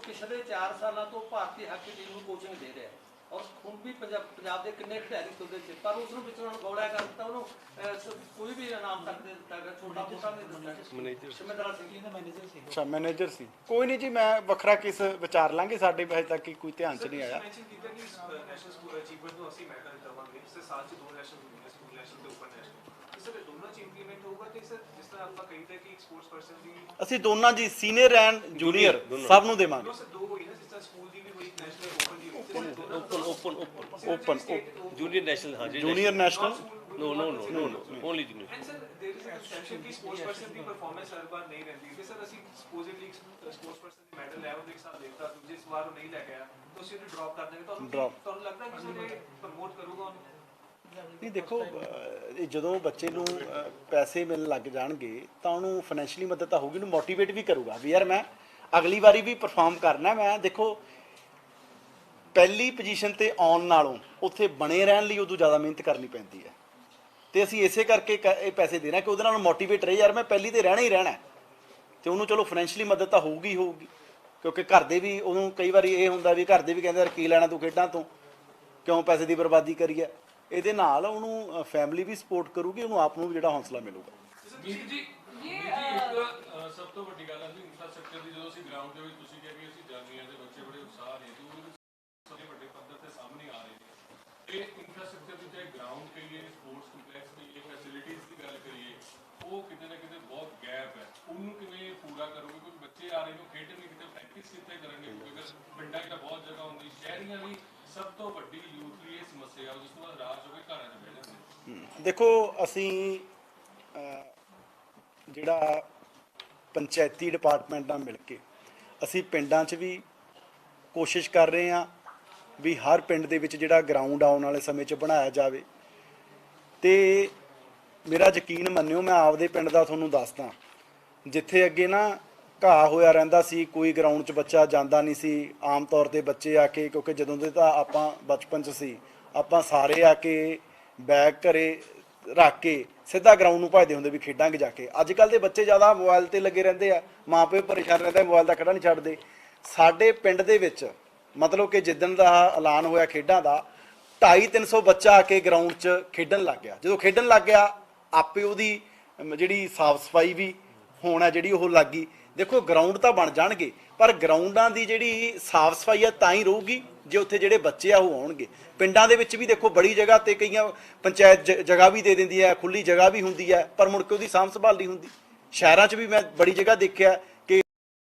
पिछले 4 सालों तो भारतीय हाकी टीम को कोचिंग दे रहा है और ਹੁਣ ਵੀ ਪੰਜਾਬ ਦੇ ਕਿੰਨੇ ਖਿਡਾਰੀ ਸੁਣਦੇ ਸੀ ਪਰ ਉਸ ਨੂੰ ਵਿੱਚੋਂ ਗੋਲਿਆ ਕਰ ਦਿੱਤਾ ਉਹਨੂੰ ਕੋਈ ਵੀ ਇਨਾਮ ਤੱਕ ਦੇ ਦਿੱਤਾ ਗਿਆ ਛੋਟਾ ਮੋਟਾ ਨਹੀਂ ਦਿੱਤਾ ਮੈਨੇਜਰ ਸਿਮਰਦਰਾ ਸਿੰਘ ਦਾ ਮੈਨੇਜਰ ਸੀ ਅੱਛਾ ਮੈਨੇਜਰ ਸੀ ਕੋਈ ਨਹੀਂ ਜੀ ਮੈਂ ਵੱਖਰਾ ਕਿਸ ਵਿਚਾਰ ਲਾਂਗੇ ਸਾਡੇ ਹਜੇ ਤੱਕ ਕੋਈ ਧਿਆਨ ਚ ਨਹੀਂ ਆਇਆ ਮੈਂਸ਼ਨ ਕੀਤਾ ਕਿ ਨੈਸ਼ਨਲ ਸਕੂਲ ਅਚੀਵਮੈਂਟ ਨੂੰ ਅਸੀਂ ਮੈਟਰ ਦਵਾਂਗੇ ਇਸ ਸਾਲ ਚ 2 ਨੈਸ਼ਨਲ ਹੁੰਦੇ ਸਕੂਲ ਨੈਸ਼ਨਲ ਤੇ ਓਪਨ ਨੈਸ਼ਨਲ ਸਰ ਦੋਨਾਂ ਚ ਇੰਪਲੀਮੈਂਟ ਹੋਊਗਾ ਤੇ ਸਰ ਜਿਸ ਤਰ੍ਹਾਂ ਆਪਾਂ ਕਹਿੰਦੇ ਕਿ ਇੱਕ ਸਪੋਰਟਸ ਪਰਸਨ ਦੀ ਅਸੀਂ ਦੋਨਾਂ ਜੀ ਸੀਨੀਅਰ ਐਂਡ ਜੂਨੀਅਰ ਸਭ ਨੂੰ ਦੇਵਾਂਗੇ ਸਰ ਦੋ ਹੋਈ ਨਾ ਜਿਸ ਤਰ੍ਹਾਂ ਸਕੂਲ ਦੀ ਵੀ ਹੋਈ ਨੈਸ਼ਨਲ ਓਪਨ ਦੀ ओपन जूनियर नेशनल हाँ junior national no only junior and sir there is a exception कि स्पोर्ट्स पर्सन की परफॉर्मेंस हर बार नहीं रहती है सर ਅਸੀਂ ਸਪੋਜ਼ਿਟਲੀ ਸਪੋਰਟਸ ਪਰਸਨ ਦੀ ਮੈਡਲ ਲੈ ਆਉਂਦੇ ਇੱਕ ਸਾਲ ਦੇਤਾ ਦੂਜੇ ਵਾਰ ਨਹੀਂ ਲੈ ਗਿਆ ਤਾਂ ਅਸੀਂ ਉਹਨੂੰ ਡ੍ਰੌਪ ਕਰ ਦੇਂਗੇ ਤੁਹਾਨੂੰ ਲੱਗਦਾ ਕਿ ਸਰ ਇਹ ਪ੍ਰਮੋਟ ਕਰੂਗਾ ਉਹਨੂੰ ਨਹੀਂ ਦੇਖੋ ਜਦੋਂ ਬੱਚੇ ਨੂੰ ਪੈਸੇ ਮਿਲਣ ਲੱਗ ਜਾਣਗੇ ਤਾਂ ਉਹਨੂੰ ਫਾਈਨੈਂਸ਼ੀਅਲੀ ਮਦਦ ਤਾਂ ਹੋਊਗੀ, ਉਹਨੂੰ ਮੋਟੀਵੇਟ ਵੀ ਕਰੂਗਾ ਵੀ ਯਾਰ ਮੈਂ ਅਗਲੀ ਵਾਰੀ ਵੀ ਪਰਫਾਰਮ ਕਰਨਾ। ਮੈਂ ਦੇਖੋ ਪਹਿਲੀ ਪੋਜੀਸ਼ਨ ਤੇ ਆਉਣ ਨਾਲੋਂ ਉੱਥੇ ਬਣੇ ਰਹਿਣ ਲਈ ਉਦੋਂ ਜ਼ਿਆਦਾ ਮਿਹਨਤ ਕਰਨੀ ਪੈਂਦੀ ਹੈ ਤੇ ਅਸੀਂ ਇਸੇ ਕਰਕੇ ਇਹ ਪੈਸੇ ਦੇ ਰਹੇ ਕਿ ਉਹਦੇ ਨਾਲ ਮੋਟੀਵੇਟ ਰਹੇ ਯਾਰ ਮੈਂ ਪਹਿਲੀ ਤੇ ਰਹਿਣਾ ਹੀ ਰਹਿਣਾ ਤੇ ਉਹਨੂੰ ਚਲੋ ਫਾਈਨੈਂਸ਼ੀਅਲੀ ਮਦਦ ਤਾਂ ਹੋਊਗੀ ਕਿਉਂਕਿ ਘਰ ਦੇ ਵੀ ਉਹਨੂੰ ਕਈ ਵਾਰੀ ਇਹ ਹੁੰਦਾ ਵੀ ਘਰ ਦੇ ਵੀ ਕਹਿੰਦੇ ਯਾਰ ਕੀ ਲੈਣਾ ਤੂੰ ਖੇਡਾਂ ਤੋਂ, ਕਿਉਂ ਪੈਸੇ ਦੀ ਬਰਬਾਦੀ ਕਰੀ ਹੈ। ਇਹਦੇ ਨਾਲ ਉਹਨੂੰ ਫੈਮਿਲੀ ਵੀ ਸਪੋਰਟ ਕਰੂਗੀ, ਉਹਨੂੰ ਆਪ ਨੂੰ ਵੀ ਜਿਹੜਾ ਹੌਸਲਾ ਮਿਲੂਗਾ। ਸਭ ਤੋਂ ਵੱਡੀ ਗੱਲ ਹੈ ਜੀ ਇਨਫਰਾਸਟ੍ਰਕਚਰ ਦੀ। ਜਦੋਂ ਅਸੀਂ ਗਰਾਊਂਡ ਦੇ ਵਿੱਚ ਤੁਸੀਂ ਕਿਹਾ ਕਿ ਅਸੀਂ ਜਾਂਦੀਆਂ ਦੇ ਬੱਚੇ ਬੜੇ ਉਤਸ਼ਾਹ ਨੇ ਤੇ ਉਹਦੇ ਵਿੱਚ ਸਭ ਵੱਡੇ ਪੱਧਰ ਤੇ ਸਾਹਮਣੇ ਆ ਰਹੇ ਨੇ। ਇਹ ਇਨਫਰਾਸਟ੍ਰਕਚਰ ਦੀ ਚਾਹੇ ਗਰਾਊਂਡ ਕਹੀਏ, ਸਪੋਰਟਸ ਕੰਪਲੈਕਸ ਕਹੀਏ, ਫੈਸਿਲਿਟੀਜ਼ ਦੀ ਗੱਲ ਕਰੀਏ, ਉਹ ਕਿਤੇ ਨਾ ਕਿਤੇ ਬਹੁਤ ਗੈਪ ਹੈ। ਉਹਨੂੰ ਕਿਵੇਂ ਪੂਰਾ ਕਰੋਗੇ? ਕਿਉਂਕਿ ਬੱਚੇ ਆ ਰਹੇ ਨੇ ਖੇਡਣਗੇ, ਕਿਤੇ ਪ੍ਰੈਕਟਿਸ ਕਿੱਥੇ ਕਰਨਗੇ? ਕਿਉਂਕਿ ਪਿੰਡਾਂ 'ਚ ਤਾਂ ਬਹੁਤ ਜਗ੍ਹਾ ਹੁੰਦੀ, ਸ਼ਹਿਰੀਆਂ ਦੀ ਸਭ ਤੋਂ ਵੱਡੀ ਯੂਥ ਲਈ ਇਹ ਸਮੱਸਿਆ ਉਸ ਤੋਂ ਬਾਅਦ ਰਾਜ ਹੋ ਕੇ ਘਰਾਂ 'ਚ ਬਹਿ ਜਾਂਦੇ। ਦੇਖੋ ਅਸੀਂ ਜਿਹੜਾ ਪੰਚਾਇਤੀ ਡਿਪਾਰਟਮੈਂਟ ਨਾਲ ਮਿਲ ਕੇ ਅਸੀਂ ਪਿੰਡਾਂ 'ਚ ਵੀ ਕੋਸ਼ਿਸ਼ ਕਰ ਰਹੇ ਹਾਂ ਵੀ ਹਰ ਪਿੰਡ ਦੇ ਵਿੱਚ ਜਿਹੜਾ ਗਰਾਊਂਡ ਆਉਣ ਵਾਲੇ ਸਮੇਂ 'ਚ ਬਣਾਇਆ ਜਾਵੇ। ਤੇ ਮੇਰਾ ਯਕੀਨ ਮੰਨਿਓ, ਮੈਂ ਆਪਦੇ ਪਿੰਡ ਦਾ ਤੁਹਾਨੂੰ ਦੱਸਦਾ, ਜਿੱਥੇ ਅੱਗੇ ਨਾ ਘਾਹ ਹੋਇਆ ਰਹਿੰਦਾ ਸੀ, ਕੋਈ ਗਰਾਊਂਡ 'ਚ ਬੱਚਾ ਜਾਂਦਾ ਨਹੀਂ ਸੀ। ਆਮ ਤੌਰ 'ਤੇ ਬੱਚੇ ਆ ਕੇ, ਕਿਉਂਕਿ ਜਦੋਂ ਦੇ ਤਾਂ ਆਪਾਂ ਬਚਪਨ 'ਚ ਸੀ, ਆਪਾਂ ਸਾਰੇ ਆ ਕੇ ਬੈਗ ਘਰੇ ਰੱਖ ਕੇ ਸਿੱਧਾ ਗਰਾਊਂਡ ਨੂੰ ਭੱਜਦੇ ਹੁੰਦੇ ਵੀ ਖੇਡਾਂਗੇ ਜਾ ਕੇ। ਅੱਜ ਕੱਲ੍ਹ ਦੇ ਬੱਚੇ ਜ਼ਿਆਦਾ ਮੋਬਾਈਲ 'ਤੇ ਲੱਗੇ ਰਹਿੰਦੇ ਆ, ਮਾਂ ਪਿਓ ਪਰੇਸ਼ਾਨ ਰਹਿੰਦੇ, ਮੋਬਾਈਲ ਦਾ ਖੜਾ ਨਹੀਂ ਛੱਡਦੇ। ਸਾਡੇ ਪਿੰਡ ਦੇ ਵਿੱਚ ਮਤਲਬ ਕਿ ਜਿੱਦਣ ਦਾ ਐਲਾਨ ਹੋਇਆ ਖੇਡਾਂ ਦਾ, 250-300 ਬੱਚਾ ਆ ਕੇ ਗਰਾਊਂਡ 'ਚ ਖੇਡਣ ਲੱਗ ਗਿਆ। ਜਦੋਂ ਖੇਡਣ ਲੱਗ ਗਿਆ ਆਪੇ ਉਹਦੀ ਜਿਹੜੀ ਸਾਫ਼ ਸਫਾਈ ਵੀ ਹੋਣਾ ਜਿਹੜੀ ਉਹ ਲੱਗ ਗਈ। ਦੇਖੋ ਗਰਾਊਂਡ ਤਾਂ ਬਣ ਜਾਣਗੇ ਪਰ ਗਰਾਊਂਡਾਂ ਦੀ ਜਿਹੜੀ ਸਾਫ਼ ਸਫਾਈ ਆ ਤਾਂ ਹੀ ਰਹੂਗੀ ਜੇ ਉੱਥੇ ਜਿਹੜੇ ਬੱਚੇ ਆ ਉਹ ਆਉਣਗੇ। ਪਿੰਡਾਂ ਦੇ ਵਿੱਚ ਵੀ ਦੇਖੋ ਬੜੀ ਜਗ੍ਹਾ 'ਤੇ ਕਈਆਂ ਪੰਚਾਇਤ ਜਗ੍ਹਾ ਵੀ ਦੇ ਦਿੰਦੀ ਹੈ, ਖੁੱਲੀ ਜਗ੍ਹਾ ਵੀ ਹੁੰਦੀ ਹੈ, ਪਰ ਮੁੜ ਕੇ ਉਹਦੀ ਸਾਂਭ ਸੰਭਾਲ ਨਹੀਂ ਹੁੰਦੀ। ਸ਼ਹਿਰਾਂ 'ਚ ਵੀ ਮੈਂ ਬੜੀ ਜਗ੍ਹਾ ਦੇਖਿਆ ਕਿ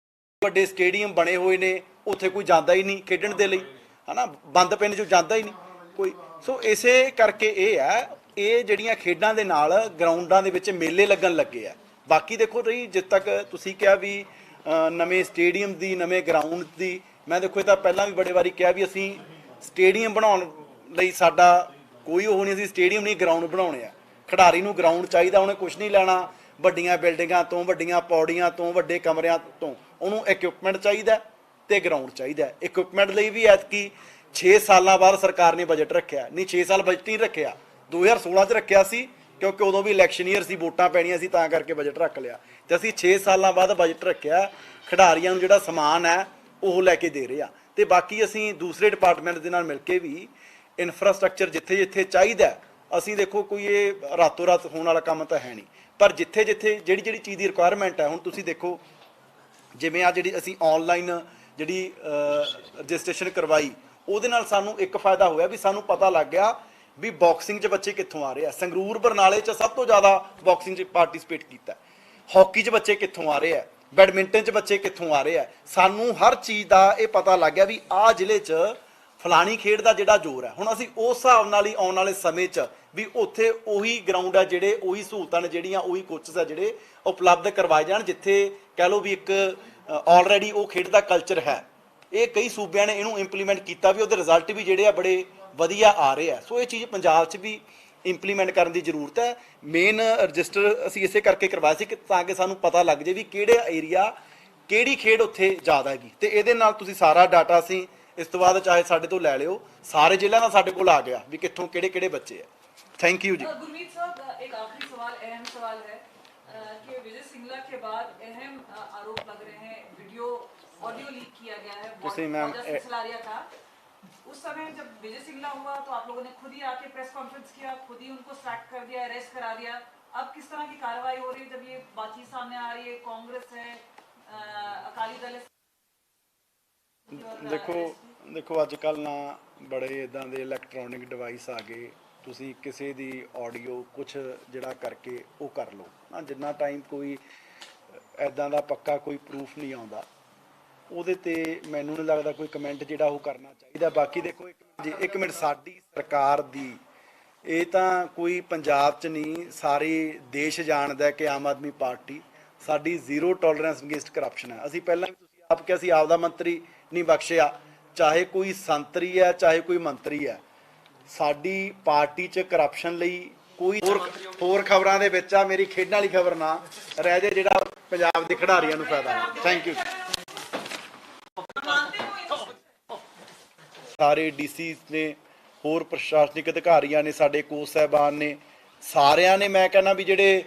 ਵੱਡੇ ਸਟੇਡੀਅਮ ਬਣੇ ਹੋਏ ਨੇ, ਉੱਥੇ ਕੋਈ ਜਾਂਦਾ ਹੀ ਨਹੀਂ ਖੇਡਣ ਦੇ ਲਈ, ਹੈ ਨਾ, ਬੰਦ ਪਿੰਡ 'ਚ ਜਾਂਦਾ ਹੀ ਨਹੀਂ ਕੋਈ। ਸੋ ਇਸੇ ਕਰਕੇ ਇਹ ਹੈ, ਇਹ ਜਿਹੜੀਆਂ ਖੇਡਾਂ ਦੇ ਨਾਲ ਗਰਾਊਂਡਾਂ ਦੇ ਵਿੱਚ ਮੇਲੇ ਲੱਗਣ ਲੱਗੇ ਆ। ਬਾਕੀ ਦੇਖੋ ਰਹੀ ਜਿੱਦ ਤੱਕ ਤੁਸੀਂ ਕਿਹਾ ਵੀ ਨਵੇਂ ਸਟੇਡੀਅਮ ਦੀ, ਨਵੇਂ ਗਰਾਊਂਡ ਦੀ, ਮੈਂ ਦੇਖੋ ਇਹ ਤਾਂ ਪਹਿਲਾਂ ਵੀ ਬੜੇ ਵਾਰੀ ਕਿਹਾ ਵੀ ਅਸੀਂ ਸਟੇਡੀਅਮ ਬਣਾਉਣ ਲਈ ਸਾਡਾ ਕੋਈ ਉਹ ਨਹੀਂ, ਅਸੀਂ ਸਟੇਡੀਅਮ ਨਹੀਂ ਗਰਾਊਂਡ ਬਣਾਉਣੇ ਆ। ਖਿਡਾਰੀ ਨੂੰ ਗਰਾਊਂਡ ਚਾਹੀਦਾ, ਉਹਨੇ ਕੁਛ ਨਹੀਂ ਲੈਣਾ ਵੱਡੀਆਂ ਬਿਲਡਿੰਗਾਂ ਤੋਂ, ਵੱਡੀਆਂ ਪੌੜੀਆਂ ਤੋਂ, ਵੱਡੇ ਕਮਰਿਆਂ ਤੋਂ। ਉਹਨੂੰ ਇਕਵਿਪਮੈਂਟ ਚਾਹੀਦਾ ਤੇ ਗਰਾਊਂਡ ਚਾਹੀਦਾ। ਇਕਵਿਪਮੈਂਟ ਲਈ ਵੀ ਐਤਕੀ 6 ਸਾਲਾਂ ਬਾਅਦ ਸਰਕਾਰ ਨੇ ਬਜਟ ਰੱਖਿਆ, ਨਹੀਂ 6 ਸਾਲ ਬਜਟ ਨਹੀਂ ਰੱਖਿਆ, 2016 'ਚ ਰੱਖਿਆ ਸੀ ਕਿਉਂਕਿ ਉਦੋਂ ਵੀ ਇਲੈਕਸ਼ਨ ਈਅਰ ਸੀ, ਵੋਟਾਂ ਪੈਣੀਆਂ ਸੀ, ਤਾਂ ਕਰਕੇ ਬਜਟ ਰੱਖ ਲਿਆ। ਤੇ ਅਸੀਂ 6 ਸਾਲਾਂ ਬਾਅਦ ਬਜਟ ਰੱਖਿਆ, ਖਿਡਾਰੀਆਂ ਨੂੰ ਜਿਹੜਾ ਸਮਾਨ ਹੈ ਉਹ ਲੈ ਕੇ ਦੇ ਰਹੇ ਆ। ਤੇ ਬਾਕੀ ਅਸੀਂ ਦੂਸਰੇ ਡਿਪਾਰਟਮੈਂਟ ਦੇ ਨਾਲ ਮਿਲ ਕੇ ਵੀ ਇਨਫਰਾਸਟ੍ਰਕਚਰ ਜਿੱਥੇ ਜਿੱਥੇ ਚਾਹੀਦਾ, ਅਸੀਂ ਦੇਖੋ ਕੋਈ ਇਹ ਰਾਤੋਂ ਰਾਤ ਹੋਣ ਵਾਲਾ ਕੰਮ ਤਾਂ ਹੈ ਨਹੀਂ, ਪਰ ਜਿੱਥੇ ਜਿੱਥੇ ਜਿਹੜੀ ਜਿਹੜੀ ਚੀਜ਼ ਦੀ ਰਿਕੁਆਇਰਮੈਂਟ ਹੈ, ਹੁਣ ਤੁਸੀਂ ਦੇਖੋ ਜਿਵੇਂ ਆ ਜਿਹੜੀ ਅਸੀਂ ਆਨਲਾਈਨ ਜਿਹੜੀ ਰਜਿਸਟ੍ਰੇਸ਼ਨ ਕਰਵਾਈ, ਉਹਦੇ ਨਾਲ ਸਾਨੂੰ ਇੱਕ ਫਾਇਦਾ ਹੋਇਆ ਵੀ ਸਾਨੂੰ ਪਤਾ ਲੱਗ ਗਿਆ ਵੀ ਬਾਕਸਿੰਗ 'ਚ ਬੱਚੇ ਕਿੱਥੋਂ ਆ ਰਹੇ ਆ। ਸੰਗਰੂਰ ਬਰਨਾਲੇ 'ਚ ਸਭ ਤੋਂ ਜ਼ਿਆਦਾ ਬਾਕਸਿੰਗ 'ਚ ਪਾਰਟੀਸਪੇਟ ਕੀਤਾ, ਹਾਕੀ 'ਚ ਬੱਚੇ ਕਿੱਥੋਂ ਆ ਰਹੇ ਆ, ਬੈਡਮਿੰਟਨ 'ਚ ਬੱਚੇ ਕਿੱਥੋਂ ਆ ਰਹੇ ਆ। ਸਾਨੂੰ ਹਰ ਚੀਜ਼ ਦਾ ਇਹ ਪਤਾ ਲੱਗ ਗਿਆ ਵੀ ਆਹ ਜ਼ਿਲ੍ਹੇ 'ਚ ਫਲਾਣੀ ਖੇਡ ਦਾ ਜਿਹੜਾ ਜ਼ੋਰ ਹੈ। ਹੁਣ ਅਸੀਂ ਉਸ ਹਿਸਾਬ ਨਾਲ ਹੀ ਆਉਣ ਵਾਲੇ ਸਮੇਂ 'ਚ ਵੀ ਉੱਥੇ ਉਹੀ ਗਰਾਊਂਡ ਆ ਜਿਹੜੇ, ਉਹੀ ਸਹੂਲਤਾਂ ਨੇ ਜਿਹੜੀਆਂ, ਉਹੀ ਕੋਚਸ ਆ ਜਿਹੜੇ ਉਪਲਬਧ ਕਰਵਾਏ ਜਾਣ, ਜਿੱਥੇ ਕਹਿ ਲਓ ਵੀ ਇੱਕ ਆਲਰੇਡੀ ਉਹ ਖੇਡ ਦਾ ਕਲਚਰ ਹੈ। ਇਹ ਕਈ ਸੂਬਿਆਂ ਨੇ ਇਹਨੂੰ ਇੰਪਲੀਮੈਂਟ ਕੀਤਾ ਵੀ ਉਹਦੇ ਰਿਜ਼ਲਟ ਵੀ ਜਿਹੜੇ ਆ ਬੜੇ ਵਧੀਆ ਆ ਰਹੇ ਆ। ਸੋ ਇਹ ਚੀਜ਼ ਪੰਜਾਬ 'ਚ ਵੀ ਇੰਪਲੀਮੈਂਟ ਕਰਨ ਦੀ ਜ਼ਰੂਰਤ ਹੈ। ਮੇਨ ਰਜਿਸਟਰ ਅਸੀਂ ਇਸੇ ਕਰਕੇ ਕਰਵਾਇਆ ਸੀ ਕਿ ਤਾਂ ਕਿ ਸਾਨੂੰ ਪਤਾ ਲੱਗ ਜੇ ਵੀ ਕਿਹੜੇ ਏਰੀਆ ਕਿਹੜੀ ਖੇਡ ਉੱਥੇ ਜ਼ਿਆਦਾ ਹੈਗੀ। ਤੇ ਇਹਦੇ ਨਾਲ ਤੁਸੀਂ ਸਾਰਾ ਡਾਟਾ ਅਸੀਂ ਇਸ ਤੋਂ ਬਾਅਦ ਚਾਹੇ ਸਾਡੇ ਤੋਂ ਲੈ ਲਿਓ, ਸਾਰੇ ਜ਼ਿਲ੍ਹਿਆਂ ਦਾ ਸਾਡੇ ਕੋਲ ਆ ਗਿਆ ਵੀ ਕਿੱਥੋਂ ਕਿਹੜੇ ਕਿਹੜੇ ਬੱਚੇ ਆ। थैंक यू जी। गुरमीत साहब, एक आखिरी सवाल, अहम सवाल है कि विजय सिंगला के बाद अहम आरोप लग रहे हैं वीडियो ऑडियो लीक किया गया है ਤੁਸੀਂ मैम, सलारिया का, उस समय जब विजय सिंगला हुआ तो आप लोगों ने खुद ही आके प्रेस कॉन्फ्रेंस किया, खुद ही उनको सैक कर दिया, अरेस्ट करा दिया। अब किस तरह की कार्रवाई हो रही है जब ये बातचीत सामने आ रही है? कांग्रेस है, अकाली दल है। ਦੇਖੋ ਅੱਜ ਕੱਲ੍ਹ ਨਾ ਬੜੇ ਇਦਾਂ ਦੇ ਇਲੈਕਟ੍ਰੋਨਿਕ ਡਿਵਾਈਸ ਆ ਗਏ, ਤੁਸੀਂ ਕਿਸੇ ਦੀ ਆਡੀਓ ਕੁਛ ਜਿਹੜਾ ਕਰਕੇ ਉਹ ਕਰ ਲਓ ਨਾ, ਜਿੰਨਾ ਟਾਈਮ ਕੋਈ ਇਦਾਂ ਦਾ ਪੱਕਾ ਕੋਈ ਪ੍ਰੂਫ ਨਹੀਂ ਆਉਂਦਾ ਉਹਦੇ ਤੇ ਮੈਨੂੰ ਨਹੀਂ ਲੱਗਦਾ ਕੋਈ ਕਮੈਂਟ ਜਿਹੜਾ ਉਹ ਕਰਨਾ ਚਾਹੀਦਾ। ਬਾਕੀ ਦੇਖੋ ਇੱਕ ਮਿੰਟ, ਸਾਡੀ ਸਰਕਾਰ ਦੀ ਇਹ ਤਾਂ ਕੋਈ ਪੰਜਾਬ 'ਚ ਨਹੀਂ ਸਾਰੇ ਦੇਸ਼ ਜਾਣਦਾ ਕਿ ਆਮ ਆਦਮੀ ਪਾਰਟੀ ਸਾਡੀ ਜ਼ੀਰੋ ਟੋਲਰੈਂਸ ਅਗੇਂਸਟ ਕਰਪਸ਼ਨ ਹੈ। ਅਸੀਂ ਪਹਿਲਾਂ ਵੀ ਤੁਸੀਂ ਆਪ ਕਿਹਾ, ਅਸੀਂ ਆਪਦਾ ਮੰਤਰੀ ਨਹੀਂ ਬਖਸ਼ਿਆ, ਚਾਹੇ ਕੋਈ ਸੰਤਰੀ ਹੈ ਚਾਹੇ ਕੋਈ ਮੰਤਰੀ ਹੈ, ਸਾਡੀ ਪਾਰਟੀ 'ਚ ਕਰਪਸ਼ਨ ਲਈ ਕੋਈ ਹੋਰ ਖਬਰਾਂ ਦੇ ਵਿੱਚ ਆ ਮੇਰੀ ਖੇਡਾਂ ਵਾਲੀ ਖਬਰ ਨਾ ਰਹਿ ਜੇ ਜਿਹੜਾ ਪੰਜਾਬ ਦੇ ਖਿਡਾਰੀਆਂ ਨੂੰ ਫਾਇਦਾ ਹੈ। Thank you. ਸਾਰੇ ਡੀਸੀ ਨੇ, ਹੋਰ ਪ੍ਰਸ਼ਾਸਨਿਕ ਅਧਿਕਾਰੀਆਂ ਨੇ, ਸਾਡੇ ਕੋਚ ਸਾਹਿਬਾਨ ਨੇ, ਸਾਰਿਆਂ ਨੇ ਮੈਂ ਕਹਿੰਦਾ ਵੀ ਜਿਹੜੇ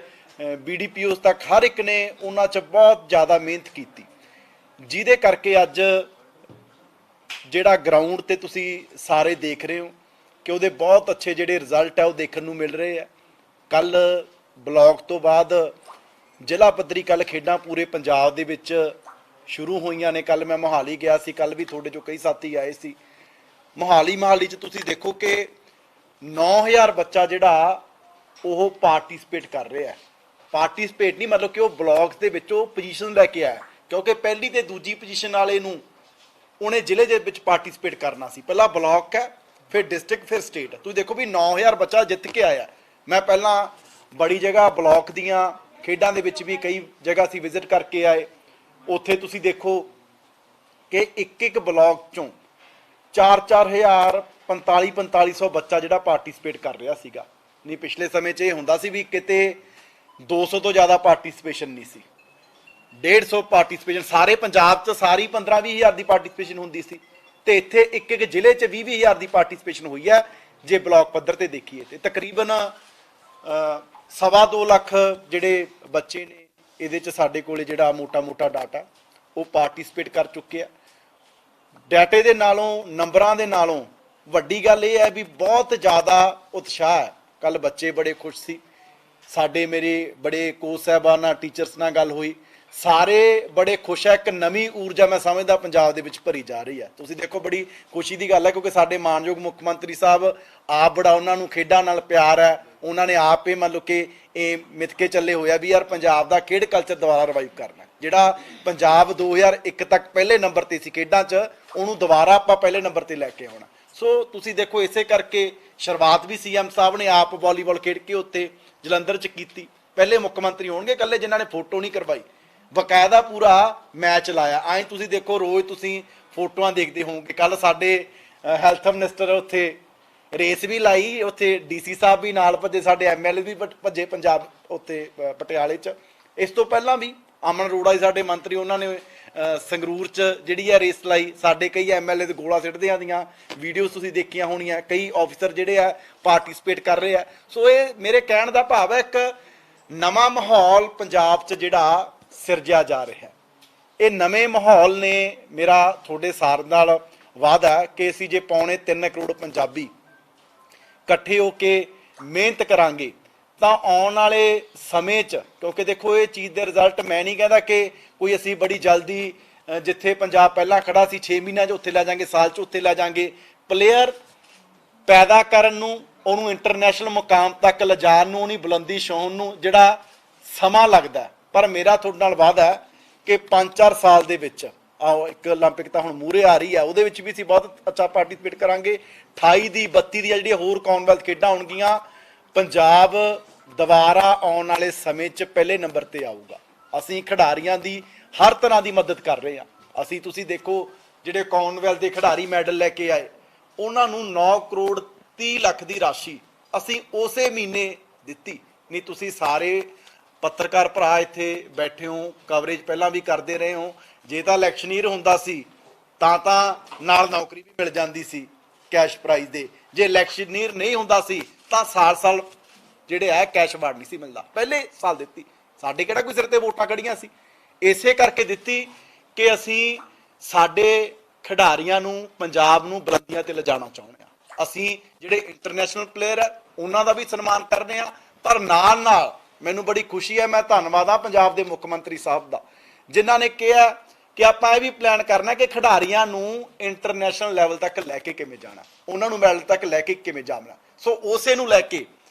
BDPOs ਤੱਕ ਹਰ ਇੱਕ ਨੇ ਉਹਨਾਂ 'ਚ ਬਹੁਤ ਜ਼ਿਆਦਾ ਮਿਹਨਤ ਕੀਤੀ, ਜਿਹਦੇ ਕਰਕੇ ਅੱਜ ਜਿਹੜਾ ਗਰਾਊਂਡ ਤੇ ਤੁਸੀਂ ਸਾਰੇ ਦੇਖ ਰਹੇ ਹੋ ਕਿ ਉਹਦੇ ਬਹੁਤ ਅੱਛੇ ਜਿਹੜੇ ਰਿਜ਼ਲਟ ਹੈ ਉਹ ਦੇਖਣ ਨੂੰ ਮਿਲ ਰਹੇ ਆ। ਕੱਲ ਬਲਾਕ ਤੋਂ ਬਾਅਦ ਜ਼ਿਲ੍ਹਾ ਪੱਧਰੀ ਕੱਲ ਖੇਡਾਂ ਪੂਰੇ ਪੰਜਾਬ ਦੇ ਵਿੱਚ ਸ਼ੁਰੂ ਹੋਈਆਂ ਨੇ। ਕੱਲ ਮੈਂ ਮੋਹਾਲੀ ਗਿਆ ਸੀ, ਕੱਲ ਵੀ ਤੁਹਾਡੇ ਚੋਂ ਕਈ ਸਾਥੀ ਆਏ ਸੀ। ਮੋਹਾਲੀ 'ਚ ਤੁਸੀਂ ਦੇਖੋ ਕਿ 9000 ਬੱਚਾ ਜਿਹੜਾ ਉਹ ਪਾਰਟਿਸਿਪੇਟ ਕਰ ਰਿਹਾ ਹੈ। ਪਾਰਟਿਸਿਪੇਟ ਨਹੀਂ ਮਤਲਬ ਕਿ ਉਹ ਬਲਾਕਸ ਦੇ ਵਿੱਚ ਉਹ ਪੋਜੀਸ਼ਨ ਲੈ ਕੇ ਆਇਆ, ਕਿਉਂਕਿ ਪਹਿਲੀ ਤੇ ਦੂਜੀ ਪੋਜੀਸ਼ਨ ਵਾਲੇ ਨੂੰ ਉਹਨੇ ਜ਼ਿਲ੍ਹੇ ਦੇ ਵਿੱਚ ਪਾਰਟਿਸਿਪੇਟ ਕਰਨਾ ਸੀ। ਪਹਿਲਾਂ ਬਲਾਕ ਹੈ, ਫਿਰ ਡਿਸਟ੍ਰਿਕਟ, ਫਿਰ ਸਟੇਟ। ਤੁਸੀਂ ਦੇਖੋ ਵੀ 9000 ਬੱਚਾ ਜਿੱਤ ਕੇ ਆਇਆ। ਮੈਂ ਪਹਿਲਾਂ ਬੜੀ ਜਗ੍ਹਾ ਬਲਾਕ ਦੀਆਂ ਖੇਡਾਂ ਦੇ ਵਿੱਚ ਵੀ ਕਈ ਜਗ੍ਹਾ ਅਸੀਂ ਵਿਜ਼ਿਟ ਕਰਕੇ ਆਏ। ਉੱਥੇ ਤੁਸੀਂ ਦੇਖੋ ਕਿ ਇੱਕ ਬਲਾਕ ਚੋਂ 4000 4500 ਬੱਚਾ ਜਿਹੜਾ ਪਾਰਟਿਸਿਪੇਟ ਕਰ ਰਿਹਾ ਸੀਗਾ। ਨਹੀਂ ਪਿਛਲੇ ਸਮੇਂ 'ਚ ਇਹ ਹੁੰਦਾ ਸੀ ਵੀ ਕਿਤੇ 200 ਤੋਂ ਜ਼ਿਆਦਾ ਪਾਰਟਿਸਿਪੇਸ਼ਨ ਨਹੀਂ ਸੀ, 150 ਪਾਰਟਿਸਿਪੇਸ਼ਨ ਸਾਰੇ ਪੰਜਾਬ 'ਚ ਸਾਰੀ 15-20 ਹਜ਼ਾਰ ਦੀ ਪਾਰਟਿਸਿਪੇਸ਼ਨ ਹੁੰਦੀ ਸੀ, ਤੇ ਇੱਥੇ ਇੱਕ ਜ਼ਿਲ੍ਹੇ 'ਚ 20-20 ਹਜ਼ਾਰ ਦੀ ਪਾਰਟਿਸਿਪੇਸ਼ਨ ਹੋਈ ਹੈ। ਜੇ ਬਲਾਕ ਪੱਧਰ ਤੇ ਦੇਖੀਏ ਤੇ ਤਕਰੀਬਨ 2.25 ਲੱਖ ਜਿਹੜੇ ਬੱਚੇ ਨੇ ਇਹਦੇ 'ਚ ਸਾਡੇ ਕੋਲੇ ਜਿਹੜਾ ਮੋਟਾ ਡਾਟਾ ਉਹ ਪਾਰਟਿਸਿਪੇਟ ਕਰ ਚੁੱਕੇ ਆ। ਡਾਟੇ ਦੇ ਨਾਲੋਂ ਨੰਬਰਾਂ ਦੇ ਨਾਲੋਂ ਵੱਡੀ ਗੱਲ ਇਹ ਹੈ ਵੀ ਬਹੁਤ ਜ਼ਿਆਦਾ ਉਤਸ਼ਾਹ ਹੈ। ਕੱਲ ਬੱਚੇ ਬੜੇ ਖੁਸ਼ ਸੀ, ਸਾਡੇ ਮੇਰੇ ਬੜੇ ਕੋਚ ਸਾਹਿਬਾਨਾਂ ਟੀਚਰਸ ਨਾਲ ਗੱਲ ਹੋਈ, ਸਾਰੇ ਬੜੇ ਖੁਸ਼ ਹੈ। ਇੱਕ ਨਵੀਂ ਊਰਜਾ ਮੈਂ ਸਮਝਦਾ ਪੰਜਾਬ ਦੇ ਵਿੱਚ ਭਰੀ ਜਾ ਰਹੀ ਹੈ। ਤੁਸੀਂ ਦੇਖੋ ਬੜੀ ਖੁਸ਼ੀ ਦੀ ਗੱਲ ਹੈ ਕਿਉਂਕਿ ਸਾਡੇ ਮਾਨਯੋਗ ਮੁੱਖ ਮੰਤਰੀ ਸਾਹਿਬ ਆਪ ਬੜਾ ਉਹਨਾਂ ਨੂੰ ਖੇਡਾਂ ਨਾਲ ਪਿਆਰ ਹੈ। ਉਹਨਾਂ ਨੇ ਆਪ ਇਹ ਮੰਨ ਲਓ ਕਿ ਇਹ ਮਿੱਥ ਕੇ ਚੱਲੇ ਹੋਇਆ ਵੀ ਯਾਰ ਪੰਜਾਬ ਦਾ ਖੇਡ ਕਲਚਰ ਦੁਬਾਰਾ ਰਿਵਾਈਵ ਕਰਨਾ, ਜਿਹੜਾ ਪੰਜਾਬ 2001 ਤੱਕ ਪਹਿਲੇ ਨੰਬਰ ਤੇ ਸੀ ਖੇਡਾਂ 'ਚ, ਉਹਨੂੰ ਦੁਬਾਰਾ ਆਪਾਂ ਪਹਿਲੇ ਨੰਬਰ ਤੇ ਲੈ ਕੇ ਆਉਣਾ। ਸੋ ਤੁਸੀਂ ਦੇਖੋ ਇਸੇ ਕਰਕੇ ਸ਼ੁਰੂਆਤ ਵੀ CM ਸਾਹਿਬ ਨੇ ਆਪ ਵਾਲੀਬਾਲ ਖੇਡ ਕੇ ਉੱਤੇ ਜਲੰਧਰ 'ਚ ਕੀਤੀ। ਪਹਿਲੇ ਮੁੱਖ ਮੰਤਰੀ ਹੋਣਗੇ ਇਕੱਲੇ ਜਿਨ੍ਹਾਂ ਨੇ ਫੋਟੋ ਨਹੀਂ ਕਰਵਾਈ, ਬਕਾਇਦਾ ਪੂਰਾ ਮੈਚ ਲਾਇਆ। ਐਂ ਤੁਸੀਂ ਦੇਖੋ ਰੋਜ਼ ਤੁਸੀਂ ਫੋਟੋਆਂ ਦੇਖਦੇ ਹੋਵੋਗੇ। ਕੱਲ ਸਾਡੇ ਹੈਲਥ ਮਿਨਿਸਟਰ ਉੱਥੇ ਰੇਸ ਵੀ ਲਾਈ, ਉੱਥੇ DC ਸਾਹਿਬ ਵੀ ਨਾਲ ਭੱਜੇ, ਸਾਡੇ MLA ਵੀ ਭੱਜੇ ਪੰਜਾਬ ਉੱਥੇ ਪਟਿਆਲੇ 'ਚ। ਇਸ ਤੋਂ ਪਹਿਲਾਂ ਵੀ ਅਮਨ ਅਰੋੜਾ ਜੀ ਸਾਡੇ ਮੰਤਰੀ, ਉਹਨਾਂ ਨੇ ਸੰਗਰੂਰ 'ਚ ਜਿਹੜੀ ਆ ਰੇਸ ਲਾਈ। ਸਾਡੇ ਕਈ MLA ਦੇ ਗੋਲਾ ਸਿੱਟਦਿਆਂ ਦੀਆਂ ਵੀਡੀਓਜ਼ ਤੁਸੀਂ ਦੇਖੀਆਂ ਹੋਣੀਆਂ, ਕਈ ਆਫੀਸਰ ਜਿਹੜੇ ਆ ਪਾਰਟਿਸਿਪੇਟ ਕਰ ਰਹੇ ਆ। ਸੋ ਇਹ ਮੇਰੇ ਕਹਿਣ ਦਾ ਭਾਵ ਹੈ ਇੱਕ ਨਵਾਂ ਮਾਹੌਲ ਪੰਜਾਬ 'ਚ ਜਿਹੜਾ ਸਿਰਜਿਆ ਜਾ ਰਿਹਾ। ਇਹ ਨਵੇਂ ਮਾਹੌਲ ਨੇ ਮੇਰਾ ਤੁਹਾਡੇ ਸਾਰ ਨਾਲ ਵਾਅਦਾ ਕਿ ਅਸੀਂ ਜੇ 3.25 ਕਰੋੜ ਪੰਜਾਬੀ ਇਕੱਠੇ ਹੋ ਕੇ ਮਿਹਨਤ ਕਰਾਂਗੇ ਤਾਂ ਆਉਣ ਵਾਲੇ ਸਮੇਂ 'ਚ, ਕਿਉਂਕਿ ਦੇਖੋ ਇਹ ਚੀਜ਼ ਦੇ ਰਿਜ਼ਲਟ ਮੈਂ ਨਹੀਂ ਕਹਿੰਦਾ ਕਿ ਕੋਈ ਅਸੀਂ ਬੜੀ ਜਲਦੀ ਜਿੱਥੇ ਪੰਜਾਬ ਪਹਿਲਾਂ ਖੜਾ ਸੀ 6 ਮਹੀਨਿਆਂ 'ਚ ਉੱਥੇ ਲੈ ਜਾਵਾਂਗੇ, ਸਾਲ 'ਚ ਉੱਥੇ ਲੈ ਜਾਵਾਂਗੇ। ਪਲੇਅਰ ਪੈਦਾ ਕਰਨ ਨੂੰ, ਉਹਨੂੰ ਇੰਟਰਨੈਸ਼ਨਲ ਮੁਕਾਮ ਤੱਕ ਲਿਜਾਣ ਨੂੰ, ਉਹਦੀ ਬੁਲੰਦੀ ਛੂਹਣ ਨੂੰ ਜਿਹੜਾ ਸਮਾਂ ਲੱਗਦਾ, ਪਰ ਮੇਰਾ ਤੁਹਾਡੇ ਨਾਲ ਵਾਅਦਾ ਹੈ ਕਿ 5-4 ਸਾਲ ਦੇ ਵਿੱਚ ਆਓ ਇੱਕ ਓਲੰਪਿਕ ਤਾਂ ਹੁਣ ਮੂਹਰੇ ਆ ਰਹੀ ਹੈ, ਉਹਦੇ ਵਿੱਚ ਵੀ ਅਸੀਂ ਬਹੁਤ ਅੱਛਾ ਪਾਰਟਿਸਿਪੇਟ ਕਰਾਂਗੇ। 28 ਦੀ 32 ਦੀਆਂ ਜਿਹੜੀਆਂ ਹੋਰ ਕਾਮਨਵੈਲਥ ਖੇਡਾਂ ਹੋਣਗੀਆਂ, ਪੰਜਾਬ ਦੁਬਾਰਾ ਆਉਣ ਵਾਲੇ ਸਮੇਂ 'ਚ ਪਹਿਲੇ ਨੰਬਰ ਤੇ ਆਊਗਾ। ਅਸੀਂ ਖਿਡਾਰੀਆਂ ਦੀ ਹਰ ਤਰ੍ਹਾਂ ਦੀ ਮਦਦ ਕਰ ਰਹੇ ਹਾਂ। ਅਸੀਂ ਤੁਸੀਂ ਦੇਖੋ ਜਿਹੜੇ ਕਾਮਨਵੈਲਥ ਦੇ ਖਿਡਾਰੀ ਮੈਡਲ ਲੈ ਕੇ ਆਏ, ਉਹਨਾਂ ਨੂੰ 9 ਕਰੋੜ 30 ਲੱਖ ਦੀ ਰਾਸ਼ੀ ਅਸੀਂ ਉਸੇ ਮਹੀਨੇ ਦਿੱਤੀ। ਨਹੀਂ ਤੁਸੀਂ ਸਾਰੇ ਪੱਤਰਕਾਰ ਭਰਾ ਇੱਥੇ ਬੈਠੇ ਹੋ, ਕਵਰੇਜ ਪਹਿਲਾਂ ਵੀ ਕਰਦੇ ਰਹੇ ਹੋ। ਜੇ ਤਾਂ ਇਲੈਕਸ਼ਨੀਅਰ ਹੁੰਦਾ ਸੀ ਤਾਂ ਨਾਲ ਨੌਕਰੀ ਵੀ ਮਿਲ ਜਾਂਦੀ ਸੀ ਕੈਸ਼ ਪ੍ਰਾਈਜ਼ ਦੇ। ਜੇ ਇਲੈਕਸ਼ਨੀਅਰ ਨਹੀਂ ਹੁੰਦਾ ਸੀ ਤਾਂ ਸਾਲ ਜਿਹੜੇ ਹੈ ਕੈਸ਼ ਅਵਾਰਡ ਨਹੀਂ ਸੀ ਮਿਲਦਾ। ਪਹਿਲੇ ਸਾਲ ਦਿੱਤੀ, ਸਾਡੇ ਕਿਹੜਾ ਕੋਈ ਸਿਰ ਤੇ ਵੋਟਾਂ ਕੜੀਆਂ ਸੀ। ਇਸੇ ਕਰਕੇ ਦਿੱਤੀ ਕਿ ਅਸੀਂ ਸਾਡੇ ਖਿਡਾਰੀਆਂ ਨੂੰ, ਪੰਜਾਬ ਨੂੰ ਬੁਲੰਦੀਆਂ ਤੇ ਲਿਜਾਣਾ ਚਾਹੁੰਦੇ ਹਾਂ। ਅਸੀਂ ਜਿਹੜੇ ਇੰਟਰਨੈਸ਼ਨਲ ਪਲੇਅਰ ਹੈ ਉਹਨਾਂ ਦਾ ਵੀ ਸਨਮਾਨ ਕਰਦੇ ਹਾਂ, ਪਰ ਨਾਲ ਨਾਲ ਮੈਨੂੰ ਬੜੀ ਖੁਸ਼ੀ ਹੈ, ਮੈਂ ਧੰਨਵਾਦ ਹਾਂ ਪੰਜਾਬ ਦੇ ਮੁੱਖ ਮੰਤਰੀ ਸਾਹਿਬ ਦਾ, ਜਿਨ੍ਹਾਂ ਨੇ ਕਿਹਾ ਕਿ ਆਪਾਂ ਇਹ ਵੀ ਪਲਾਨ ਕਰਨਾ ਕਿ ਖਿਡਾਰੀਆਂ ਨੂੰ ਇੰਟਰਨੈਸ਼ਨਲ ਲੈਵਲ ਤੱਕ ਲੈ ਕੇ ਕਿਵੇਂ ਜਾਣਾ, ਉਹਨਾਂ ਨੂੰ ਮੈਡਲ ਤੱਕ ਲੈ ਕੇ ਕਿਵੇਂ ਜਾਣਾ। ਸੋ ਉਸੇ ਨੂੰ ਲੈ ਕੇ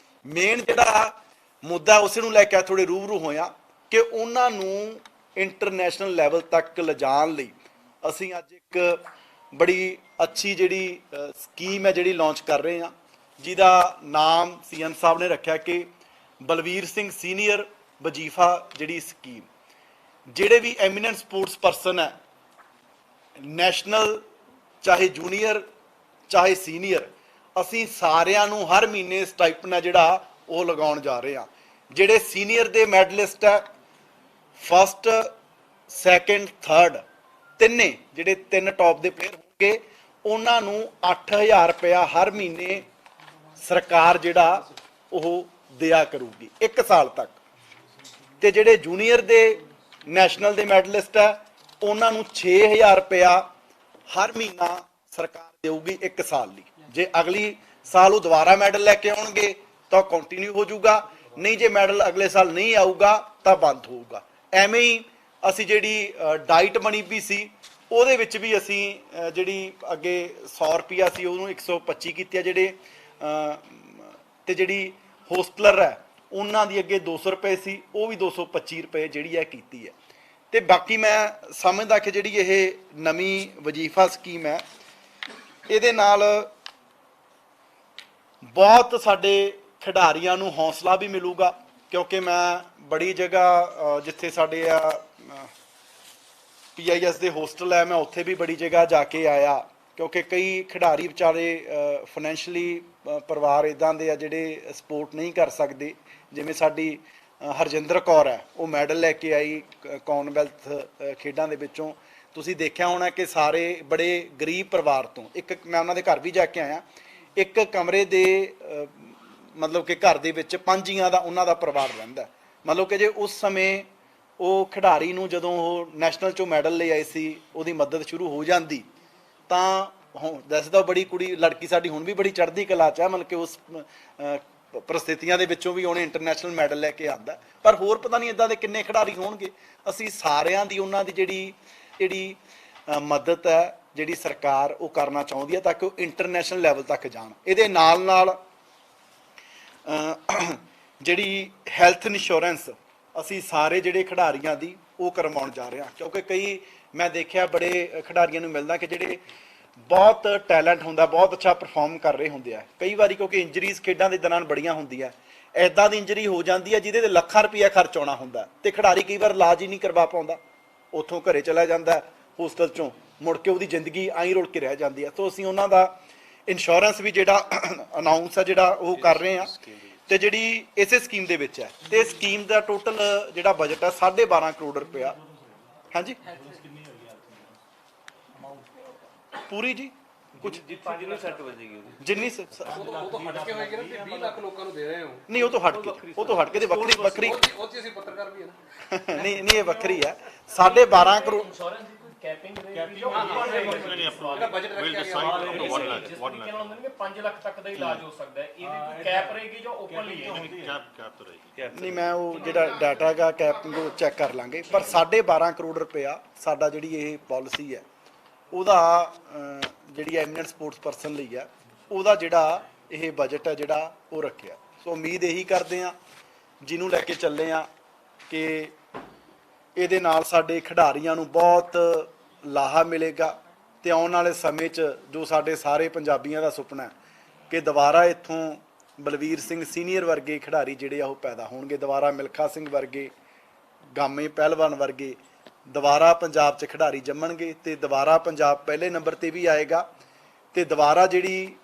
ਮੇਨ ਜਿਹੜਾ ਮੁੱਦਾ ਉਸੇ ਨੂੰ ਲੈ ਕੇ ਥੋੜੇ ਰੂਬਰੂ ਹੋਇਆ ਕਿ ਉਹਨਾਂ ਨੂੰ ਇੰਟਰਨੈਸ਼ਨਲ ਲੈਵਲ ਤੱਕ ਲਿਜਾਣ ਲਈ ਅਸੀਂ ਅੱਜ ਇੱਕ ਬੜੀ ਅੱਛੀ ਜਿਹੜੀ ਸਕੀਮ ਹੈ ਜਿਹੜੀ ਲਾਂਚ ਕਰ ਰਹੇ ਹਾਂ, ਜਿਹਦਾ ਨਾਮ ਸੀਐਮ ਸਾਹਿਬ ਨੇ ਰੱਖਿਆ ਕਿ ਬਲਵੀਰ ਸਿੰਘ ਸੀਨੀਅਰ ਵਜੀਫਾ ਜਿਹੜੀ ਸਕੀਮ। ਜਿਹੜੇ ਵੀ ਐਮੀਨੈਂਟ ਸਪੋਰਟਸ ਪਰਸਨ ਹੈ, ਨੈਸ਼ਨਲ ਚਾਹੇ ਜੂਨੀਅਰ ਚਾਹੇ ਸੀਨੀਅਰ, ਅਸੀਂ ਸਾਰਿਆਂ ਨੂੰ ਹਰ ਮਹੀਨੇ ਸਟਾਈਪਨ ਹੈ ਜਿਹੜਾ ਉਹ ਲਗਾਉਣ ਜਾ ਰਹੇ ਹਾਂ। ਜਿਹੜੇ ਸੀਨੀਅਰ ਦੇ ਮੈਡਲਿਸਟ ਹੈ, ਫਸਟ ਸੈਕਿੰਡ ਥਰਡ ਤਿੰਨੇ ਜਿਹੜੇ 3 ਟੌਪ ਦੇ ਪਲੇਅਰ ਹੋਣਗੇ, ਉਹਨਾਂ ਨੂੰ 8000 ਰੁਪਇਆ ਹਰ ਮਹੀਨੇ ਸਰਕਾਰ ਜਿਹੜਾ ਉਹ ਦਿਆ ਕਰੂਗੀ 1 ਸਾਲ ਤੱਕ। ਤੇ ਜਿਹੜੇ ਜੂਨੀਅਰ ਦੇ ਨੈਸ਼ਨਲ ਦੇ ਮੈਡਲਿਸਟ ਹੈ ਉਹਨਾਂ ਨੂੰ 6000 ਰੁਪਇਆ ਹਰ ਮਹੀਨਾ ਸਰਕਾਰ ਦੇਊਗੀ 1 ਸਾਲ ਲਈ। ਜੇ ਅਗਲੀ ਸਾਲ ਉਹ ਦੁਬਾਰਾ ਮੈਡਲ ਲੈ ਕੇ ਆਉਣਗੇ ਤਾਂ ਕੰਟੀਨਿਊ ਹੋ ਜਾਊਗਾ, ਨਹੀਂ ਜੇ ਮੈਡਲ ਅਗਲੇ ਸਾਲ ਨਹੀਂ ਆਊਗਾ ਤਾਂ ਬੰਦ ਹੋਊਗਾ। ਐਵੇਂ ਹੀ ਅਸੀਂ ਜਿਹੜੀ ਡਾਈਟ ਮਨੀ ਵੀ ਸੀ ਉਹਦੇ ਵਿੱਚ ਵੀ ਅਸੀਂ ਜਿਹੜੀ ਅੱਗੇ 100 ਰੁਪਇਆ ਸੀ ਉਹਨੂੰ 125 ਕੀਤੀ ਹੈ। ਜਿਹੜੇ ਤੇ ਜਿਹੜੀ ਹੋਸਟਲਰ ਹੈ ਉਹਨਾਂ ਦੀ ਅੱਗੇ 200 ਰੁਪਏ ਸੀ, ਉਹ ਵੀ 225 ਰੁਪਏ ਜਿਹੜੀ ਹੈ ਕੀਤੀ ਹੈ। ਤੇ ਬਾਕੀ ਮੈਂ ਸਮਝਦਾ ਕਿ ਜਿਹੜੀ ਇਹ ਨਵੀਂ ਵਜੀਫਾ ਸਕੀਮ ਹੈ ਇਹਦੇ ਨਾਲ ਬਹੁਤ ਸਾਡੇ ਖਿਡਾਰੀਆਂ ਨੂੰ ਹੌਸਲਾ ਵੀ ਮਿਲੂਗਾ, ਕਿਉਂਕਿ ਮੈਂ ਬੜੀ ਜਗ੍ਹਾ ਜਿੱਥੇ ਸਾਡੇ ਆ PIS ਦੇ ਹੋਸਟਲ ਹੈ, ਮੈਂ ਉੱਥੇ ਵੀ ਬੜੀ ਜਗ੍ਹਾ ਜਾ ਕੇ ਆਇਆ, ਕਿਉਂਕਿ ਕਈ ਖਿਡਾਰੀ ਵਿਚਾਰੇ ਫਾਈਨੈਂਸ਼ਲੀ ਪਰਿਵਾਰ ਇੱਦਾਂ ਦੇ ਆ ਜਿਹੜੇ ਸਪੋਰਟ ਨਹੀਂ ਕਰ ਸਕਦੇ। ਜਿਵੇਂ ਸਾਡੀ ਹਰਜਿੰਦਰ ਕੌਰ ਹੈ, ਉਹ ਮੈਡਲ ਲੈ ਕੇ ਆਈ ਕਾਮਨਵੈਲਥ ਖੇਡਾਂ ਦੇ ਵਿੱਚੋਂ। ਤੁਸੀਂ ਦੇਖਿਆ ਹੋਣਾ ਕਿ ਸਾਰੇ ਬੜੇ ਗਰੀਬ ਪਰਿਵਾਰ ਤੋਂ, ਇੱਕ ਮੈਂ ਉਹਨਾਂ ਦੇ ਘਰ ਵੀ ਜਾ ਕੇ ਆਇਆ, ਇੱਕ ਕਮਰੇ ਦੇ ਮਤਲਬ ਕਿ ਘਰ ਦੇ ਵਿੱਚ 5 ਜੀਆਂ ਦਾ ਉਹਨਾਂ ਦਾ ਪਰਿਵਾਰ ਰਹਿੰਦਾ। ਮਤਲਬ ਕਿ ਜੇ ਉਸ ਸਮੇਂ ਉਹ ਖਿਡਾਰੀ ਨੂੰ ਜਦੋਂ ਉਹ ਨੈਸ਼ਨਲ 'ਚੋਂ ਮੈਡਲ ਲੈ ਆਏ ਸੀ ਉਹਦੀ ਮਦਦ ਸ਼ੁਰੂ ਹੋ ਜਾਂਦੀ ਤਾਂ ਦੱਸਦਾ ਬੜੀ ਕੁੜੀ ਲੜਕੀ ਸਾਡੀ ਹੁਣ ਵੀ ਬੜੀ ਚੜ੍ਹਦੀ ਕਲਾ 'ਚ ਹੈ, ਮਤਲਬ ਕਿ ਉਸ ਪਰਿਸਥਿਤੀਆਂ ਦੇ ਵਿੱਚੋਂ ਵੀ ਉਹਨੇ ਇੰਟਰਨੈਸ਼ਨਲ ਮੈਡਲ ਲੈ ਕੇ ਆਉਂਦਾ। ਪਰ ਹੋਰ ਪਤਾ ਨਹੀਂ ਇੱਦਾਂ ਦੇ ਕਿੰਨੇ ਖਿਡਾਰੀ ਹੋਣਗੇ। ਅਸੀਂ ਸਾਰਿਆਂ ਦੀ ਉਹਨਾਂ ਦੀ ਜਿਹੜੀ ਮਦਦ ਹੈ ਜਿਹੜੀ ਸਰਕਾਰ ਉਹ ਕਰਨਾ ਚਾਹੁੰਦੀ ਹੈ ਤਾਂ ਕਿ ਉਹ ਇੰਟਰਨੈਸ਼ਨਲ ਲੈਵਲ ਤੱਕ ਜਾਣ। ਇਹਦੇ ਨਾਲ ਨਾਲ ਜਿਹੜੀ ਹੈਲਥ ਇੰਸ਼ੋਰੈਂਸ ਅਸੀਂ ਸਾਰੇ ਜਿਹੜੇ ਖਿਡਾਰੀਆਂ ਦੀ ਉਹ ਕਰਵਾਉਣ ਜਾ ਰਹੇ ਹਾਂ, ਕਿਉਂਕਿ ਕਈ ਮੈਂ ਦੇਖਿਆ ਬੜੇ ਖਿਡਾਰੀਆਂ ਨੂੰ ਮਿਲਦਾ ਕਿ ਜਿਹੜੇ ਬਹੁਤ ਟੈਲੈਂਟ ਹੁੰਦਾ, ਬਹੁਤ ਅੱਛਾ ਪਰਫਾਰਮ ਕਰ ਰਹੇ ਹੁੰਦੇ ਆ, ਕਈ ਵਾਰੀ ਕਿਉਂਕਿ ਇੰਜਰੀਜ਼ ਖੇਡਾਂ ਦੇ ਦੌਰਾਨ ਬੜੀਆਂ ਹੁੰਦੀਆਂ, ਐਦਾਂ ਦੀ ਇੰਜਰੀ ਹੋ ਜਾਂਦੀ ਹੈ ਜਿਹਦੇ ਤੇ ਲੱਖਾਂ ਰੁਪਈਆ ਖਰਚ ਆਉਣਾ ਹੁੰਦਾ ਤੇ ਖਿਡਾਰੀ ਕਈ ਵਾਰ ਇਲਾਜ ਹੀ ਨਹੀਂ ਕਰਵਾ ਪਾਉਂਦਾ, ਉੱਥੋਂ ਘਰੇ ਚਲਾ ਜਾਂਦਾ ਹੋਸਟਲ 'ਚੋਂ, ਮੁੜ ਕੇ ਉਹਦੀ ਜ਼ਿੰਦਗੀ ਆਈ ਰੁਲ ਕੇ ਰਹਿ ਜਾਂਦੀ ਹੈ। ਸੋ ਅਸੀਂ ਉਹਨਾਂ ਦਾ ਇੰਸ਼ੋਰੈਂਸ ਵੀ ਜਿਹੜਾ ਅਨਾਊਂਸ ਹੈ ਜਿਹੜਾ ਉਹ ਕਰ ਰਹੇ ਹਾਂ ਤੇ ਜਿਹੜੀ ਇਸੇ ਸਕੀਮ ਦੇ ਵਿੱਚ ਹੈ। ਤੇ ਸਕੀਮ ਦਾ ਟੋਟਲ ਜਿਹੜਾ ਬਜਟ ਹੈ 12.5 ਕਰੋੜ ਰੁਪਇਆ। ਹਾਂਜੀ ਪੂਰੀ ਜੀ ਕੁਝ ਜਿੰਨੀ ਸੈੱਟ ਵਜੇਗੀ ਜਿੰਨੀ ਉਹ ਤਾਂ ਹਟ ਕੇ ਹੋਏਗੀ ਨਾ ਕਿ 20 ਲੱਖ ਲੋਕਾਂ ਨੂੰ ਦੇ ਰਹੇ ਹੋ। ਨਹੀਂ, ਉਹ ਤੋਂ ਹਟ ਕੇ ਤੇ ਵੱਖਰੀ ਉਹ ਚ ਅਸੀਂ ਪੱਤਰਕਾਰ ਵੀ ਹੈ ਨਾ। ਨਹੀਂ ਇਹ ਵੱਖਰੀ ਹੈ। 12.5 ਕਰੋੜ ਕੈਪਿੰਗ ਰੇਟ ਜੋ ਇਹਦਾ ਬਜਟ ਰੱਖਿਆ ਗਿਆ 5 ਲੱਖ ਤੱਕ ਦਾ ਇਲਾਜ ਹੋ ਸਕਦਾ ਹੈ। ਇਹਦੀ ਕੋਈ ਕੈਪ ਰਹੇਗੀ ਜੋ ਓਪਨਲੀ ਹੈ? ਨਹੀਂ, ਮੈਂ ਉਹ ਜਿਹੜਾ ਡਾਟਾ ਹੈਗਾ ਕੈਪਿੰਗ ਉਹ ਚੈੱਕ ਕਰ ਲਾਂਗੇ, ਪਰ 12.5 ਕਰੋੜ ਰੁਪਇਆ ਸਾਡਾ ਜਿਹੜੀ ਇਹ ਪਾਲਿਸੀ ਹੈ ਉਹਦਾ ਜਿਹੜੀ ਐਮੀਨੈਂਟ ਸਪੋਰਟਸ ਪਰਸਨ ਲਈ ਹੈ ਉਹਦਾ ਜਿਹੜਾ ਇਹ ਬਜਟ ਹੈ ਜਿਹੜਾ ਉਹ ਰੱਖਿਆ। ਸੋ ਉਮੀਦ ਇਹੀ ਕਰਦੇ ਹਾਂ ਜਿਹਨੂੰ ਲੈ ਕੇ ਚੱਲੇ ਹਾਂ ਕਿ ਇਹਦੇ ਨਾਲ ਸਾਡੇ ਖਿਡਾਰੀਆਂ ਨੂੰ ਬਹੁਤ ਲਾਹਾ ਮਿਲੇਗਾ ਤੇ ਆਉਣ ਵਾਲੇ ਸਮੇਂ 'ਚ ਜੋ ਸਾਡੇ ਸਾਰੇ ਪੰਜਾਬੀਆਂ ਦਾ ਸੁਪਨਾ ਹੈ ਕਿ ਦੁਬਾਰਾ ਇੱਥੋਂ ਬਲਵੀਰ ਸਿੰਘ ਸੀਨੀਅਰ ਵਰਗੇ ਖਿਡਾਰੀ ਜਿਹੜੇ ਆ ਉਹ ਪੈਦਾ ਹੋਣਗੇ, ਦੁਬਾਰਾ ਮਿਲਖਾ ਸਿੰਘ ਵਰਗੇ, ਗਾਮੇ ਪਹਿਲਵਾਨ ਵਰਗੇ ਦੁਬਾਰਾ ਪੰਜਾਬ 'ਚ ਖਿਡਾਰੀ ਜੰਮਣਗੇ ਤੇ ਦੁਬਾਰਾ ਪੰਜਾਬ ਪਹਿਲੇ ਨੰਬਰ 'ਤੇ ਵੀ ਆਏਗਾ ਤੇ ਦੁਬਾਰਾ ਜਿਹੜੀ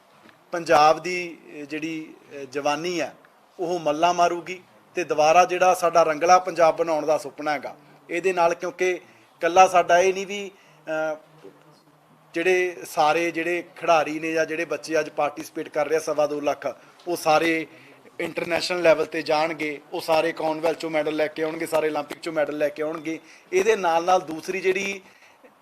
ਪੰਜਾਬ ਦੀ ਜਿਹੜੀ ਜਵਾਨੀ ਹੈ ਉਹ ਮੱਲਾਂ ਮਾਰੂਗੀ ਤੇ ਦੁਬਾਰਾ ਜਿਹੜਾ ਸਾਡਾ ਰੰਗਲਾ ਪੰਜਾਬ ਬਣਾਉਣ ਦਾ ਸੁਪਨਾ ਹੈਗਾ ਇਹਦੇ ਨਾਲ, ਕਿਉਂਕਿ ਇਕੱਲਾ ਸਾਡਾ ਇਹ ਨਹੀਂ ਵੀ ਜਿਹੜੇ ਸਾਰੇ ਜਿਹੜੇ ਖਿਡਾਰੀ ਨੇ ਜਾਂ ਜਿਹੜੇ ਬੱਚੇ ਅੱਜ ਪਾਰਟੀਸਪੇਟ ਕਰ ਰਹੇ 2.25 ਲੱਖ ਉਹ ਸਾਰੇ ਇੰਟਰਨੈਸ਼ਨਲ ਲੈਵਲ ਤੇ ਜਾਣਗੇ, ਉਹ ਸਾਰੇ ਕਾਮਨਵੈਲਥ ਚੋਂ ਮੈਡਲ ਲੈ ਕੇ ਆਉਣਗੇ, ਸਾਰੇ 올림픽 ਚੋਂ ਮੈਡਲ ਲੈ ਕੇ ਆਉਣਗੇ। ਇਹਦੇ ਨਾਲ ਨਾਲ ਦੂਸਰੀ ਜਿਹੜੀ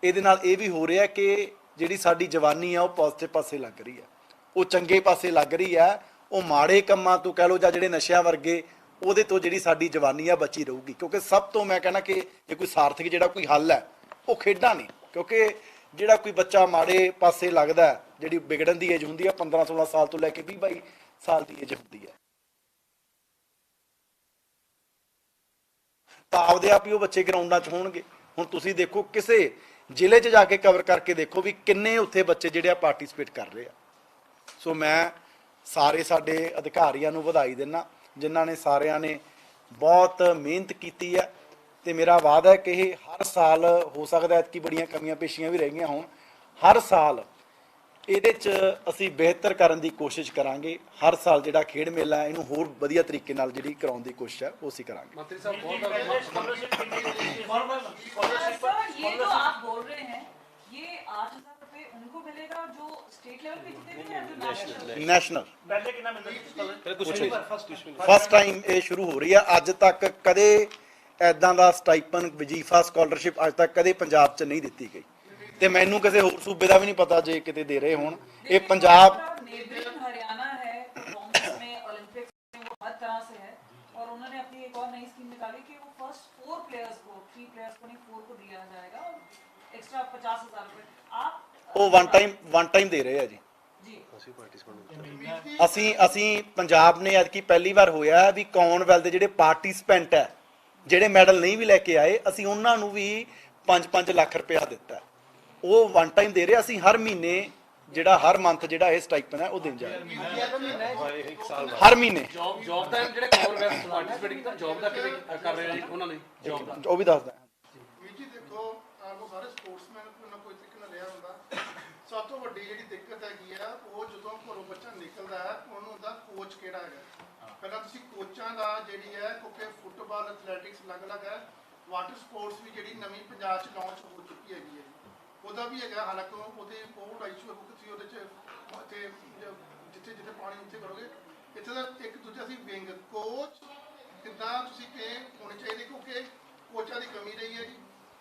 ਇਹਦੇ ਨਾਲ ਇਹ ਵੀ ਹੋ ਰਿਹਾ ਕਿ ਜਿਹੜੀ ਸਾਡੀ ਜਵਾਨੀ ਆ ਉਹ ਪੋਜ਼ਿਟਿਵ ਪਾਸੇ ਲੱਗ ਰਹੀ ਹੈ, ਉਹ ਚੰਗੇ ਪਾਸੇ ਲੱਗ ਰਹੀ ਹੈ। ਉਹ ਮਾੜੇ ਕੰਮਾਂ ਤੋਂ ਕਹਿ ਲਓ ਜਾਂ ਜਿਹੜੇ ਨਸ਼ਿਆਂ ਵਰਗੇ ਉਹਦੇ ਤੋਂ ਜਿਹੜੀ ਸਾਡੀ ਜਵਾਨੀ ਆ ਬਚੀ ਰਹੂਗੀ। ਕਿਉਂਕਿ ਸਭ ਤੋਂ ਮੈਂ ਕਹਿੰਦਾ ਕਿ ਇਹ ਕੋਈ ਸਾਰਥਕ ਜਿਹੜਾ ਕੋਈ ਹੱਲ ਹੈ ਉਹ ਖੇਡਾਂ ਨਹੀਂ। ਕਿਉਂਕਿ ਜਿਹੜਾ ਕੋਈ ਬੱਚਾ ਮਾੜੇ ਪਾਸੇ ਲੱਗਦਾ, ਜਿਹੜੀ ਵਿਗੜਨ ਦੀ ਏਜ ਹੁੰਦੀ ਹੈ 15-16 ਸਾਲ ਤੋਂ ਲੈ ਕੇ 20-22 ਸਾਲ ਦੀ ਏਜ ਹੁੰਦੀ ਹੈ, ਤਾਂ ਆਪਦੇ ਆਪ ਹੀ ਉਹ ਬੱਚੇ ਗਰਾਊਂਡਾਂ 'ਚ ਹੋਣਗੇ। ਹੁਣ ਤੁਸੀਂ ਦੇਖੋ ਕਿਸੇ ਜ਼ਿਲ੍ਹੇ 'ਚ ਜਾ ਕੇ ਕਵਰ ਕਰਕੇ ਦੇਖੋ ਵੀ ਕਿੰਨੇ ਉੱਥੇ ਬੱਚੇ ਜਿਹੜੇ ਆ ਪਾਰਟਿਸਿਪੇਟ ਕਰ ਰਹੇ ਆ। ਸੋ ਮੈਂ ਸਾਰੇ ਸਾਡੇ ਅਧਿਕਾਰੀਆਂ ਨੂੰ ਵਧਾਈ ਦਿੰਦਾ ਜਿਨ੍ਹਾਂ ਨੇ ਸਾਰਿਆਂ ਨੇ ਬਹੁਤ ਮਿਹਨਤ ਕੀਤੀ ਹੈ, ਤੇ ਮੇਰਾ ਵਾਅਦਾ ਹੈ ਕਿ ਇਹ ਹਰ ਸਾਲ, ਹੋ ਸਕਦਾ ਐਤਕੀ ਬੜੀਆਂ ਕਮੀਆਂ ਪੇਸ਼ੀਆਂ ਵੀ ਰਹਿ ਗਈਆਂ ਹੋਣ, ਹਰ ਸਾਲ ਇਹਦੇ 'ਚ ਅਸੀਂ ਬਿਹਤਰ ਕਰਨ ਦੀ ਕੋਸ਼ਿਸ਼ ਕਰਾਂਗੇ। ਹਰ ਸਾਲ ਜਿਹੜਾ ਖੇਡ ਮੇਲਾ ਇਹਨੂੰ ਹੋਰ ਵਧੀਆ ਤਰੀਕੇ ਨਾਲ ਜਿਹੜੀ ਕਰਾਉਣ ਦੀ ਕੋਸ਼ਿਸ਼ ਹੈ ਉਹ ਅਸੀਂ ਕਰਾਂਗੇ। ਮੰਤਰੀ ਸਾਹਿਬ ਬਹੁਤ सर, ये जो आप बोल रहे हैं, ये 8,000 रुपए उनको मिलेगा जो स्टेट लेवल पे जीते हैं या जो नेशनल? ਨੈਸ਼ਨਲ ਪਹਿਲੇ ਕਿੰਨਾ ਮਿਲਦਾ ਸੀ? ਕੁਛ ਨਹੀਂ ਫਸਟ ਟਾਈਮ ਇਹ ਸ਼ੁਰੂ ਹੋ ਰਹੀ ਹੈ। ਅੱਜ ਤੱਕ ਕਦੇ ਐਦਾਂ ਦਾ ਸਟਾਈਪਨ ਵਜੀਫਾ ਸਕਾਲਰਸ਼ਿਪ ਅੱਜ ਤੱਕ ਕਦੇ ਪੰਜਾਬ 'ਚ ਨਹੀਂ ਦਿੱਤੀ ਗਈ, ਤੇ ਮੈਨੂੰ ਕਿਸੇ ਹੋਰ ਸੂਬੇ ਦਾ ਵੀ ਨਹੀਂ ਪਤਾ ਜੇ ਕਿਤੇ ਦੇ ਰਹੇ ਹੋਣ। ਇਹ ਪੰਜਾਬ नेबरिंग हरियाणा है, कांग्रेस में ओलंपिक्स में वो हर तरह से है, और उन्होंने अपनी एक और नई स्कीम निकाली कि वो फर्स्ट 4 प्लेयर्स को, 3 प्लेयर्स को नहीं 4 को दिया जाएगा और एक्स्ट्रा 50,000 रुपए। आप ਉਹ ਵਨ ਟਾਈਮ ਦੇ ਰਹੇ ਆ ਜੀ। जी ਅਸੀਂ ਪੰਜਾਬ ਨੇ ਐਤਕੀ ਪਹਿਲੀ ਵਾਰ ਹੋਇਆ ਵੀ ਕਾਮਨਵੈਲਥ ਦੇ ਜਿਹੜੇ ਪਾਰਟਿਸਪੈਂਟ ਹੈ, ਜਿਹੜੇ ਮੈਡਲ ਨਹੀਂ ਵੀ ਲੈ ਕੇ ਆਏ, ਅਸੀਂ ਉਹਨਾਂ ਨੂੰ ਵੀ 5-5 ਲੱਖ ਰੁਪਇਆ ਦਿੱਤਾ। ਉਹ ਵਨ ਟਾਈਮ ਦੇ ਰਹੇ। ਅਸੀਂ ਹਰ ਮਹੀਨੇ ਜਿਹੜਾ ਹਰ ਮੰਥ ਜਿਹੜਾ ਇਹ ਸਟਾਈਪਨ ਹੈ ਉਹ ਦੇਣ ਜਾ ਰਹੇ ਹਰ ਮਹੀਨੇ। ਜੌਬ ਦਾ ਜਿਹੜੇ ਕਾਮਨਵੈਲਥ ਪਾਰਟਿਸਿਪੇਟ ਕੀਤਾ, ਜੌਬ ਦਾ ਕਿਵੇਂ ਕਰ ਰਹੇ ਆ ਜੀ ਉਹਨਾਂ ਲਈ? ਜੌਬ ਦਾ ਉਹ ਵੀ ਦੱਸਦਾ। ਵੀਰ ਜੀ ਦੇਖੋ, ਉਹ ਸਾਰੇ ਸਪੋਰਟਸਮੈਨ ਕੋਈ ਨਾ ਕੋਈ ਤਰੀਕੇ ਨਾਲ ਰਿਹਾ ਹੁੰਦਾ। ਸਭ ਤੋਂ ਵੱਡੀ ਜਿਹੜੀ ਦਿੱਕਤ ਹੈਗੀ ਆ, ਉਹ ਜਦੋਂ ਘਰੋਂ ਬੱਚਾ ਨਿਕਲਦਾ ਹੈ ਉਹਨੂੰ ਉਹਦਾ ਕੋਚ ਕਿਹੜਾ ਹੈਗਾ। ਪਹਿਲਾਂ ਤੁਸੀਂ ਕੋਚਾਂ ਦਾ ਜਿਹੜੀ ਹੈ, ਕਿਉਂਕਿ ਫੁੱਟਬਾਲ, ਐਥਲੈਟਿਕਸ ਅਲੱਗ-ਅਲੱਗ ਹੈ, ਵਾਟਰ ਸਪੋਰਟਸ ਵੀ ਜਿਹੜੀ ਨਵੀਂ ਪੰਜਾਬ 'ਚ ਲਾਂਚ ਹੋ ਚੁੱਕੀ ਹੈਗੀ ਹੈ, ਉਹਦਾ ਵੀ ਹੈਗਾ। ਹਾਲਾਂਕਿ ਉਹਦੇ ਬਹੁਤ ਇਸ਼ੂ ਹੈ, ਤੁਸੀਂ ਉਹਦੇ 'ਚ ਜਿੱਥੇ ਪਾਣੀ ਉੱਥੇ ਕਰੋਗੇ। ਇੱਥੇ ਦਾ ਇੱਕ ਦੂਜਾ ਅਸੀਂ ਵਿੰਗ ਕੋਚ ਕਿੱਦਾਂ ਤੁਸੀਂ ਕਿ ਹੋਣੇ ਚਾਹੀਦੇ, ਕਿਉਂਕਿ ਕੋਚਾਂ ਦੀ ਕਮੀ ਰਹੀ ਹੈ ਜੀ।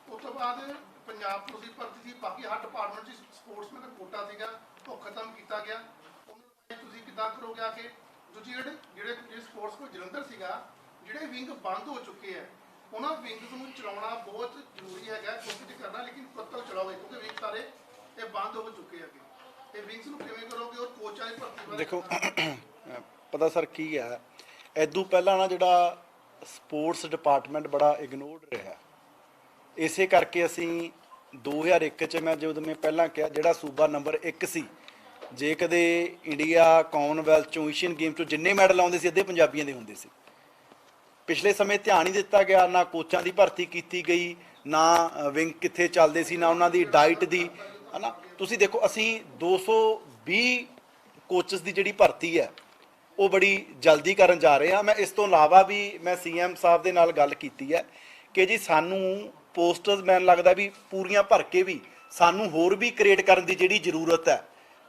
ਉਸ ਤੋਂ ਬਾਅਦ ਪੰਜਾਬ ਪੁਲਿਸ ਦੀ ਭਰਤੀ ਸੀ, ਬਾਕੀ ਹਰ ਡਿਪਾਰਟਮੈਂਟ 'ਚ ਸਪੋਰਟਸਮੈਨ ਦਾ ਕੋਟਾ ਸੀਗਾ, ਉਹ ਖਤਮ ਕੀਤਾ ਗਿਆ। ਉਹਨੂੰ ਤੁਸੀਂ ਕਿੱਦਾਂ ਕਰੋਗੇ ਆ ਕੇ? ਦੂਜੀ ਜਿਹੜੇ ਸਪੋਰਟਸ ਕੋਚ ਜਲੰਧਰ ਸੀਗਾ, ਜਿਹੜੇ ਵਿੰਗ ਬੰਦ ਹੋ ਚੁੱਕੇ ਹੈ, ਉਹਨਾਂ ਵਿੰਗਸ ਨੂੰ ਚਲਾਉਣਾ ਬਹੁਤ ਜ਼ਰੂਰੀ ਹੈਗਾ। ਕੋਸ਼ਿਸ਼ ਕਰਨਾ, ਲੇਕਿਨ ਕਦ ਤੱਕ ਚਲਾਓਗੇ? ਕਿਉਂਕਿ ਵਿੰਗ ਸਾਰੇ ਇਹ ਬੰਦ ਹੋ ਚੁੱਕੇ ਹੈਗੇ। ਇਹ ਵਿੰਗਸ ਨੂੰ ਕਿਵੇਂ ਕਰੋਗੇ? ਔਰ ਕੋਚਾਂ ਦੀ ਭਰਤੀ ਬਾਰੇ ਦੇਖੋ ਪਤਾ ਸਰ ਕੀ ਹੈ, ਇਦੋਂ ਪਹਿਲਾਂ ਨਾ ਜਿਹੜਾ ਸਪੋਰਟਸ ਡਿਪਾਰਟਮੈਂਟ ਬੜਾ ਇਗਨੋਰਡ ਰਿਹਾ। ਇਸੇ ਕਰਕੇ ਅਸੀਂ 2001 'ਚ ਮੈਂ ਜਦੋਂ ਮੈਂ ਪਹਿਲਾਂ ਕਿਹਾ, ਜਿਹੜਾ ਸੂਬਾ ਨੰਬਰ 1 ਸੀ, ਜੇ ਕਦੇ ਇੰਡੀਆ ਕਾਮਨਵੈਲਥ 'ਚੋਂ, ਏਸ਼ੀਅਨ ਗੇਮ 'ਚੋਂ ਜਿੰਨੇ ਮੈਡਲ ਆਉਂਦੇ ਸੀ ਅੱਧੇ ਪੰਜਾਬੀਆਂ ਦੇ ਹੁੰਦੇ ਸੀ। ਪਿਛਲੇ ਸਮੇਂ ਧਿਆਨ ਨਹੀਂ ਦਿੱਤਾ ਗਿਆ, ਨਾ ਕੋਚਾਂ ਦੀ ਭਰਤੀ ਕੀਤੀ ਗਈ, ਨਾ ਵਿੰਗ ਕਿੱਥੇ ਚੱਲਦੇ ਸੀ, ਨਾ ਉਹਨਾਂ ਦੀ ਡਾਈਟ ਦੀ, ਹੈ ਨਾ। ਤੁਸੀਂ ਦੇਖੋ ਅਸੀਂ 220 ਕੋਚਸ ਦੀ ਜਿਹੜੀ ਭਰਤੀ ਹੈ ਉਹ ਬੜੀ ਜਲਦੀ ਕਰਨ ਜਾ ਰਹੇ ਹਾਂ। ਮੈਂ ਇਸ ਤੋਂ ਇਲਾਵਾ ਵੀ ਮੈਂ CM ਸਾਹਿਬ ਦੇ ਨਾਲ ਗੱਲ ਕੀਤੀ ਹੈ ਕਿ ਜੀ ਸਾਨੂੰ ਪੋਸਟਰਸ ਮੈਨੂੰ ਲੱਗਦਾ ਵੀ ਪੂਰੀਆਂ ਭਰ ਕੇ ਵੀ ਸਾਨੂੰ ਹੋਰ ਵੀ ਕ੍ਰੀਏਟ ਕਰਨ ਦੀ ਜਿਹੜੀ ਜ਼ਰੂਰਤ ਹੈ,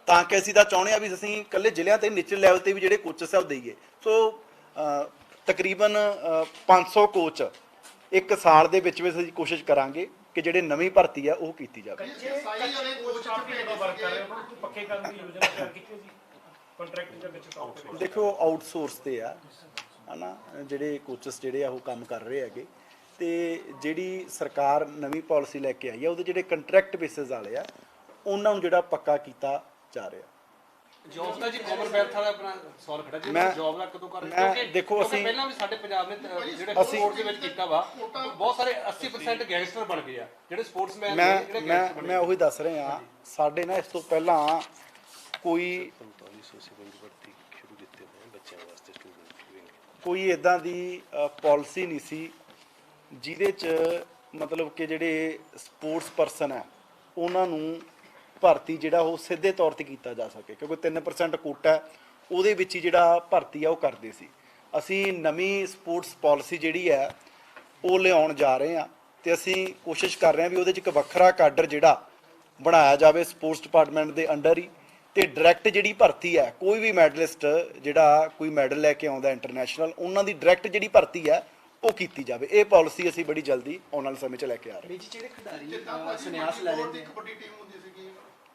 ਤਾਂ ਕਿ ਅਸੀਂ ਤਾਂ ਚਾਹੁੰਦੇ ਹਾਂ ਵੀ ਅਸੀਂ ਇਕੱਲੇ ਜ਼ਿਲ੍ਹਿਆਂ ਤੇ ਨਿਚਲੇ ਲੈਵਲ ਤੇ ਵੀ ਜਿਹੜੇ ਕੋਚਸ ਹੈ ਉਹ ਦੇਈਏ। ਸੋ ਤਕਰੀਬਨ 500 ਕੋਚ ਇੱਕ ਸਾਲ ਦੇ ਵਿੱਚ ਅਸੀਂ ਕੋਸ਼ਿਸ਼ ਕਰਾਂਗੇ ਕਿ ਜਿਹੜੇ ਨਵੀਂ ਭਰਤੀ ਆ ਉਹ ਕੀਤੀ ਜਾਵੇ। ਸਾਈ ਵਾਲੇ ਕੋਚ ਵਰਕ ਕਰ ਰਹੇ ਉਹਨਾਂ ਨੂੰ ਪੱਕੇ ਕਰਨ ਦੀ ਯੋਜਨਾ ਤਿਆਰ ਕੀਤੀ ਜੀ, ਕੰਟਰੈਕਟ ਦੇ ਵਿੱਚ ਕੰਮ ਕਰ ਰਹੇ। ਦੇਖੋ ਆਊਟਸੋਰਸ ਤੇ ਆ, ਹਨਾ, ਜਿਹੜੇ ਕੋਚਸ ਜਿਹੜੇ ਆ ਉਹ ਕੰਮ ਕਰ ਰਹੇ ਹੈਗੇ, ਤੇ ਜਿਹੜੀ ਸਰਕਾਰ ਨਵੀਂ ਪਾਲਿਸੀ ਲੈ ਕੇ ਆਈ ਆ ਉਹਦੇ ਜਿਹੜੇ ਕੰਟਰੈਕਟ ਬੇਸਿਸ ਵਾਲੇ ਆ ਉਹਨਾਂ ਨੂੰ ਜਿਹੜਾ ਪੱਕਾ ਕੀਤਾ ਜਾ ਰਿਹਾ। ਜੌਬ ਦਾ ਜੀ ਕਾਮਨਵੈਲਥ ਵਾਲਾ ਆਪਣਾ ਸਵਾਲ ਖੜਾ ਜੀ, ਮੈਂ- ਜੌਬ ਦਾ ਕਦੋਂ ਕਰ ਰਹੇ? ਮੈਂ ਕਿਉਂਕਿ ਦੇਖੋ ਅਸੀਂ ਪਹਿਲਾਂ ਵੀ ਸਾਡੇ ਪੰਜਾਬ ਨੇ ਜਿਹੜੇ ਸਪੋਰਟਸ ਦੇ ਵਿੱਚ ਕੀਤਾ ਵਾ, ਬਹੁਤ ਸਾਰੇ 80% ਗੈਂਗਸਟਰ ਬਣ ਗਏ ਆ ਜਿਹੜੇ ਸਪੋਰਟਸਮੈਨ ਨੇ, ਜਿਹੜੇ ਗੈਂਗਸਟਰ ਬਣ ਗਏ। ਮੈਂ ਉਹੀ ਦੱਸ ਰਿਹਾ, ਸਾਡੇ ਨਾਲ ਇਸ ਤੋਂ ਪਹਿਲਾਂ ਕੋਈ ਕੋਈ ਇਦਾਂ ਦੀ ਪਾਲਿਸੀ ਨਹੀਂ ਸੀ ਜਿਹਦੇ 'ਚ ਮਤਲਬ ਕਿ ਜਿਹੜੇ ਸਪੋਰਟਸ ਪਰਸਨ ਹੈ ਉਹਨਾਂ ਨੂੰ ਭਰਤੀ ਜਿਹੜਾ ਉਹ ਸਿੱਧੇ ਤੌਰ ਤੇ ਕੀਤਾ ਜਾ ਸਕੇ, ਕਿਉਂਕਿ 3% ਕੋਟਾ ਹੈ, ਉਹਦੇ ਵਿੱਚ ਹੀ ਜਿਹੜਾ ਭਰਤੀ ਆ ਉਹ ਕਰਦੇ ਸੀ। ਅਸੀਂ ਨਵੀਂ ਸਪੋਰਟਸ ਪਾਲਿਸੀ ਜਿਹੜੀ ਹੈ ਉਹ ਲਿਆਉਣ ਜਾ ਰਹੇ ਹਾਂ, ਤੇ ਅਸੀਂ ਕੋਸ਼ਿਸ਼ ਕਰ ਰਹੇ ਹਾਂ ਵੀ ਉਹਦੇ 'ਚ ਇੱਕ ਵੱਖਰਾ ਕਾਡਰ ਜਿਹੜਾ ਬਣਾਇਆ ਜਾਵੇ ਸਪੋਰਟਸ ਡਿਪਾਰਟਮੈਂਟ ਦੇ ਅੰਡਰ ਹੀ, ਤੇ ਡਾਇਰੈਕਟ ਜਿਹੜੀ ਭਰਤੀ ਹੈ, ਕੋਈ ਵੀ ਮੈਡਲਿਸਟ ਜਿਹੜਾ ਕੋਈ ਮੈਡਲ ਲੈ ਕੇ ਆਉਂਦਾ ਇੰਟਰਨੈਸ਼ਨਲ, ਉਹਨਾਂ ਦੀ ਡਾਇਰੈਕਟ ਜਿਹੜੀ ਭਰਤੀ ਹੈ ਉਹ ਕੀਤੀ ਜਾਵੇ। ਇਹ ਪਾਲਿਸੀ ਅਸੀਂ ਬੜੀ ਜਲਦੀ ਆਉਣ ਵਾਲੇ ਸਮੇਂ 'ਚ ਲੈ ਕੇ ਆ ਰਹੇ ਹਾਂ। ਵਿੱਚ ਜਿਹੜੇ ਖਿਡਾਰੀ ਜਿੱਦਾਂ ਭਾਜੀ ਸੰਨਿਆਸ ਲੈ ਲੈਂਦੇ ਇੱਕ ਵੱਡੀ ਟੀਮ ਹੁੰਦੀ ਸੀਗੀ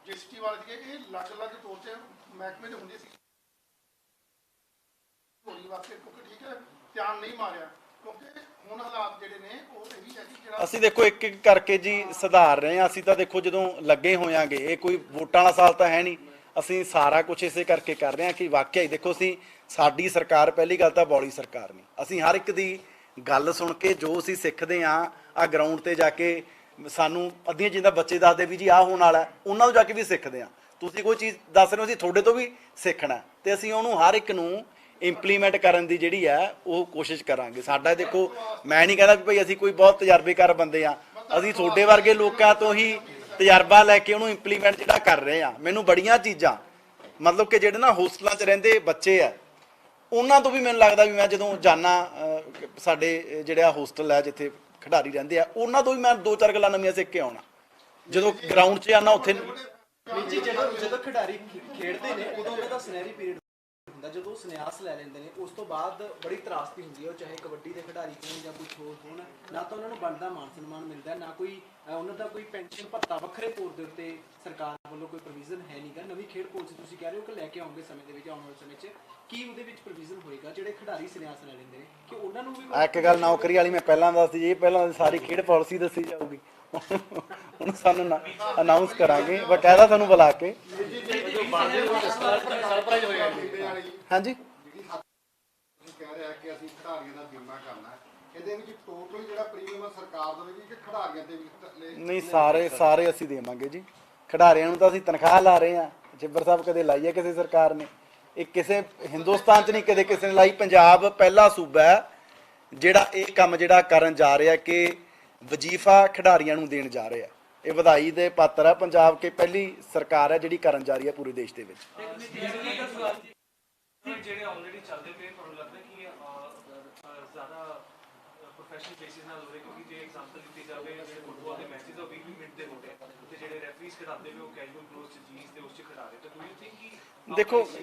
ਜਿਸਟੀ ਵਾਲੇ ਸੀਗੇ, ਇਹ ਅਲੱਗ-ਅਲੱਗ ਤੌਰ ਤੇ ਮਹਿਕਮੇ ਦੇ ਹੁੰਦੇ ਸੀ ਹੋਲੀ ਵਾਸਤੇ, ਕਿਉਂਕਿ ਠੀਕ ਹੈ ਧਿਆਨ ਨਹੀਂ ਮਾਰਿਆ, ਕਿਉਂਕਿ ਹੁਣ ਹਾਲਾਤ ਜਿਹੜੇ ਨੇ ਉਹ ਇਹੀ ਹੈ ਕਿ ਜਿਹੜਾ ਅਸੀਂ ਦੇਖੋ ਇੱਕ ਇੱਕ ਕਰਕੇ ਜੀ ਸੁਧਾਰ ਰਹੇ ਹਾਂ। ਅਸੀਂ ਤਾਂ ਦੇਖੋ ਜਦੋਂ ਲੱਗੇ ਹੋਇਆਂਗੇ, ਇਹ ਕੋਈ ਵੋਟਾਂ ਵਾਲਾ ਸਾਲ ਤਾਂ ਹੈ ਨਹੀਂ, ਅਸੀਂ ਸਾਰਾ ਕੁਝ ਇਸੇ ਕਰਕੇ ਕਰ ਰਹੇ ਹਾਂ ਕਿ ਵਾਕਿਆ ਹੀ ਦੇਖੋ ਅਸੀਂ ਸਾਡੀ ਸਰਕਾਰ ਪਹਿਲੀ ਗੱਲ ਤਾਂ ਬੌਲੀ ਸਰਕਾਰ ਨਹੀਂ, ਅਸੀਂ ਹਰ ਇੱਕ ਦੀ ਗੱਲ ਸੁਣ ਕੇ ਜੋ ਅਸੀਂ ਸਿੱਖਦੇ ਹਾਂ ਆ ਗਰਾਊਂਡ ਤੇ ਜਾ ਕੇ ਸਾਨੂੰ ਅੱਧੀਆਂ ਚੀਜ਼ਾਂ ਬੱਚੇ ਦੱਸਦੇ ਵੀ ਜੀ ਆਹ ਹੋਣ ਵਾਲਾ, ਉਹਨਾਂ ਤੋਂ ਜਾ ਕੇ ਵੀ ਸਿੱਖਦੇ ਹਾਂ। ਤੁਸੀਂ ਕੋਈ ਚੀਜ਼ ਦੱਸ ਰਹੇ ਹੋ, ਅਸੀਂ ਤੁਹਾਡੇ ਤੋਂ ਵੀ ਸਿੱਖਣਾ ਤੇ ਅਸੀਂ ਉਹਨੂੰ ਹਰ ਇੱਕ ਨੂੰ ਇੰਪਲੀਮੈਂਟ ਕਰਨ ਦੀ ਜਿਹੜੀ ਹੈ ਉਹ ਕੋਸ਼ਿਸ਼ ਕਰਾਂਗੇ। ਸਾਡਾ ਦੇਖੋ ਮੈਂ ਨਹੀਂ ਕਹਿੰਦਾ ਵੀ ਭਾਈ ਅਸੀਂ ਕੋਈ ਬਹੁਤ ਤਜਰਬੇਕਾਰ ਬੰਦੇ ਆ, ਅਸੀਂ ਤੁਹਾਡੇ ਵਰਗੇ ਲੋਕਾਂ ਤੋਂ ਹੀ ਤਜਰਬਾ ਲੈ ਕੇ ਉਹਨੂੰ ਇੰਪਲੀਮੈਂਟ ਜਿਹੜਾ ਕਰ ਰਹੇ ਆ। ਮੈਨੂੰ ਬੜੀਆਂ ਚੀਜ਼ਾਂ ਮਤਲਬ ਕਿ ਜਿਹੜੇ ਨਾ ਹੋਸਟਲਾਂ 'ਚ ਰਹਿੰਦੇ ਬੱਚੇ ਆ ਉਹਨਾਂ ਤੋਂ ਵੀ ਮੈਨੂੰ ਲੱਗਦਾ ਵੀ ਮੈਂ ਜਦੋਂ ਜਾਣਾ ਸਾਡੇ ਜਿਹੜਾ ਹੋਸਟਲ ਹੈ ਜਿੱਥੇ ਖਿਡਾਰੀ ਰਹਿੰਦੇ ਆ ਉਹਨਾਂ ਤੋਂ ਵੀ ਮੈਂ 2-4 ਗੱਲਾਂ ਨਵੀਆਂ ਸਿੱਖ ਕੇ ਆਉਣਾ। ਜਦੋਂ ਗਰਾਊਂਡ 'ਚ ਆਉਣਾ ਉੱਥੇ ਜੀ ਜਦੋਂ ਖਿਡਾਰੀ ਖੇਡਦੇ ਨੇ ਉਦੋਂ ਉਹਨਾਂ ਦਾ ਸੁਨਹਿਰੀ ਪੀਰੀਅਡ ਹੁੰਦਾ, ਜਦੋਂ ਉਹ ਸੰਨਿਆਸ ਲੈ ਲੈਂਦੇ ਨੇ ਉਸ ਤੋਂ ਬਾਅਦ ਬੜੀ ਤਰਾਸਦੀ ਹੁੰਦੀ ਹੈ, ਉਹ ਚਾਹੇ ਕਬੱਡੀ ਦੇ ਖਿਡਾਰੀ ਹੋਣ ਜਾਂ ਕੁਝ ਹੋਰ ਹੋਣ, ਨਾ ਤਾਂ ਉਹਨਾਂ ਨੂੰ ਬਣਦਾ ਮਾਨ ਸਨਮਾਨ ਮਿਲਦਾ, ਨਾ ਕੋਈ ਉਹਨਾਂ ਦਾ ਕੋਈ ਪੈਨਸ਼ਨ ਭੱਤਾ ਵੱਖਰੇ ਤੌਰ ਦੇ ਉੱਤੇ ਸਰਕਾਰ ਵੱਲੋਂ ਕੋਈ ਪ੍ਰੋਵੀਜ਼ਨ ਹੈ ਨਹੀਂਗਾ। ਨਵੀਂ ਖੇਡ ਪਾਲਿਸੀ ਤੁਸੀਂ ਕਹਿ ਰਹੇ ਹੋ ਕਿ ਲੈ ਕੇ ਆਉਂਗੇ ਸਮੇਂ ਦੇ ਵਿੱਚ, ਆਉਣ ਵਾਲੇ ਸਮੇਂ 'ਚ ਕੀ ਉਹਦੇ ਵਿੱਚ ਪ੍ਰੋਵੀਜ਼ਨ ਹੋਏਗਾ ਜਿਹੜੇ ਖਿਡਾਰੀ ਸੰਨਿਆਸ ਲੈ ਲੈਂਦੇ ਨੇ ਕਿ ਉਹਨਾਂ ਨੂੰ ਵੀ ਇੱਕ ਗੱਲ ਨੌਕਰੀ ਵਾਲੀ ਮੈਂ ਪਹਿਲਾਂ ਦੱਸਦੀ ਜੀ, ਪਹਿਲਾਂ ਸਾਰੀ ਖੇਡ ਪਾਲਿਸੀ ਦੱਸੀ ਜਾਊਗੀ, ਹੁਣ ਸਾਨੂੰ ਅਨਾਉਂਸ ਕਰਾਂਗੇ ਬਕਾਇਦਾ ਤੁਹਾਨੂੰ ਬੁਲਾ ਕੇ। ਹਾਂਜੀ ਕਹਿ ਰਿਹਾ ਕਿ ਅਸੀਂ ਖਿਡਾਰੀਆਂ ਦਾ ਬੀਮਾ ਕਰਨਾ ਹੈ, ਇਹਦੇ ਵਿੱਚ ਟੋਟਲ ਜਿਹੜਾ ਪ੍ਰੀਮੀਅਮ ਸਰਕਾਰ ਦੇਵੇਗੀ ਕਿ ਖਿਡਾਰੀਆਂ ਤੇ ਵੀ? ਨਹੀਂ, ਸਾਰੇ ਅਸੀਂ ਦੇਵਾਂਗੇ ਜੀ। ਖਿਡਾਰੀਆਂ ਨੂੰ ਤਾਂ ਅਸੀਂ ਤਨਖਾਹ ਲਾ ਰਹੇ ਹਾਂ, ਜਿੱਬਰ ਸਾਹਿਬ ਕਦੇ ਲਾਈ ਹੈ ਕਿਸੇ ਸਰਕਾਰ ਨੇ? ਇਹ ਕਿਸੇ ਹਿੰਦੁਸਤਾਨ 'ਚ ਨਹੀਂ ਕਦੇ ਕਿਸੇ ਨੇ ਲਾਈ। ਪੰਜਾਬ ਪਹਿਲਾ ਸੂਬਾ ਹੈ ਜਿਹੜਾ ਇਹ ਕੰਮ ਜਿਹੜਾ ਕਰਨ ਜਾ ਰਿਹਾ ਕਿ ਵਜ਼ੀਫਾ ਖਿਡਾਰੀਆਂ ਨੂੰ ਦੇਣ ਜਾ ਰਿਹਾ। ਇਹ ਵਧਾਈ ਦੇ ਪਾਤਰ ਹੈ। ਪੰਜਾਬ ਕੇ ਪਹਿਲੀ ਸਰਕਾਰ ਹੈ ਜਿਹੜੀ ਕਰਨ ਜਾ ਰਹੀ ਹੈ ਪੂਰੇ ਦੇਸ਼ ਦੇ ਵਿੱਚ। ਜਿਹੜੇ ਆਲਰੇਡੀ ਚੱਲਦੇ ਪਏ ਤੁਹਾਨੂੰ ਲੱਗਦਾ ਕਿ ਜ਼ਿਆਦਾ ਪ੍ਰੋਫੈਸ਼ਨਲ ਬੇਸਿਸ ਨਾਲ ਹੋ ਰਹੇ, ਕਿਉਂਕਿ ਜੇ ਐਗਜ਼ਾਮਪਲ ਦਿੱਤੀ ਜਾਵੇ ਜਿਹੜੇ ਫੁੱਟਬਾਲ ਦੇ ਮੈਚਸ ਉਹ 20 ਮਿੰਟ ਦੇ ਹੁੰਦੇ ਤੇ ਜਿਹੜੇ ਰੈਫਰੀਜ਼ ਖਿਡਾਉਂਦੇ ਨੇ ਉਹ ਕੈਜੂਅਲ ਕਲੋਥ ਚ ਜੀਨਸ ਦੇ ਉਸ ਚ ਖਿਡਾ ਰਹੇ, ਤਾਂ ਡੂ ਯੂ ਥਿੰਕ ਕਿ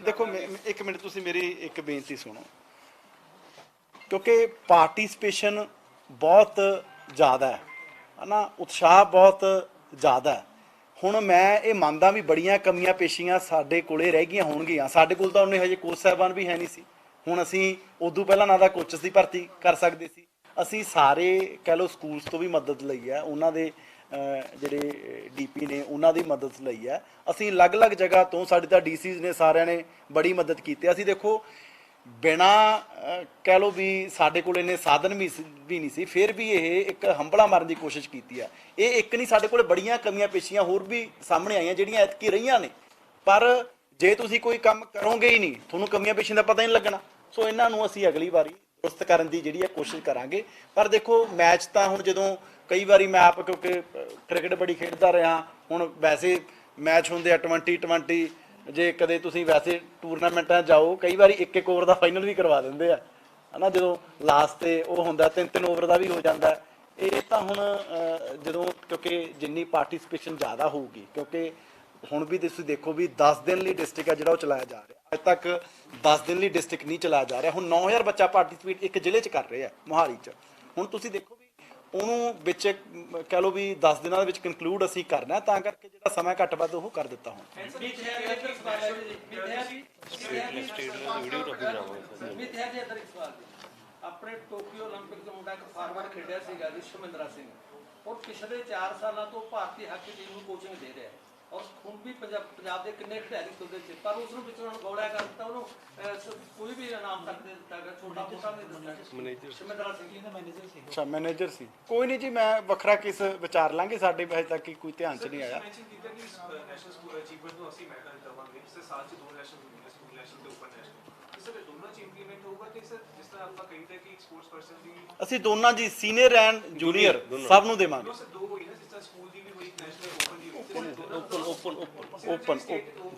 ਦੇਖੋ ਇੱਕ ਮਿੰਟ ਤੁਸੀਂ ਮੇਰੀ ਇੱਕ ਬੇਨਤੀ ਸੁਣੋ, ਕਿਉਂਕਿ ਪਾਰਟਿਸਿਪੇਸ਼ਨ ਬਹੁਤ ਜ਼ਿਆਦਾ ਹੈ ਨਾ, ਉਤਸ਼ਾਹ ਬਹੁਤ ਜ਼ਿਆਦਾ ਹੈ। ਹੁਣ ਮੈਂ ਇਹ ਮੰਨਦਾ ਵੀ ਬੜੀਆਂ ਕਮੀਆਂ ਪੇਸ਼ੀਆਂ ਸਾਡੇ ਕੋਲੇ ਰਹਿ ਗਈਆਂ ਹੋਣਗੀਆਂ। ਸਾਡੇ ਕੋਲ ਤਾਂ ਉਹਨੇ ਹਜੇ ਕੋਚ ਸਾਹਿਬਾਨ ਵੀ ਹੈ ਨਹੀਂ ਸੀ। ਹੁਣ ਅਸੀਂ ਉਦੋਂ ਪਹਿਲਾਂ ਨਾ ਦਾ ਕੋਚਸ ਦੀ ਭਰਤੀ ਕਰ ਸਕਦੇ ਸੀ। ਅਸੀਂ ਸਾਰੇ ਕਹਿ ਲਓ ਸਕੂਲਸ ਤੋਂ ਵੀ ਮਦਦ ਲਈ ਹੈ, ਉਹਨਾਂ ਦੇ ਜਿਹੜੇ ਡੀਪੀ ਨੇ ਉਹਨਾਂ ਦੀ ਮਦਦ ਲਈ ਹੈ। ਅਸੀਂ ਅਲੱਗ-ਅਲੱਗ ਜਗ੍ਹਾ ਤੋਂ, ਸਾਡੇ ਤਾਂ ਡੀਸੀਜ਼ ਨੇ ਸਾਰਿਆਂ ਨੇ ਬੜੀ ਮਦਦ ਕੀਤੀ। ਅਸੀਂ ਦੇਖੋ ਬਿਨਾਂ ਕਹਿ ਲਓ ਵੀ ਸਾਡੇ ਕੋਲ ਇੰਨੇ ਸਾਧਨ ਵੀ ਨਹੀਂ ਸੀ, ਫਿਰ ਵੀ ਇਹ ਇੱਕ ਹੰਭਲਾ ਮਾਰਨ ਦੀ ਕੋਸ਼ਿਸ਼ ਕੀਤੀ ਹੈ। ਇਹ ਇੱਕ ਨਹੀਂ, ਸਾਡੇ ਕੋਲ ਬੜੀਆਂ ਕਮੀਆਂ ਪੇਸ਼ੀਆਂ ਹੋਰ ਵੀ ਸਾਹਮਣੇ ਆਈਆਂ ਜਿਹੜੀਆਂ ਐਤਕੀ ਰਹੀਆਂ ਨੇ, ਪਰ ਜੇ ਤੁਸੀਂ ਕੋਈ ਕੰਮ ਕਰੋਗੇ ਹੀ ਨਹੀਂ ਤੁਹਾਨੂੰ ਕਮੀਆਂ ਪੇਸ਼ੀਆਂ ਦਾ ਪਤਾ ਹੀ ਨਹੀਂ ਲੱਗਣਾ। ਸੋ ਇਹਨਾਂ ਨੂੰ ਅਸੀਂ ਅਗਲੀ ਵਾਰੀ ਦੁਰਸਤ ਕਰਨ ਦੀ ਜਿਹੜੀ ਹੈ ਕੋਸ਼ਿਸ਼ ਕਰਾਂਗੇ। ਪਰ ਦੇਖੋ ਮੈਚ ਤਾਂ ਹੁਣ ਜਦੋਂ ਕਈ ਵਾਰੀ ਮੈਂ ਆਪ ਕਿਉਂਕਿ ਕ੍ਰਿਕਟ ਬੜੀ ਖੇਡਦਾ ਰਿਹਾ, ਹੁਣ ਵੈਸੇ ਮੈਚ ਹੁੰਦੇ ਆ 20-20, ਜੇ ਕਦੇ ਤੁਸੀਂ ਵੈਸੇ ਟੂਰਨਾਮੈਂਟਾਂ ਜਾਓ ਕਈ ਵਾਰੀ 1-1 ਓਵਰ ਦਾ ਫਾਈਨਲ ਵੀ ਕਰਵਾ ਦਿੰਦੇ ਆ ਹੈ ਨਾ, ਜਦੋਂ ਲਾਸਟ ਤੇ ਉਹ ਹੁੰਦਾ 3-3 ਓਵਰ ਦਾ ਵੀ ਹੋ ਜਾਂਦਾ। ਇਹ ਤਾਂ ਹੁਣ ਜਦੋਂ ਕਿਉਂਕਿ ਜਿੰਨੀ ਪਾਰਟਿਸਿਪੇਸ਼ਨ ਜ਼ਿਆਦਾ ਹੋਊਗੀ, ਕਿਉਂਕਿ ਹੁਣ ਵੀ ਤੁਸੀਂ ਦੇਖੋ ਵੀ 10 ਦਿਨ ਲਈ ਡਿਸਟ੍ਰਿਕਟ ਹੈ ਜਿਹੜਾ ਉਹ ਚਲਾਇਆ ਜਾ ਰਿਹਾ, ਅੱਜ ਤੱਕ 10 ਦਿਨ ਲਈ ਡਿਸਟ੍ਰਿਕਟ ਨਹੀਂ ਚਲਾਇਆ ਜਾ ਰਿਹਾ। ਹੁਣ 9000 ਬੱਚਾ ਪਾਰਟਿਸਿਪੇਟ ਇੱਕ ਜ਼ਿਲ੍ਹੇ 'ਚ ਕਰ ਰਹੇ ਆ ਮੋਹਾਲੀ 'ਚ। ਹੁਣ ਤੁਸੀਂ ਦੇਖੋ ਵੀ ਉਹਨੂੰ ਵਿੱਚ ਕਹਿ ਲਓ ਵੀ 10 ਦਿਨਾਂ ਦੇ ਵਿੱਚ ਕੰਕਲੂਡ ਅਸੀਂ ਕਰਨਾ, ਤਾਂ ਕਰਕੇ ਜਿਹੜਾ ਸਮਾਂ ਘੱਟ ਵੱਧ ਉਹ ਕਰ ਦਿੱਤਾ ਹੁਣ। ਆਪਣੇ ਟੋਕੀਓ 올림픽 ਦਾ ਮੁੰਡਾ ਇੱਕ ਫਾਰਮਰ ਖੇਡਿਆ ਸੀਗਾ ਵਿਸ਼ਵਮਿੰਦਰਾ ਸਿੰਘ, ਉਹ ਪਿਛਲੇ 4 ਸਾਲਾਂ ਤੋਂ ਭਾਰਤੀ ਹਾਕੀ ਟੀਮ ਨੂੰ ਕੋਚਿੰਗ ਦੇ ਰਿਹਾ ਔਰ ਹੁਣ ਵੀ ਪੰਜਾਬ ਦੇ ਕਿੰਨੇ ਖਿਡਾਰੀ ਸੁਣਦੇ ਸੀ, ਪਰ ਉਸ ਨੂੰ ਵਿੱਚੋਂ ਗੌਲਿਆ ਕਰ ਦਿੱਤਾ, ਉਹਨੂੰ ਕੋਈ ਵੀ ਇਨਾਮ ਤੱਕ ਦੇ ਦਿੱਤਾ ਗਿਆ, ਛੋਟਾ ਮੋਟਾ ਨਹੀਂ ਦਿੱਤਾ। ਵਿਸ਼ਵਮਿੰਦਰਾ ਸਿੰਘ ਦਾ ਮੈਨੇਜਰ ਸੀ। ਅੱਛਾ, ਮੈਨੇਜਰ ਸੀ। ਕੋਈ ਨਹੀਂ ਜੀ, ਮੈਂ ਵੱਖਰਾ ਕੇਸ ਵਿਚਾਰ ਲਾਂਗੇ, ਸਾਡੇ ਹਜੇ ਤੱਕ ਕੋਈ ਧਿਆਨ 'ਚ ਨਹੀਂ ਆਇਆ। ਮੈਂਸ਼ਨ ਕੀਤਾ ਕਿ ਨੈਸ਼ਨਲ ਸਕੂਲ ਅਚੀਵਮੈਂਟ ਨੂੰ ਅਸੀਂ ਮੈਡਲ ਦੇਵਾਂਗੇ, ਇਸ ਸਾਲ 'ਚ 2 ਨੈਸ਼ਨਲ ਹੁੰਦੇ ਸਕੂਲ ਨੈਸ਼ਨਲ ਤੇ ਓਪਨ ਨੈਸ਼ਨਲ। ਸਰ ਇਹ ਦੋਨਾਂ 'ਚ ਇੰਪਲੀਮੈਂਟ ਹੋਊਗਾ ਕਿ ਸਰ ਜਿਸ ਤਰ੍ਹਾਂ ਆਪਾਂ ਕਹਿੰਦੇ ਕਿ ਇੱਕ ਸਪੋਰਟਸ ਪਰਸਨ ਦੀ ਅਸੀਂ ਦੋਨਾਂ ਜੀ ਸੀਨੀਅਰ ਐਂਡ ਜੂਨੀਅਰ ਸਭ ਨੂੰ ਦੇਵਾਂਗੇ। ਸਰ 2 ਹੋਈ ਨਾ, ਜਿਸ ਤਰ੍ਹਾਂ ਸਕੂਲ ਦੀ ਵੀ ਹੋਈ ਨੈਸ਼ਨਲ ਓਪਨ ਦੀ ओपन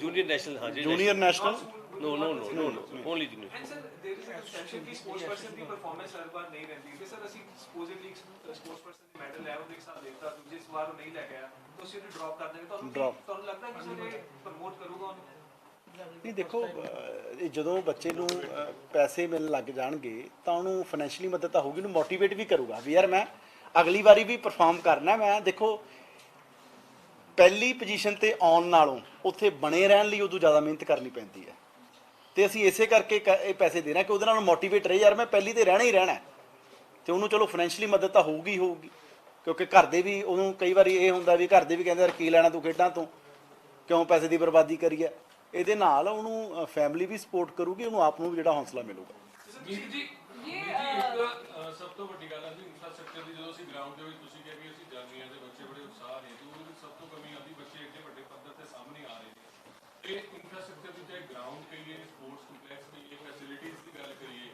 जूनियर नेशनल, हाँ जी, junior national, no only junior. And sir there is a conception कि स्पोर्ट्स पर्सन ਦੀ ਪਰਫਾਰਮੈਂਸ ਹਰ ਵਾਰ ਨਹੀਂ ਰਹਿੰਦੀ ਕਿ ਸਰ ਅਸੀਂ ਸਪੋਜ਼ਿਟਲੀ ਸਪੋਰਟਸ ਪਰਸਨ ਦੀ ਮੈਡਲ ਲੈ ਉਹਦੇ ਸਾਥ ਦੇਤਾ, ਦੂਜੇ ਵਾਰ ਉਹ ਨਹੀਂ ਲੈ ਗਿਆ, ਤੁਸੀਂ ਉਹਨੂੰ ਡ੍ਰੌਪ ਕਰ ਦੇਂਗੇ, ਤੁਹਾਨੂੰ ਲੱਗਦਾ ਕਿ ਸਰ ਇਹ ਪ੍ਰਮੋਟ ਕਰੂਗਾ ਉਹਨੂੰ? ਨਹੀਂ ਦੇਖੋ ਇਹ ਜਦੋਂ ਬੱਚੇ ਨੂੰ ਪੈਸੇ ਮਿਲਣ ਲੱਗ ਜਾਣਗੇ ਤਾਂ ਉਹਨੂੰ ਫਾਈਨੈਂਸ਼ੀਅਲੀ ਮਦਦ ਤਾਂ ਹੋਊਗੀ, ਉਹਨੂੰ ਮੋਟੀਵੇਟ ਵੀ ਕਰੂਗਾ ਵੀ ਯਾਰ ਮੈਂ ਅਗਲੀ ਵਾਰੀ ਵੀ ਪਰਫਾਰਮ ਕਰਨਾ। ਮੈਂ ਦੇਖੋ ਪਹਿਲੀ ਪੋਜੀਸ਼ਨ ਤੇ ਆਉਣ ਨਾਲੋਂ ਉੱਥੇ ਬਣੇ ਰਹਿਣ ਲਈ ਉਦੋਂ ਜ਼ਿਆਦਾ ਮਿਹਨਤ ਕਰਨੀ ਪੈਂਦੀ ਹੈ, ਤੇ ਅਸੀਂ ਇਸੇ ਕਰਕੇ ਇਹ ਪੈਸੇ ਦੇ ਰਹੇ ਕਿ ਉਹਦੇ ਨਾਲ ਮੋਟੀਵੇਟ ਰਹੇ ਯਾਰ ਮੈਂ ਪਹਿਲੀ ਤੇ ਰਹਿਣਾ ਹੀ ਰਹਿਣਾ, ਤੇ ਉਹਨੂੰ ਚਲੋ ਫਾਈਨੈਂਸ਼ੀਅਲੀ ਮਦਦ ਤਾਂ ਹੋਊਗੀ ਹੋਊਗੀ, ਕਿਉਂਕਿ ਘਰ ਦੇ ਵੀ ਉਹਨੂੰ ਕਈ ਵਾਰੀ ਇਹ ਹੁੰਦਾ ਵੀ ਘਰ ਦੇ ਵੀ ਕਹਿੰਦੇ ਯਾਰ ਕੀ ਲੈਣਾ ਤੂੰ ਖੇਡਾਂ ਤੋਂ, ਕਿਉਂ ਪੈਸੇ ਦੀ ਬਰਬਾਦੀ ਕਰੀ ਹੈ। ਇਹਦੇ ਨਾਲ ਉਹਨੂੰ ਫੈਮਿਲੀ ਵੀ ਸਪੋਰਟ ਕਰੂਗੀ, ਉਹਨੂੰ ਆਪ ਨੂੰ ਵੀ ਜਿਹੜਾ ਹੌਸਲਾ ਮਿਲੂਗਾ। ਵੀਰ ਜੀ ਇੱਕ ਸਭ ਤੋਂ ਵੱਡੀ ਗੱਲ ਹੈ ਜੀ ਇਨਫਰਾਸਟ੍ਰਕਚਰ ਦੀ। ਜਦੋਂ ਅਸੀਂ ਗਰਾਊਂਡ ਦੇ ਵਿੱਚ ਤੁਸੀਂ ਕਿਹਾ ਕਿ ਅਸੀਂ ਜਾਂਦੇ ਹਾਂ ਤੇ ਬੱਚੇ ਬੜੇ ਉਤਸ਼ਾਹ ਨੇ, ਤੇ ਉਹਦੇ ਵਿੱਚ ਸਭ ਤੋਂ ਕਮੀ ਆਉਂਦੀ ਬੱਚੇ ਏਡੇ ਵੱਡੇ ਪੱਧਰ ਤੇ ਸਾਹਮਣੇ ਆ ਰਹੇ ਨੇ। ਇਹ ਇਨਫਰਾਸਟ੍ਰਕਚਰ ਦੀ ਚਾਹੇ ਗਰਾਊਂਡ ਕਹੀਏ, ਸਪੋਰਟਸ ਕੰਪਲੈਕਸ ਕਹੀਏ, ਫੈਸਿਲਿਟੀਜ਼ ਦੀ ਗੱਲ ਕਰੀਏ,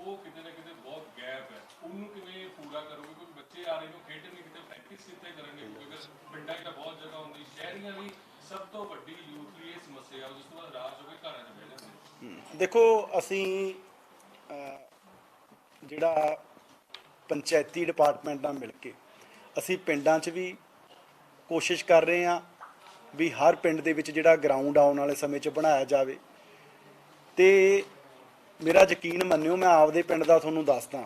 ਉਹ ਕਿਤੇ ਨਾ ਕਿਤੇ ਬਹੁਤ ਗੈਪ ਹੈ। ਉਹਨੂੰ ਕਿਵੇਂ ਪੂਰਾ ਕਰੋਗੇ? ਕਿਉਂਕਿ ਬੱਚੇ ਆ ਰਹੇ ਨੇ ਖੇਡਣ ਨਹੀਂ, ਕਿਤੇ ਪ੍ਰੈਕਟਿਸ ਕਿੱਥੇ ਕਰਨਗੇ? ਕਿਉਂਕਿ ਪਿੰਡਾਂ 'ਚ ਤਾਂ ਬਹੁਤ ਜਗ੍ਹਾ ਹੁੰਦੀ, ਸ਼ਹਿਰੀਆਂ ਦੀ ਸਭ ਤੋਂ ਵੱਡੀ ਯੂਥ ਲਈ ਇਹ ਸਮੱਸਿਆ, ਜਿਸ ਤੋਂ ਬਾਅਦ ਰਾਜ ਹੋ ਕੇ ਘਰਾਂ 'ਚ ਬਹਿ ਜਾਂਦੇ। ਦੇਖੋ ਅਸੀਂ ਜਿਹੜਾ ਪੰਚਾਇਤੀ ਡਿਪਾਰਟਮੈਂਟ ਨਾਲ ਮਿਲ ਕੇ ਅਸੀਂ ਪਿੰਡਾਂ 'ਚ ਵੀ ਕੋਸ਼ਿਸ਼ ਕਰ ਰਹੇ ਹਾਂ ਵੀ ਹਰ ਪਿੰਡ ਦੇ ਵਿੱਚ ਜਿਹੜਾ ਗਰਾਊਂਡ ਆਉਣ ਵਾਲੇ ਸਮੇਂ 'ਚ ਬਣਾਇਆ ਜਾਵੇ। ਤੇ ਮੇਰਾ ਯਕੀਨ ਮੰਨਿਓ, ਮੈਂ ਆਪਦੇ ਪਿੰਡ ਦਾ ਤੁਹਾਨੂੰ ਦੱਸਦਾ,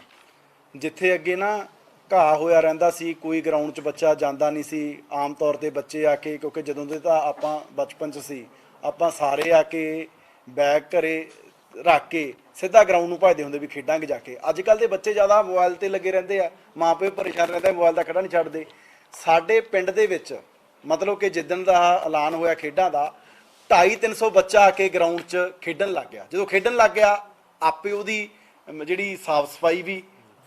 ਜਿੱਥੇ ਅੱਗੇ ਨਾ ਘਾਹ ਹੋਇਆ ਰਹਿੰਦਾ ਸੀ, ਕੋਈ ਗਰਾਊਂਡ 'ਚ ਬੱਚਾ ਜਾਂਦਾ ਨਹੀਂ ਸੀ। ਆਮ ਤੌਰ 'ਤੇ ਬੱਚੇ ਆ ਕੇ, ਕਿਉਂਕਿ ਜਦੋਂ ਦੇ ਤਾਂ ਆਪਾਂ ਬਚਪਨ 'ਚ ਸੀ, ਆਪਾਂ ਸਾਰੇ ਆ ਕੇ ਬੈਗ ਘਰੇ ਰੱਖ ਕੇ ਸਿੱਧਾ ਗਰਾਊਂਡ ਨੂੰ ਭੱਜਦੇ ਹੁੰਦੇ ਵੀ ਖੇਡਾਂਗੇ ਜਾ ਕੇ। ਅੱਜ ਕੱਲ੍ਹ ਦੇ ਬੱਚੇ ਜ਼ਿਆਦਾ ਮੋਬਾਈਲ 'ਤੇ ਲੱਗੇ ਰਹਿੰਦੇ ਆ, ਮਾਂ ਪਿਓ ਪਰੇਸ਼ਾਨ ਰਹਿੰਦੇ, ਮੋਬਾਈਲ ਦਾ ਖੜਾ ਨਹੀਂ ਛੱਡਦੇ। ਸਾਡੇ ਪਿੰਡ ਦੇ ਵਿੱਚ ਮਤਲਬ ਕਿ ਜਿੱਦਣ ਦਾ ਐਲਾਨ ਹੋਇਆ ਖੇਡਾਂ ਦਾ, 250-300 ਬੱਚਾ ਆ ਕੇ ਗਰਾਊਂਡ 'ਚ ਖੇਡਣ ਲੱਗ ਗਿਆ। ਜਦੋਂ ਖੇਡਣ ਲੱਗ ਗਿਆ ਆਪੇ ਉਹਦੀ ਜਿਹੜੀ ਸਾਫ਼ ਸਫਾਈ ਵੀ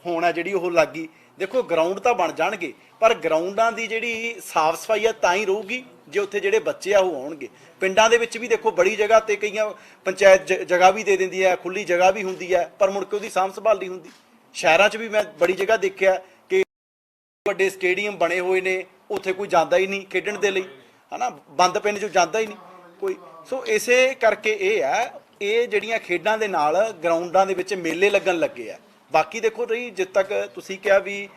ਹੋਣਾ ਜਿਹੜੀ ਉਹ ਲੱਗ ਗਈ। ਦੇਖੋ ਗਰਾਊਂਡ ਤਾਂ ਬਣ ਜਾਣਗੇ, ਪਰ ਗਰਾਊਂਡਾਂ ਦੀ ਜਿਹੜੀ ਸਾਫ਼ ਸਫਾਈ ਆ ਤਾਂ ਹੀ ਰਹੂਗੀ ਜੇ ਉੱਥੇ ਜਿਹੜੇ ਬੱਚੇ ਆ ਉਹ ਆਉਣਗੇ। ਪਿੰਡਾਂ ਦੇ ਵਿੱਚ ਵੀ ਦੇਖੋ ਬੜੀ ਜਗ੍ਹਾ ਤੇ ਕਈਆਂ ਪੰਚਾਇਤ ਜਗ੍ਹਾ ਵੀ ਦੇ ਦਿੰਦੀ ਹੈ, ਖੁੱਲੀ ਜਗ੍ਹਾ ਵੀ ਹੁੰਦੀ ਹੈ, ਪਰ ਮੁੜ ਕੇ ਉਹਦੀ ਸਾਂਭ ਸੰਭਾਲ ਨਹੀਂ ਹੁੰਦੀ। ਸ਼ਹਿਰਾਂ 'ਚ ਵੀ ਮੈਂ ਬੜੀ ਜਗ੍ਹਾ ਦੇਖਿਆ ਕਿ ਵੱਡੇ ਸਟੇਡੀਅਮ ਬਣੇ ਹੋਏ ਨੇ, ਉੱਥੇ ਕੋਈ ਜਾਂਦਾ ਹੀ ਨਹੀਂ ਖੇਡਣ ਦੇ ਲਈ, ਹੈ ਨਾ, ਬੰਦ ਪਿੰਡ 'ਚ ਜਾਂਦਾ ਹੀ ਨਹੀਂ ਕੋਈ। ਸੋ ਇਸੇ ਕਰਕੇ ਇਹ ਹੈ, ਇਹ ਜਿਹੜੀਆਂ ਖੇਡਾਂ ਦੇ ਨਾਲ ਗਰਾਊਂਡਾਂ ਦੇ ਵਿੱਚ ਮੇਲੇ ਲੱਗਣ ਲੱਗੇ ਆ। ਬਾਕੀ ਦੇਖੋ ਰਹੀ ਜਿੱਦ ਤੱਕ ਤੁਸੀਂ ਕਿਹਾ ਵੀ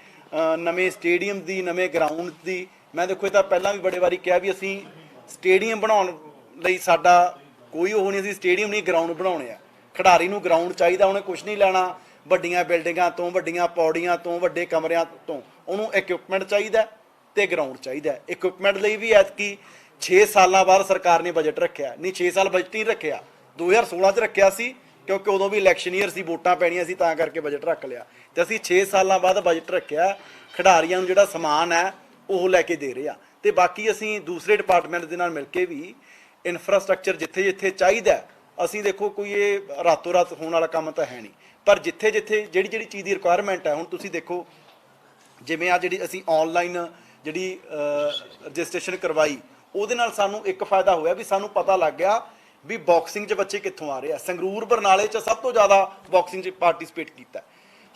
ਨਵੇਂ ਸਟੇਡੀਅਮ ਦੀ, ਨਵੇਂ ਗਰਾਊਂਡ ਦੀ, ਮੈਂ ਦੇਖੋ ਇਹ ਤਾਂ ਪਹਿਲਾਂ ਵੀ ਬੜੇ ਵਾਰੀ ਕਿਹਾ ਵੀ ਅਸੀਂ ਸਟੇਡੀਅਮ ਬਣਾਉਣ ਲਈ ਸਾਡਾ ਕੋਈ ਉਹ ਨਹੀਂ, ਅਸੀਂ ਸਟੇਡੀਅਮ ਨਹੀਂ ਗਰਾਊਂਡ ਬਣਾਉਣੇ ਆ। ਖਿਡਾਰੀ ਨੂੰ ਗਰਾਊਂਡ ਚਾਹੀਦਾ, ਉਹਨੇ ਕੁਛ ਨਹੀਂ ਲੈਣਾ ਵੱਡੀਆਂ ਬਿਲਡਿੰਗਾਂ ਤੋਂ, ਵੱਡੀਆਂ ਪੌੜੀਆਂ ਤੋਂ, ਵੱਡੇ ਕਮਰਿਆਂ ਤੋਂ। ਉਹਨੂੰ ਇਕਵਿਪਮੈਂਟ ਚਾਹੀਦਾ ਤੇ ਗਰਾਊਂਡ ਚਾਹੀਦਾ। ਇਕਵਿਪਮੈਂਟ ਲਈ ਵੀ ਐਤਕੀ 6 ਸਾਲਾਂ ਬਾਅਦ ਸਰਕਾਰ ਨੇ ਬਜਟ ਰੱਖਿਆ, ਨਹੀਂ 6 ਸਾਲ ਬਜਟ ਨਹੀਂ ਰੱਖਿਆ, 2016 'ਚ ਰੱਖਿਆ ਸੀ ਕਿਉਂਕਿ ਉਦੋਂ ਵੀ ਇਲੈਕਸ਼ਨ ਈਅਰ ਸੀ, ਵੋਟਾਂ ਪੈਣੀਆਂ ਸੀ, ਤਾਂ ਕਰਕੇ ਬਜਟ ਰੱਖ ਲਿਆ। ਤੇ ਅਸੀਂ 6 ਸਾਲਾਂ ਬਾਅਦ ਬਜਟ ਰੱਖਿਆ, ਖਿਡਾਰੀਆਂ ਨੂੰ ਜਿਹੜਾ ਸਮਾਨ ਹੈ ਉਹ ਲੈ ਕੇ ਦੇ ਰਹੇ ਆ। ਤੇ ਬਾਕੀ ਅਸੀਂ ਦੂਸਰੇ ਡਿਪਾਰਟਮੈਂਟ ਦੇ ਨਾਲ ਮਿਲ ਕੇ ਵੀ ਇਨਫਰਾਸਟ੍ਰਕਚਰ ਜਿੱਥੇ ਜਿੱਥੇ ਚਾਹੀਦਾ, ਅਸੀਂ ਦੇਖੋ ਕੋਈ ਇਹ ਰਾਤੋਂ ਰਾਤ ਹੋਣ ਵਾਲਾ ਕੰਮ ਤਾਂ ਹੈ ਨਹੀਂ, ਪਰ ਜਿੱਥੇ ਜਿੱਥੇ ਜਿਹੜੀ ਜਿਹੜੀ ਚੀਜ਼ ਦੀ ਰਿਕੁਆਇਰਮੈਂਟ ਹੈ, ਹੁਣ ਤੁਸੀਂ ਦੇਖੋ ਜਿਵੇਂ ਆ ਜਿਹੜੀ ਅਸੀਂ ਆਨਲਾਈਨ ਜਿਹੜੀ ਰਜਿਸਟ੍ਰੇਸ਼ਨ ਕਰਵਾਈ, ਉਹਦੇ ਨਾਲ ਸਾਨੂੰ ਇੱਕ ਫਾਇਦਾ ਹੋਇਆ ਵੀ ਸਾਨੂੰ ਪਤਾ ਲੱਗ ਗਿਆ ਵੀ ਬਾਕਸਿੰਗ 'ਚ ਬੱਚੇ ਕਿੱਥੋਂ ਆ ਰਹੇ ਆ। ਸੰਗਰੂਰ ਬਰਨਾਲੇ 'ਚ ਸਭ ਤੋਂ ਜ਼ਿਆਦਾ ਬਾਕਸਿੰਗ 'ਚ ਪਾਰਟਿਸਿਪੇਟ ਕੀਤਾ,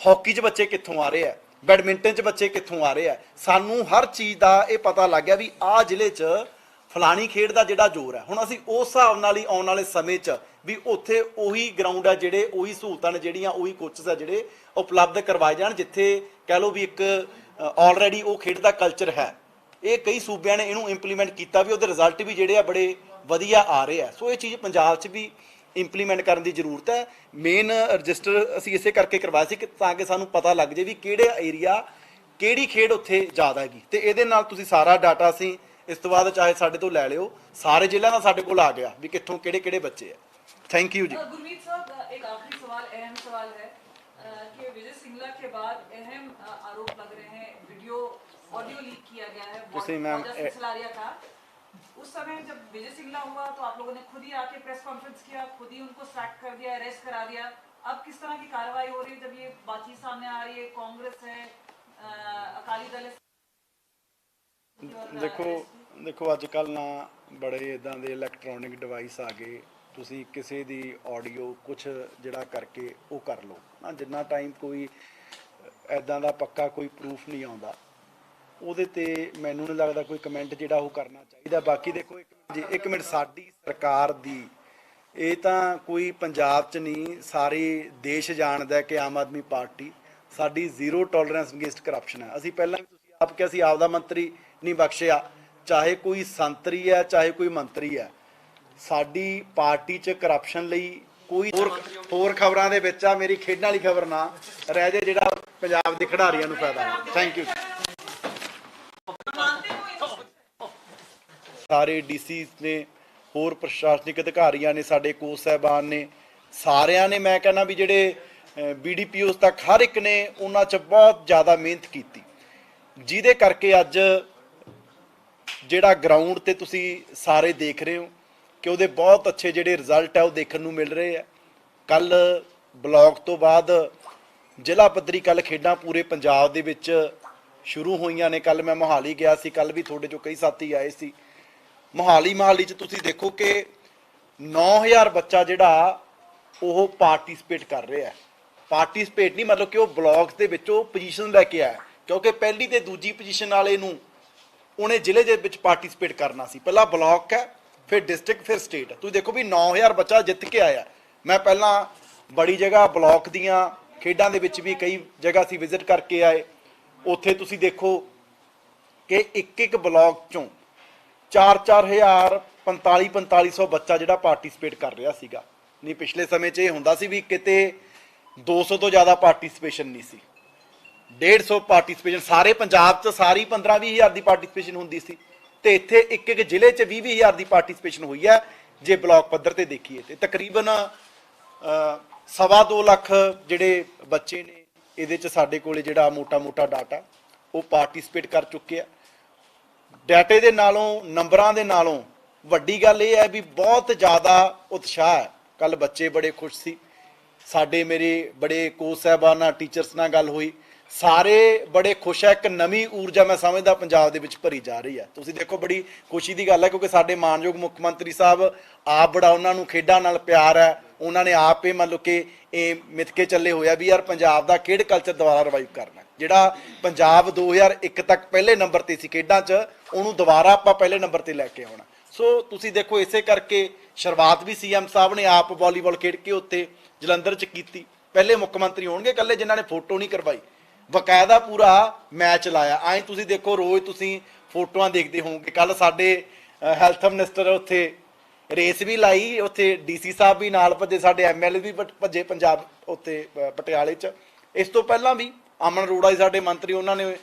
ਹਾਕੀ 'ਚ ਬੱਚੇ ਕਿੱਥੋਂ ਆ ਰਹੇ ਆ, ਬੈਡਮਿੰਟਨ 'ਚ ਬੱਚੇ ਕਿੱਥੋਂ ਆ ਰਹੇ ਆ। ਸਾਨੂੰ ਹਰ ਚੀਜ਼ ਦਾ ਇਹ ਪਤਾ ਲੱਗ ਗਿਆ ਵੀ ਆਹ ਜ਼ਿਲ੍ਹੇ 'ਚ ਫਲਾਣੀ ਖੇਡ ਦਾ ਜਿਹੜਾ ਜ਼ੋਰ ਹੈ। ਹੁਣ ਅਸੀਂ ਉਸ ਹਿਸਾਬ ਨਾਲ ਹੀ ਆਉਣ ਵਾਲੇ ਸਮੇਂ 'ਚ ਵੀ ਉੱਥੇ ਉਹੀ ਗਰਾਊਂਡ ਆ ਜਿਹੜੇ, ਉਹੀ ਸਹੂਲਤਾਂ ਨੇ ਜਿਹੜੀਆਂ, ਉਹੀ ਕੋਚਸ ਆ ਜਿਹੜੇ ਉਪਲਬਧ ਕਰਵਾਏ ਜਾਣ, ਜਿੱਥੇ ਕਹਿ ਲਓ ਵੀ ਇੱਕ ਆਲਰੇਡੀ ਉਹ ਖੇਡ ਦਾ ਕਲਚਰ ਹੈ। ਇਹ ਕਈ ਸੂਬਿਆਂ ਨੇ ਇਹਨੂੰ ਇੰਪਲੀਮੈਂਟ ਕੀਤਾ ਵੀ, ਉਹਦੇ ਰਿਜ਼ਲਟ ਵੀ ਜਿਹੜੇ ਆ ਬੜੇ ਵਧੀਆ ਆ ਰਹੇ ਆ। ਸੋ ਇਹ ਚੀਜ਼ ਪੰਜਾਬ 'ਚ ਵੀ ਇੰਪਲੀਮੈਂਟ ਕਰਨ ਦੀ ਜ਼ਰੂਰਤ ਹੈ। ਮੇਨ ਰਜਿਸਟਰ ਅਸੀਂ ਇਸੇ ਕਰਕੇ ਕਰਵਾਇਆ ਸੀ ਕਿ ਤਾਂ ਕਿ ਸਾਨੂੰ ਪਤਾ ਲੱਗ ਜੇ ਵੀ ਕਿਹੜੇ ਏਰੀਆ ਕਿਹੜੀ ਖੇਡ ਉੱਥੇ ਜ਼ਿਆਦਾ ਹੈਗੀ, ਤੇ ਇਹਦੇ ਨਾਲ ਤੁਸੀਂ ਸਾਰਾ ਡਾਟਾ ਅਸੀਂ ਇਸ ਤੋਂ ਬਾਅਦ ਚਾਹੇ ਸਾਡੇ ਤੋਂ ਲੈ ਲਿਓ, ਸਾਰੇ ਜ਼ਿਲ੍ਹਿਆਂ ਦਾ ਸਾਡੇ ਕੋਲ ਆ ਗਿਆ ਵੀ ਕਿੱਥੋਂ ਕਿਹੜੇ ਕਿਹੜੇ ਬੱਚੇ ਆ। थैंक यू जी। गुरमीत साहब, एक आखिरी सवाल, अहम सवाल है कि विजय सिंगला के बाद अहम आरोप लग रहे हैं, वीडियो ऑडियो लीक किया गया है सिलसिलारिया का। उस समय जब विजय सिंगला हुआ तो आप लोगों ने खुद ही आके प्रेस कॉन्फ्रेंस किया, खुद ही उनको सैक कर दिया, अरेस्ट करा दिया। अब किस तरह की कार्रवाई हो रही है जब ये बातचीत सामने आ रही है? कांग्रेस है, अकाली दल है। देखो अजकल ना बड़े इदां दे इलैक्ट्रॉनिक डिवाइस आ गए, ਤੁਸੀਂ ਕਿਸੇ ਦੀ ਆਡੀਓ ਕੁਛ ਜਿਹੜਾ ਕਰਕੇ ਉਹ ਕਰ ਲਓ ਨਾ। ਜਿੰਨਾ ਟਾਈਮ ਕੋਈ ਐਦਾਂ ਦਾ ਪੱਕਾ ਕੋਈ ਪ੍ਰੂਫ ਨਹੀਂ ਆਉਂਦਾ, ਉਹਦੇ ਤੇ ਮੈਨੂੰ ਨਹੀਂ ਲੱਗਦਾ ਕੋਈ ਕਮੈਂਟ ਜਿਹੜਾ ਉਹ ਕਰਨਾ ਚਾਹੀਦਾ। ਬਾਕੀ ਦੇਖੋ ਇੱਕ ਮਿੰਟ, ਸਾਡੀ ਸਰਕਾਰ ਦੀ ਇਹ ਤਾਂ ਕੋਈ ਪੰਜਾਬ 'ਚ ਨਹੀਂ, ਸਾਰੇ ਦੇਸ਼ ਜਾਣਦਾ ਕਿ ਆਮ ਆਦਮੀ ਪਾਰਟੀ ਸਾਡੀ ਜ਼ੀਰੋ ਟੋਲਰੈਂਸ ਅਗੇਂਸਟ ਕਰਪਸ਼ਨ ਹੈ। ਅਸੀਂ ਪਹਿਲਾਂ ਵੀ, ਤੁਸੀਂ ਆਪ ਕਿ ਅਸੀਂ ਆਪਦਾ ਮੰਤਰੀ ਨਹੀਂ ਬਖਸ਼ਿਆ, ਚਾਹੇ ਕੋਈ ਸੰਤਰੀ ਹੈ ਚਾਹੇ ਕੋਈ ਮੰਤਰੀ ਹੈ, ਸਾਡੀ ਪਾਰਟੀ 'ਚ ਕਰਪਸ਼ਨ ਲਈ ਕੋਈ ਹੋਰ ਖਬਰਾਂ ਦੇ ਵਿੱਚ ਆ, ਮੇਰੀ ਖੇਡਾਂ ਵਾਲੀ ਖਬਰ ਨਾ ਰਹਿ ਜਾਏ ਜਿਹੜਾ ਪੰਜਾਬ ਦੇ ਖਿਡਾਰੀਆਂ ਨੂੰ ਫਾਇਦਾ ਹੋਵੇ। Thank you. ਸਾਰੇ ਡੀਸੀ ਨੇ, ਹੋਰ ਪ੍ਰਸ਼ਾਸਨਿਕ ਅਧਿਕਾਰੀਆਂ ਨੇ, ਸਾਡੇ ਕੋਚ ਸਾਹਿਬਾਨ ਨੇ, ਸਾਰਿਆਂ ਨੇ, ਮੈਂ ਕਹਿੰਦਾ ਵੀ ਜਿਹੜੇ BDPOs ਤੱਕ ਹਰ ਇੱਕ ਨੇ ਉਹਨਾਂ 'ਚ ਬਹੁਤ ਜ਼ਿਆਦਾ ਮਿਹਨਤ ਕੀਤੀ, ਜਿਹਦੇ ਕਰਕੇ ਅੱਜ ਜਿਹੜਾ ਗਰਾਊਂਡ ਤੇ ਤੁਸੀਂ ਸਾਰੇ ਦੇਖ ਰਹੇ ਹੋ ਕਿ ਉਹਦੇ ਬਹੁਤ ਅੱਛੇ ਜਿਹੜੇ ਰਿਜ਼ਲਟ ਹੈ ਉਹ ਦੇਖਣ ਨੂੰ ਮਿਲ ਰਹੇ ਆ। ਕੱਲ ਬਲਾਕ ਤੋਂ ਬਾਅਦ ਜ਼ਿਲ੍ਹਾ ਪੱਧਰੀ ਕੱਲ ਖੇਡਾਂ ਪੂਰੇ ਪੰਜਾਬ ਦੇ ਵਿੱਚ ਸ਼ੁਰੂ ਹੋਈਆਂ ਨੇ। ਕੱਲ ਮੈਂ ਮੋਹਾਲੀ ਗਿਆ ਸੀ, ਕੱਲ ਵੀ ਤੁਹਾਡੇ ਚੋਂ ਕਈ ਸਾਥੀ ਆਏ ਸੀ। ਮੋਹਾਲੀ 'ਚ ਤੁਸੀਂ ਦੇਖੋ ਕਿ 9000 ਬੱਚਾ ਜਿਹੜਾ ਉਹ ਪਾਰਟਿਸਿਪੇਟ ਕਰ ਰਿਹਾ। ਪਾਰਟਿਸਿਪੇਟ ਨਹੀਂ ਮਤਲਬ ਕਿ ਉਹ ਬਲਾਕਸ ਦੇ ਵਿੱਚੋਂ ਪੋਜੀਸ਼ਨ ਲੈ ਕੇ ਆਇਆ, ਕਿਉਂਕਿ ਪਹਿਲੀ ਤੇ ਦੂਜੀ ਪੋਜੀਸ਼ਨ ਵਾਲੇ ਨੂੰ ਉਹਨੇ ਜ਼ਿਲ੍ਹੇ ਦੇ ਵਿੱਚ ਪਾਰਟਿਸਿਪੇਟ ਕਰਨਾ ਸੀ। ਪਹਿਲਾਂ ਬਲਾਕ ਹੈ, ਫਿਰ ਡਿਸਟ੍ਰਿਕਟ, ਫਿਰ ਸਟੇਟ। ਤੁਸੀਂ ਦੇਖੋ ਵੀ 9000 ਬੱਚਾ ਜਿੱਤ ਕੇ ਆਇਆ। ਮੈਂ ਪਹਿਲਾਂ ਬੜੀ ਜਗ੍ਹਾ ਬਲਾਕ ਦੀਆਂ ਖੇਡਾਂ ਦੇ ਵਿੱਚ ਵੀ ਕਈ ਜਗ੍ਹਾ ਅਸੀਂ ਵਿਜ਼ਿਟ ਕਰਕੇ ਆਏ। ਉੱਥੇ ਤੁਸੀਂ ਦੇਖੋ ਕਿ ਇੱਕ ਬਲਾਕ ਚੋਂ 4000 4500 ਬੱਚਾ ਜਿਹੜਾ ਪਾਰਟਿਸਿਪੇਟ ਕਰ ਰਿਹਾ ਸੀਗਾ। ਨਹੀਂ ਪਿਛਲੇ ਸਮੇਂ 'ਚ ਇਹ ਹੁੰਦਾ ਸੀ ਵੀ ਕਿਤੇ 200 ਤੋਂ ਜ਼ਿਆਦਾ ਪਾਰਟਿਸਿਪੇਸ਼ਨ ਨਹੀਂ ਸੀ, 150 ਪਾਰਟਿਸਿਪੇਸ਼ਨ ਸਾਰੇ ਪੰਜਾਬ 'ਚ ਸਾਰੀ 15-20 ਹਜ਼ਾਰ ਦੀ ਪਾਰਟਿਸਿਪੇਸ਼ਨ ਹੁੰਦੀ ਸੀ, ਤੇ ਇੱਥੇ ਇੱਕ ਜ਼ਿਲ੍ਹੇ 'ਚ 20-20 ਹਜ਼ਾਰ ਦੀ ਪਾਰਟਿਸਿਪੇਸ਼ਨ ਹੋਈ ਹੈ। ਜੇ ਬਲਾਕ ਪੱਧਰ ਤੇ ਦੇਖੀਏ ਤੇ ਤਕਰੀਬਨ 2.25 ਲੱਖ ਜਿਹੜੇ ਬੱਚੇ ਨੇ ਇਹਦੇ 'ਚ ਸਾਡੇ ਕੋਲੇ ਜਿਹੜਾ ਮੋਟਾ ਡਾਟਾ ਉਹ ਪਾਰਟਿਸਿਪੇਟ ਕਰ ਚੁੱਕੇ ਆ। ਡਾਟੇ ਦੇ ਨਾਲੋਂ ਨੰਬਰਾਂ ਦੇ ਨਾਲੋਂ ਵੱਡੀ ਗੱਲ ਇਹ ਹੈ ਵੀ ਬਹੁਤ ਜ਼ਿਆਦਾ ਉਤਸ਼ਾਹ ਹੈ। ਕੱਲ ਬੱਚੇ ਬੜੇ ਖੁਸ਼ ਸੀ, ਸਾਡੇ ਮੇਰੇ ਬੜੇ ਕੋਚ ਸਾਹਿਬਾਨਾਂ ਟੀਚਰਸ ਨਾਲ ਗੱਲ ਹੋਈ, ਸਾਰੇ ਬੜੇ ਖੁਸ਼ ਹੈ। ਇੱਕ ਨਵੀਂ ਊਰਜਾ ਮੈਂ ਸਮਝਦਾ ਪੰਜਾਬ ਦੇ ਵਿੱਚ ਭਰੀ ਜਾ ਰਹੀ ਹੈ। ਤੁਸੀਂ ਦੇਖੋ ਬੜੀ ਖੁਸ਼ੀ ਦੀ ਗੱਲ ਹੈ, ਕਿਉਂਕਿ ਸਾਡੇ ਮਾਨਯੋਗ ਮੁੱਖ ਮੰਤਰੀ ਸਾਹਿਬ ਆਪ ਬੜਾ ਉਹਨਾਂ ਨੂੰ ਖੇਡਾਂ ਨਾਲ ਪਿਆਰ ਹੈ। ਉਹਨਾਂ ਨੇ ਆਪ ਹੀ ਮੰਨ ਲਓ ਕਿ ਇਹ ਮਿੱਥ ਕੇ ਚੱਲੇ ਹੋਇਆ ਵੀ ਯਾਰ ਪੰਜਾਬ ਦਾ ਖੇਡ ਕਲਚਰ ਦੁਬਾਰਾ ਰਿਵਾਈਵ ਕਰਨਾ। ਜਿਹੜਾ ਪੰਜਾਬ 2001 ਤੱਕ ਪਹਿਲੇ ਨੰਬਰ ਤੇ ਸੀ ਖੇਡਾਂ 'ਚ, ਉਹਨੂੰ ਦੁਬਾਰਾ ਆਪਾਂ ਪਹਿਲੇ ਨੰਬਰ ਤੇ ਲੈ ਕੇ ਆਉਣਾ। ਸੋ ਤੁਸੀਂ ਦੇਖੋ ਇਸੇ ਕਰਕੇ ਸ਼ੁਰੂਆਤ ਵੀ CM ਸਾਹਿਬ ਨੇ ਆਪ ਵਾਲੀਬਾਲ ਖੇਡ ਕੇ ਉੱਥੇ ਜਲੰਧਰ 'ਚ ਕੀਤੀ। ਪਹਿਲੇ ਮੁੱਖ ਮੰਤਰੀ ਹੋਣਗੇ ਇਕੱਲੇ ਜਿਨ੍ਹਾਂ ਨੇ ਫੋਟੋ ਨਹੀਂ ਕਰਵਾਈ, ਬਕਾਇਦਾ ਪੂਰਾ ਮੈਚ ਲਾਇਆ। ਐਂ ਤੁਸੀਂ ਦੇਖੋ ਰੋਜ਼ ਤੁਸੀਂ ਫੋਟੋਆਂ ਦੇਖਦੇ ਹੋਵੋਗੇ। ਕੱਲ ਸਾਡੇ ਹੈਲਥ ਮਿਨਿਸਟਰ ਉੱਥੇ ਰੇਸ ਵੀ ਲਾਈ, ਉੱਥੇ DC ਸਾਹਿਬ ਵੀ ਨਾਲ ਭੱਜੇ, ਸਾਡੇ MLA ਵੀ ਭੱਜੇ ਪੰਜਾਬ ਉੱਥੇ ਪਟਿਆਲੇ 'ਚ। ਇਸ ਤੋਂ ਪਹਿਲਾਂ ਵੀ ਅਮਨ ਅਰੋੜਾ ਜੀ ਸਾਡੇ ਮੰਤਰੀ, ਉਹਨਾਂ ਨੇ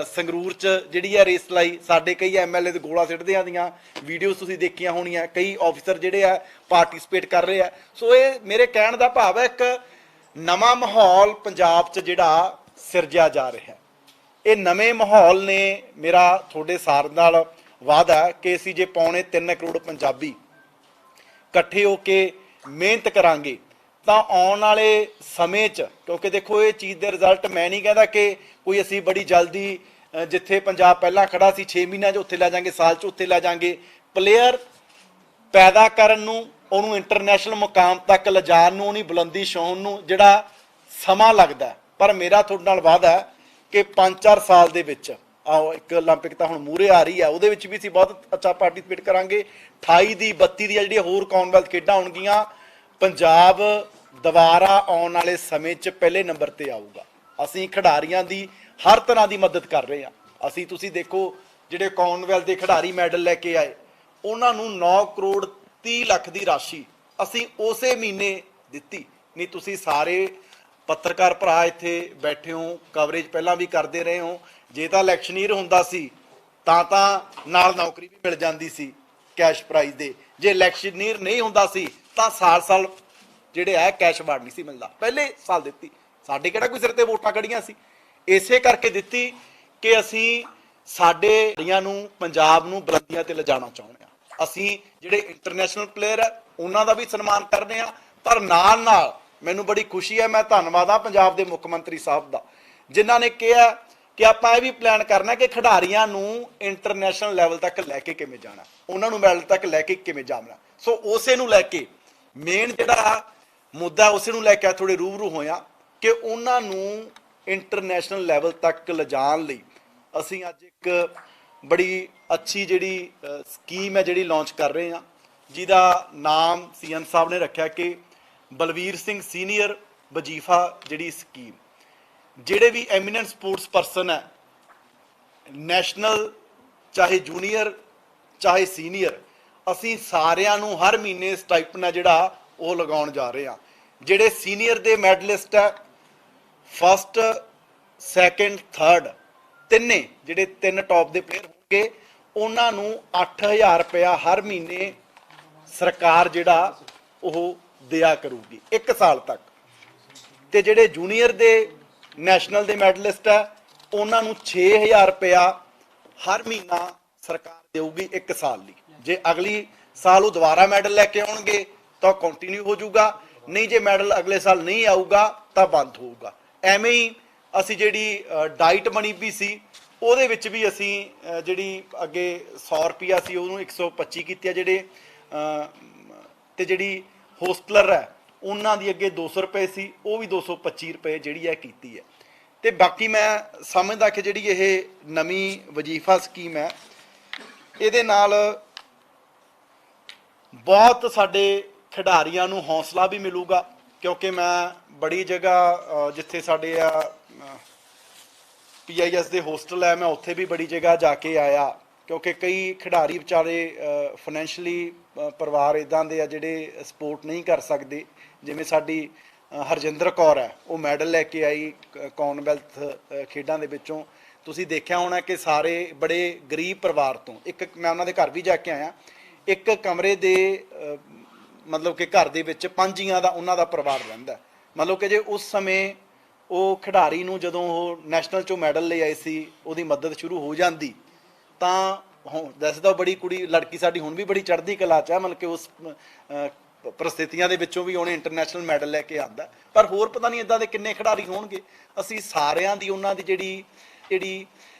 ਸੰਗਰੂਰ 'ਚ ਜਿਹੜੀ ਹੈ ਰੇਸ ਲਾਈ। ਸਾਡੇ ਕਈ MLA ਦੇ ਗੋਲਾ ਸਿੱਟਦਿਆਂ ਦੀਆਂ ਵੀਡੀਓਜ਼ ਤੁਸੀਂ ਦੇਖੀਆਂ ਹੋਣੀਆਂ। ਕਈ ਆਫੀਸਰ ਜਿਹੜੇ ਆ ਪਾਰਟਿਸਿਪੇਟ ਕਰ ਰਹੇ ਆ। ਸੋ ਇਹ ਮੇਰੇ ਕਹਿਣ ਦਾ ਭਾਵ ਹੈ ਇੱਕ ਨਵਾਂ ਮਾਹੌਲ ਪੰਜਾਬ 'ਚ ਜਿਹੜਾ ਸਿਰਜਿਆ ਜਾ ਰਿਹਾ। ਇਹ ਨਵੇਂ ਮਾਹੌਲ ਨੇ ਮੇਰਾ ਤੁਹਾਡੇ ਸਾਰ ਨਾਲ ਵਾਅਦਾ ਕਿ ਅਸੀਂ ਜੇ 3.25 ਕਰੋੜ ਪੰਜਾਬੀ ਇਕੱਠੇ ਹੋ ਕੇ ਮਿਹਨਤ ਕਰਾਂਗੇ ਤਾਂ ਆਉਣ ਵਾਲੇ ਸਮੇਂ 'ਚ, ਕਿਉਂਕਿ ਦੇਖੋ ਇਹ ਚੀਜ਼ ਦੇ ਰਿਜ਼ਲਟ ਮੈਂ ਨਹੀਂ ਕਹਿੰਦਾ ਕਿ ਕੋਈ ਅਸੀਂ ਬੜੀ ਜਲਦੀ ਜਿੱਥੇ ਪੰਜਾਬ ਪਹਿਲਾਂ ਖੜਾ ਸੀ 6 ਮਹੀਨਿਆਂ 'ਚ ਉੱਥੇ ਲੈ ਜਾਵਾਂਗੇ, ਸਾਲ 'ਚ ਉੱਥੇ ਲੈ ਜਾਵਾਂਗੇ। ਪਲੇਅਰ ਪੈਦਾ ਕਰਨ ਨੂੰ, ਉਹਨੂੰ ਇੰਟਰਨੈਸ਼ਨਲ ਮੁਕਾਮ ਤੱਕ ਲਿਜਾਣ ਨੂੰ, ਉਹਦੀ ਬੁਲੰਦੀ ਛੂਹਣ ਨੂੰ ਜਿਹੜਾ ਸਮਾਂ ਲੱਗਦਾ। ਪਰ ਮੇਰਾ ਤੁਹਾਡੇ ਨਾਲ ਵਾਅਦਾ ਹੈ ਕਿ 5-4 ਸਾਲ ਦੇ ਵਿੱਚ ਆਓ, ਇੱਕ ਓਲੰਪਿਕ ਤਾਂ ਹੁਣ ਮੂਹਰੇ ਆ ਰਹੀ ਹੈ, ਉਹਦੇ ਵਿੱਚ ਵੀ ਅਸੀਂ ਬਹੁਤ ਅੱਛਾ ਪਾਰਟਿਸਿਪੇਟ ਕਰਾਂਗੇ। 28 ਦੀ 32 ਦੀਆਂ ਜਿਹੜੀਆਂ ਹੋਰ ਕਾਮਨਵੈਲਥ ਖੇਡਾਂ ਹੋਣਗੀਆਂ, ਪੰਜਾਬ ਦੁਬਾਰਾ ਆਉਣ ਵਾਲੇ ਸਮੇਂ 'ਚ ਪਹਿਲੇ ਨੰਬਰ ਤੇ ਆਊਗਾ। ਅਸੀਂ ਖਿਡਾਰੀਆਂ ਦੀ ਹਰ ਤਰ੍ਹਾਂ ਦੀ ਮਦਦ ਕਰ ਰਹੇ ਹਾਂ। ਅਸੀਂ ਤੁਸੀਂ ਦੇਖੋ ਜਿਹੜੇ ਕਾਮਨਵੈਲਥ ਦੇ ਖਿਡਾਰੀ ਮੈਡਲ ਲੈ ਕੇ ਆਏ, ਉਹਨਾਂ ਨੂੰ 9 ਕਰੋੜ 30 ਲੱਖ ਦੀ ਰਾਸ਼ੀ ਅਸੀਂ ਉਸੇ ਮਹੀਨੇ ਦਿੱਤੀ। ਨਹੀਂ ਤੁਸੀਂ ਸਾਰੇ ਪੱਤਰਕਾਰ ਭਰਾ ਇੱਥੇ ਬੈਠੇ ਹੋ, ਕਵਰੇਜ ਪਹਿਲਾਂ ਵੀ ਕਰਦੇ ਰਹੇ ਹੋ। ਜੇ ਤਾਂ ਇਲੈਕਸ਼ਨੀਅਰ ਹੁੰਦਾ ਸੀ ਤਾਂ ਨਾਲ ਨੌਕਰੀ ਵੀ ਮਿਲ ਜਾਂਦੀ ਸੀ ਕੈਸ਼ ਪ੍ਰਾਈਜ਼ ਦੇ। ਜੇ ਇਲੈਕਸ਼ਨੀਅਰ ਨਹੀਂ ਹੁੰਦਾ ਸੀ ਤਾਂ ਸਾਲ ਜਿਹੜੇ ਹੈ ਕੈਸ਼ ਅਵਾਰਡ ਨਹੀਂ ਸੀ ਮਿਲਦਾ। ਪਹਿਲੇ ਸਾਲ ਦਿੱਤੀ। ਸਾਡੇ ਕਿਹੜਾ ਕੋਈ ਸਿਰ ਤੇ ਵੋਟਾਂ ਕੱਢੀਆਂ ਸੀ, ਇਸੇ ਕਰਕੇ ਦਿੱਤੀ ਕਿ ਅਸੀਂ ਸਾਡੇ ਨੂੰ ਪੰਜਾਬ ਨੂੰ ਬੁਲੰਦੀਆਂ ਤੇ ਲਿਜਾਣਾ ਚਾਹੁੰਦੇ ਹਾਂ। ਅਸੀਂ ਜਿਹੜੇ ਇੰਟਰਨੈਸ਼ਨਲ ਪਲੇਅਰ ਹੈ ਉਹਨਾਂ ਦਾ ਵੀ ਸਨਮਾਨ ਕਰਦੇ ਹਾਂ, ਪਰ ਨਾਲ ਮੈਨੂੰ ਬੜੀ ਖੁਸ਼ੀ ਹੈ, ਮੈਂ ਧੰਨਵਾਦ ਆ ਪੰਜਾਬ ਦੇ ਮੁੱਖ ਮੰਤਰੀ ਸਾਹਿਬ ਦਾ, ਜਿਨ੍ਹਾਂ ਨੇ ਕਿਹਾ ਕਿ ਆਪਾਂ ਇਹ ਵੀ ਪਲਾਨ ਕਰਨਾ ਕਿ ਖਿਡਾਰੀਆਂ ਨੂੰ ਇੰਟਰਨੈਸ਼ਨਲ ਲੈਵਲ ਤੱਕ ਲੈ ਕੇ ਕਿਵੇਂ ਜਾਣਾ, ਉਹਨਾਂ ਨੂੰ ਮੈਡਲ ਤੱਕ ਲੈ ਕੇ ਕਿਵੇਂ ਜਾਣਾ। ਸੋ ਉਸੇ ਨੂੰ ਲੈ ਕੇ ਮੇਨ ਜਿਹੜਾ ਮੁੱਦਾ ਉਸੇ ਨੂੰ ਲੈ ਕੇ ਥੋੜੇ ਰੂਬਰੂ ਹੋਇਆ ਕਿ ਉਹਨਾਂ ਨੂੰ ਇੰਟਰਨੈਸ਼ਨਲ ਲੈਵਲ ਤੱਕ ਲਿਜਾਣ ਲਈ ਅਸੀਂ ਅੱਜ ਇੱਕ ਬੜੀ ਅੱਛੀ ਜਿਹੜੀ ਸਕੀਮ ਹੈ ਜਿਹੜੀ ਲਾਂਚ ਕਰ ਰਹੇ ਹਾਂ, ਜਿਹਦਾ ਨਾਮ CM ਸਾਹਿਬ ਨੇ ਰੱਖਿਆ ਕਿ ਬਲਵੀਰ ਸਿੰਘ ਸੀਨੀਅਰ ਵਜੀਫਾ ਜਿਹੜੀ ਸਕੀਮ। ਜਿਹੜੇ ਵੀ ਐਮੀਨੈਂਟ ਸਪੋਰਟਸ ਪਰਸਨ ਹੈ, ਨੈਸ਼ਨਲ ਚਾਹੇ ਜੂਨੀਅਰ ਚਾਹੇ ਸੀਨੀਅਰ, ਅਸੀਂ ਸਾਰਿਆਂ ਨੂੰ ਹਰ ਮਹੀਨੇ ਸਟਾਈਪਨ ਹੈ ਜਿਹੜਾ ਉਹ ਲਗਾਉਣ ਜਾ ਰਹੇ ਹਾਂ। ਜਿਹੜੇ ਸੀਨੀਅਰ ਦੇ ਮੈਡਲਿਸਟ ਹੈ, ਫਸਟ ਸੈਕਿੰਡ ਥਰਡ ਤਿੰਨੇ ਜਿਹੜੇ 3 ਟੌਪ ਦੇ ਪਲੇਅਰ ਹੋਣਗੇ, ਉਹਨਾਂ ਨੂੰ 8000 ਰੁਪਇਆ ਹਰ ਮਹੀਨੇ ਸਰਕਾਰ ਜਿਹੜਾ ਉਹ ਦਿਆ ਕਰੂਗੀ 1 ਸਾਲ ਤੱਕ। ਤੇ ਜਿਹੜੇ ਜੂਨੀਅਰ ਦੇ ਨੈਸ਼ਨਲ ਦੇ ਮੈਡਲਿਸਟ ਹੈ, ਉਹਨਾਂ ਨੂੰ 6000 ਰੁਪਇਆ ਹਰ ਮਹੀਨਾ ਸਰਕਾਰ ਦੇਊਗੀ 1 ਸਾਲ ਲਈ। ਜੇ ਅਗਲੀ ਸਾਲ ਉਹ ਦੁਬਾਰਾ ਮੈਡਲ ਲੈ ਕੇ ਆਉਣਗੇ ਤਾਂ ਕੰਟੀਨਿਊ ਹੋ ਜਾਊਗਾ, ਨਹੀਂ ਜੇ ਮੈਡਲ ਅਗਲੇ ਸਾਲ ਨਹੀਂ ਆਊਗਾ ਤਾਂ ਬੰਦ ਹੋਊਗਾ। ਐਵੇਂ ਹੀ ਅਸੀਂ ਜਿਹੜੀ ਡਾਈਟ ਬਣੀ ਵੀ ਸੀ, ਉਹਦੇ ਵਿੱਚ ਵੀ ਅਸੀਂ ਜਿਹੜੀ ਅੱਗੇ 100 ਰੁਪਇਆ ਸੀ ਉਹਨੂੰ 125 ਕੀਤੀ ਆ ਜਿਹੜੇ, ਤੇ ਜਿਹੜੀ ਹੋਸਟਲਰ ਹੈ ਉਹਨਾਂ ਦੀ ਅੱਗੇ 200 ਰੁਪਏ ਸੀ, ਉਹ ਵੀ 225 ਰੁਪਏ ਜਿਹੜੀ ਹੈ ਕੀਤੀ ਹੈ। ਤੇ ਬਾਕੀ ਮੈਂ ਸਮਝਦਾ ਕਿ ਜਿਹੜੀ ਇਹ ਨਵੀਂ ਵਜ਼ੀਫਾ ਸਕੀਮ ਹੈ, ਇਹਦੇ ਨਾਲ ਬਹੁਤ ਸਾਡੇ ਖਿਡਾਰੀਆਂ ਨੂੰ ਹੌਸਲਾ ਵੀ ਮਿਲੂਗਾ, ਕਿਉਂਕਿ ਮੈਂ ਬੜੀ ਜਗ੍ਹਾ ਜਿੱਥੇ ਸਾਡੇ ਆ PIS ਦੇ ਹੋਸਟਲ ਹੈ, ਮੈਂ ਉੱਥੇ ਵੀ ਬੜੀ ਜਗ੍ਹਾ ਜਾ ਕੇ ਆਇਆ, ਕਿਉਂਕਿ ਕਈ ਖਿਡਾਰੀ ਵਿਚਾਰੇ ਫਾਈਨੈਂਸ਼ਲੀ ਪਰਿਵਾਰ ਇੱਦਾਂ ਦੇ ਆ ਜਿਹੜੇ ਸਪੋਰਟ ਨਹੀਂ ਕਰ ਸਕਦੇ। ਜਿਵੇਂ ਸਾਡੀ ਹਰਜਿੰਦਰ ਕੌਰ ਹੈ, ਉਹ ਮੈਡਲ ਲੈ ਕੇ ਆਈ ਕਾਮਨਵੈਲਥ ਖੇਡਾਂ ਦੇ ਵਿੱਚੋਂ। ਤੁਸੀਂ ਦੇਖਿਆ ਹੋਣਾ ਕਿ ਸਾਰੇ ਬੜੇ ਗਰੀਬ ਪਰਿਵਾਰ ਤੋਂ, ਇੱਕ ਮੈਂ ਉਹਨਾਂ ਦੇ ਘਰ ਵੀ ਜਾ ਕੇ ਆਇਆ, ਇੱਕ ਕਮਰੇ ਦੇ ਮਤਲਬ ਕਿ ਘਰ ਦੇ ਵਿੱਚ 5 ਜੀਆਂ ਦਾ ਉਹਨਾਂ ਦਾ ਪਰਿਵਾਰ ਰਹਿੰਦਾ। ਮਤਲਬ ਕਿ ਜੇ ਉਸ ਸਮੇਂ ਉਹ ਖਿਡਾਰੀ ਨੂੰ ਜਦੋਂ ਉਹ ਨੈਸ਼ਨਲ 'ਚੋਂ ਮੈਡਲ ਲੈ ਆਏ ਸੀ, ਉਹਦੀ ਮਦਦ ਸ਼ੁਰੂ ਹੋ ਜਾਂਦੀ ਤਾਂ ਦੱਸਦਾ ਬੜੀ ਕੁੜੀ ਲੜਕੀ ਸਾਡੀ ਹੁਣ ਵੀ ਬੜੀ ਚੜ੍ਹਦੀ ਕਲਾ 'ਚ ਹੈ, ਮਤਲਬ ਕਿ ਉਸ ਪਰਿਸਥਿਤੀਆਂ ਦੇ ਵਿੱਚੋਂ ਵੀ ਉਹਨੇ ਇੰਟਰਨੈਸ਼ਨਲ ਮੈਡਲ ਲੈ ਕੇ ਆਉਂਦਾ। ਪਰ ਹੋਰ ਪਤਾ ਨਹੀਂ ਇੱਦਾਂ ਦੇ ਕਿੰਨੇ ਖਿਡਾਰੀ ਹੋਣਗੇ। ਅਸੀਂ ਸਾਰਿਆਂ ਦੀ ਉਹਨਾਂ ਦੀ ਜਿਹੜੀ